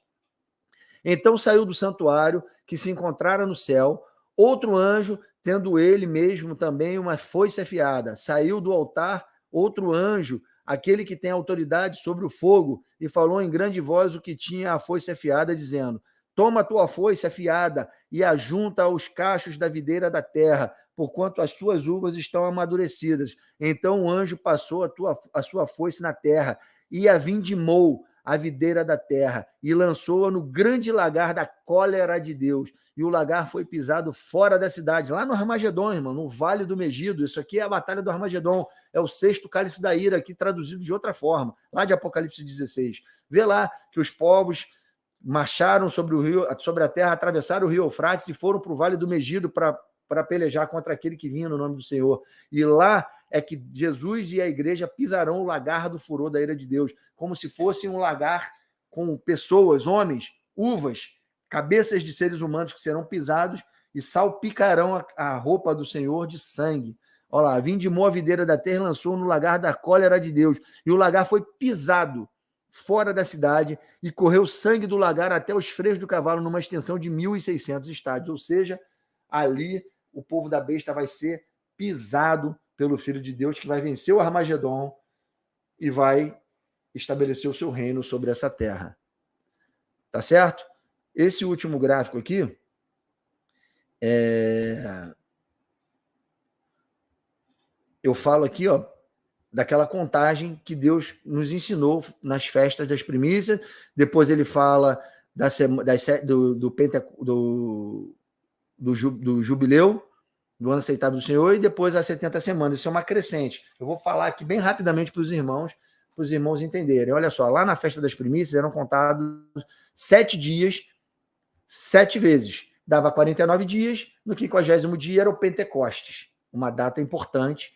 Então saiu do santuário, que se encontrara no céu, outro anjo, tendo ele mesmo também uma foice afiada. Saiu do altar outro anjo, aquele que tem autoridade sobre o fogo, e falou em grande voz o que tinha a foice afiada, dizendo: toma a tua foice afiada e ajunta aos cachos da videira da terra, porquanto as suas uvas estão amadurecidas. Então o anjo passou a sua foice na terra e a vindimou a videira da terra e lançou-a no grande lagar da cólera de Deus. E o lagar foi pisado fora da cidade, lá no Armagedon, irmão, no Vale do Megido. Isso aqui é a Batalha do Armagedon. É o 6º cálice da ira, aqui traduzido de outra forma, lá de Apocalipse 16. Vê lá que os povos marcharam sobre a terra, atravessaram o rio Eufrates e foram para o Vale do Megido para pelejar contra aquele que vinha no nome do Senhor. E lá é que Jesus e a igreja pisarão o lagar do furor da ira de Deus, como se fosse um lagar com pessoas, homens, uvas, cabeças de seres humanos que serão pisados e salpicarão a roupa do Senhor de sangue. Olha lá, vindimou a videira da terra e lançou no lagar da cólera de Deus. E o lagar foi pisado fora da cidade e correu sangue do lagar até os freios do cavalo numa extensão de 1.600 estádios. Ou seja, ali o povo da besta vai ser pisado pelo Filho de Deus, que vai vencer o Armagedon e vai estabelecer o seu reino sobre essa terra. Tá certo? Esse último gráfico aqui eu falo aqui, ó, daquela contagem que Deus nos ensinou nas festas das primícias. Depois ele fala do jubileu, do ano aceitável do Senhor, e depois as 70 semanas. Isso é uma crescente. Eu vou falar aqui bem rapidamente para os irmãos entenderem. Olha só, lá na festa das primícias eram contados 7 dias, 7 vezes. Dava 49 dias, no 50º dia era o Pentecostes, uma data importante,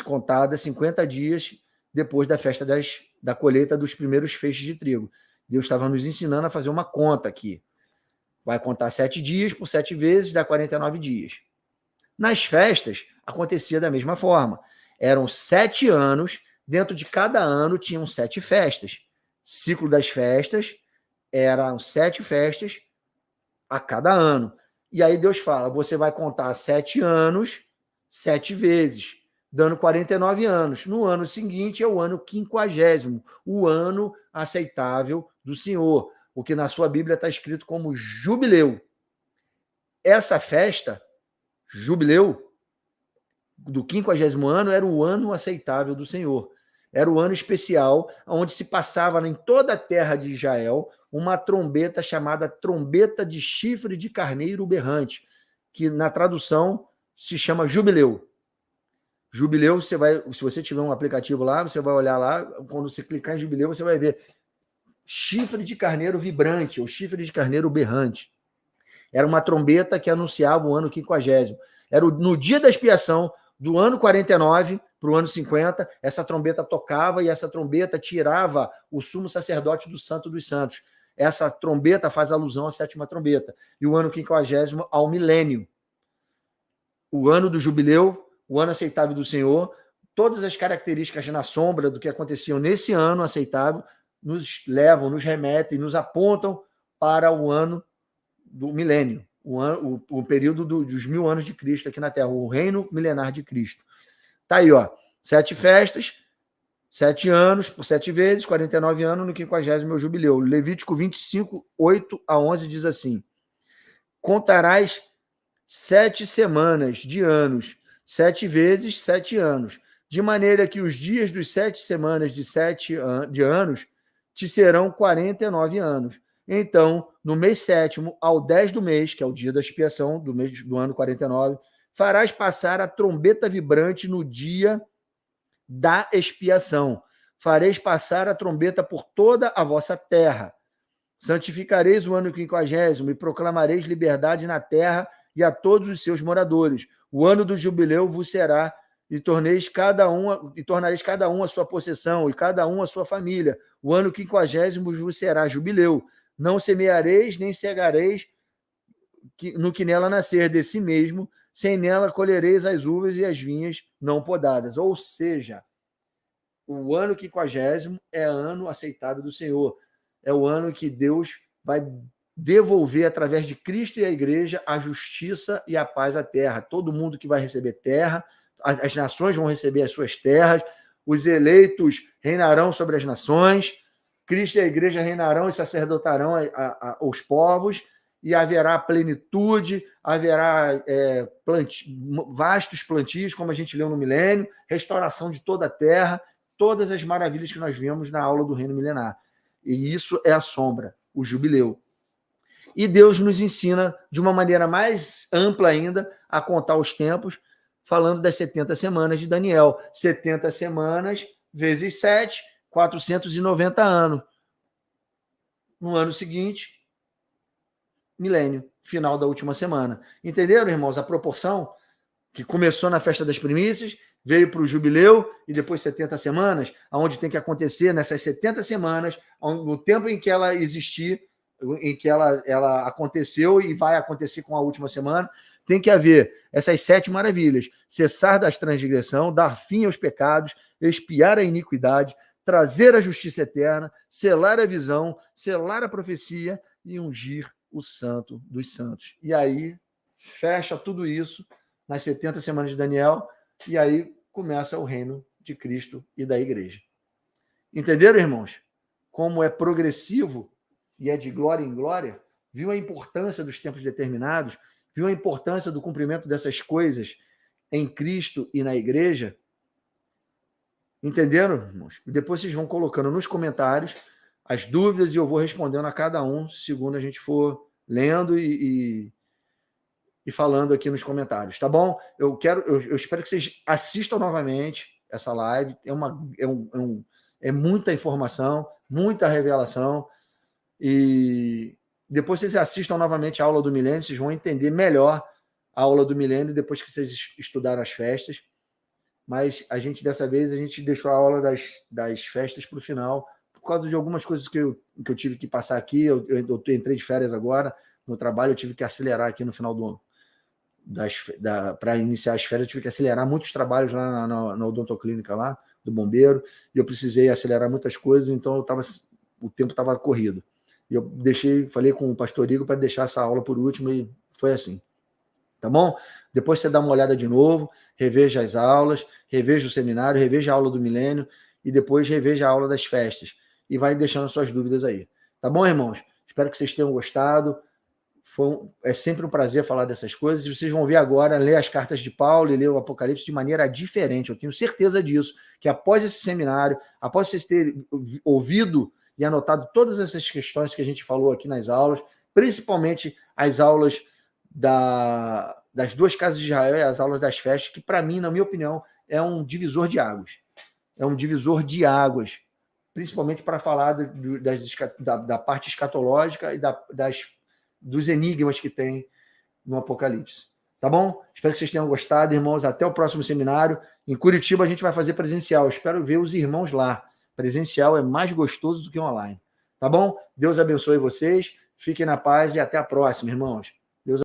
contada 50 dias depois da festa da colheita dos primeiros feixes de trigo. Deus estava nos ensinando a fazer uma conta aqui. Vai contar 7 dias por 7 vezes, dá 49 dias. Nas festas, acontecia da mesma forma. Eram 7 anos, dentro de cada ano tinham 7 festas. Ciclo das festas, eram 7 festas a cada ano. E aí Deus fala, você vai contar 7 anos, 7 vezes, dando 49 anos. No ano seguinte é o ano 50º, o ano aceitável do Senhor, o que na sua Bíblia está escrito como jubileu. Essa festa, jubileu, do 50º ano, era o ano aceitável do Senhor. Era o ano especial, onde se passava em toda a terra de Israel uma trombeta chamada trombeta de chifre de carneiro berrante, que na tradução se chama jubileu. Jubileu, se você tiver um aplicativo lá, você vai olhar lá, quando você clicar em jubileu, você vai ver chifre de carneiro vibrante, ou chifre de carneiro berrante. Era uma trombeta que anunciava o ano 50º. Era no dia da expiação, do ano 49 para o ano 50, essa trombeta tocava e essa trombeta tirava o sumo sacerdote do Santo dos Santos. Essa trombeta faz alusão à 7ª trombeta. E o ano 50º ao milênio. O ano do jubileu, o ano aceitável do Senhor, todas as características na sombra do que aconteciam nesse ano aceitável nos levam, nos remetem, nos apontam para o ano do milênio, o período dos 1000 anos de Cristo aqui na Terra, o reino milenar de Cristo. Tá aí, ó, 7 festas, 7 anos, por 7 vezes, 49 anos no 50º jubileu. Levítico 25, 8 a 11 diz assim: contarás 7 semanas de anos, 7 vezes 7 anos, de maneira que os dias dos 7 semanas de 7 anos te serão 49 anos. Então, no mês 7º, ao 10 do mês, que é o dia da expiação do ano 49, farás passar a trombeta vibrante no dia da expiação. Fareis passar a trombeta por toda a vossa terra. Santificareis o ano 50 e proclamareis liberdade na terra e a todos os seus moradores. O ano do jubileu vos será e tornareis cada um a sua possessão e cada um a sua família. O ano 50 vos será jubileu. Não semeareis nem cegareis no que nela nascer, de si mesmo, sem nela colhereis as uvas e as vinhas não podadas. Ou seja, o ano 50 é ano aceitável do Senhor. É o ano que Deus vai devolver, através de Cristo e a igreja, a justiça e a paz à terra. Todo mundo que vai receber terra, as nações vão receber as suas terras, os eleitos reinarão sobre as nações, Cristo e a igreja reinarão e sacerdotarão os povos, e haverá plenitude, haverá vastos plantios, como a gente leu no milênio, restauração de toda a terra, todas as maravilhas que nós vimos na aula do reino milenar. E isso é a sombra, o jubileu. E Deus nos ensina, de uma maneira mais ampla ainda, a contar os tempos, falando das 70 semanas de Daniel. 70 semanas vezes 7, 490 anos. No ano seguinte, milênio, final da última semana. Entenderam, irmãos, a proporção? Que começou na festa das primícias, veio para o jubileu e depois 70 semanas, onde tem que acontecer nessas 70 semanas, no tempo em que ela existir, em que ela aconteceu e vai acontecer com a última semana, tem que haver essas 7 maravilhas: cessar das transgressão, dar fim aos pecados, expiar a iniquidade, trazer a justiça eterna, selar a visão, selar a profecia e ungir o santo dos santos. E aí fecha tudo isso nas 70 semanas de Daniel, e aí começa o reino de Cristo e da igreja. Entenderam, irmãos? Como é progressivo e é de glória em glória? Viu a importância dos tempos determinados? Viu a importância do cumprimento dessas coisas em Cristo e na igreja? Entenderam, irmãos? Depois vocês vão colocando nos comentários as dúvidas e eu vou respondendo a cada um, segundo a gente for lendo e falando aqui nos comentários, tá bom? Eu espero que vocês assistam novamente essa live. É muita informação, muita revelação, e depois vocês assistam novamente a aula do milênio, vocês vão entender melhor a aula do milênio depois que vocês estudaram as festas. Mas dessa vez a gente deixou a aula das festas para o final, por causa de algumas coisas que eu tive que passar aqui. Eu entrei de férias agora no trabalho, eu tive que acelerar aqui no final para iniciar as férias, eu tive que acelerar muitos trabalhos lá na odontoclínica lá, do bombeiro, e eu precisei acelerar muitas coisas, então o tempo estava corrido. E eu falei com o pastor Igor para deixar essa aula por último, e foi assim. Tá bom? Depois você dá uma olhada de novo, reveja as aulas, reveja o seminário, reveja a aula do milênio, e depois reveja a aula das festas. E vai deixando suas dúvidas aí. Tá bom, irmãos? Espero que vocês tenham gostado. É sempre um prazer falar dessas coisas. E vocês vão ver agora, ler as cartas de Paulo e ler o Apocalipse de maneira diferente. Eu tenho certeza disso, que após esse seminário, após vocês terem ouvido e anotado todas essas questões que a gente falou aqui nas aulas, principalmente as aulas das 2 casas de Israel e as aulas das festas, que para mim, na minha opinião, é um divisor de águas. É um divisor de águas, principalmente para falar da parte escatológica e dos enigmas que tem no Apocalipse. Tá bom? Espero que vocês tenham gostado, irmãos. Até o próximo seminário. Em Curitiba a gente vai fazer presencial. Espero ver os irmãos lá. Presencial é mais gostoso do que online. Tá bom? Deus abençoe vocês. Fiquem na paz e até a próxima, irmãos.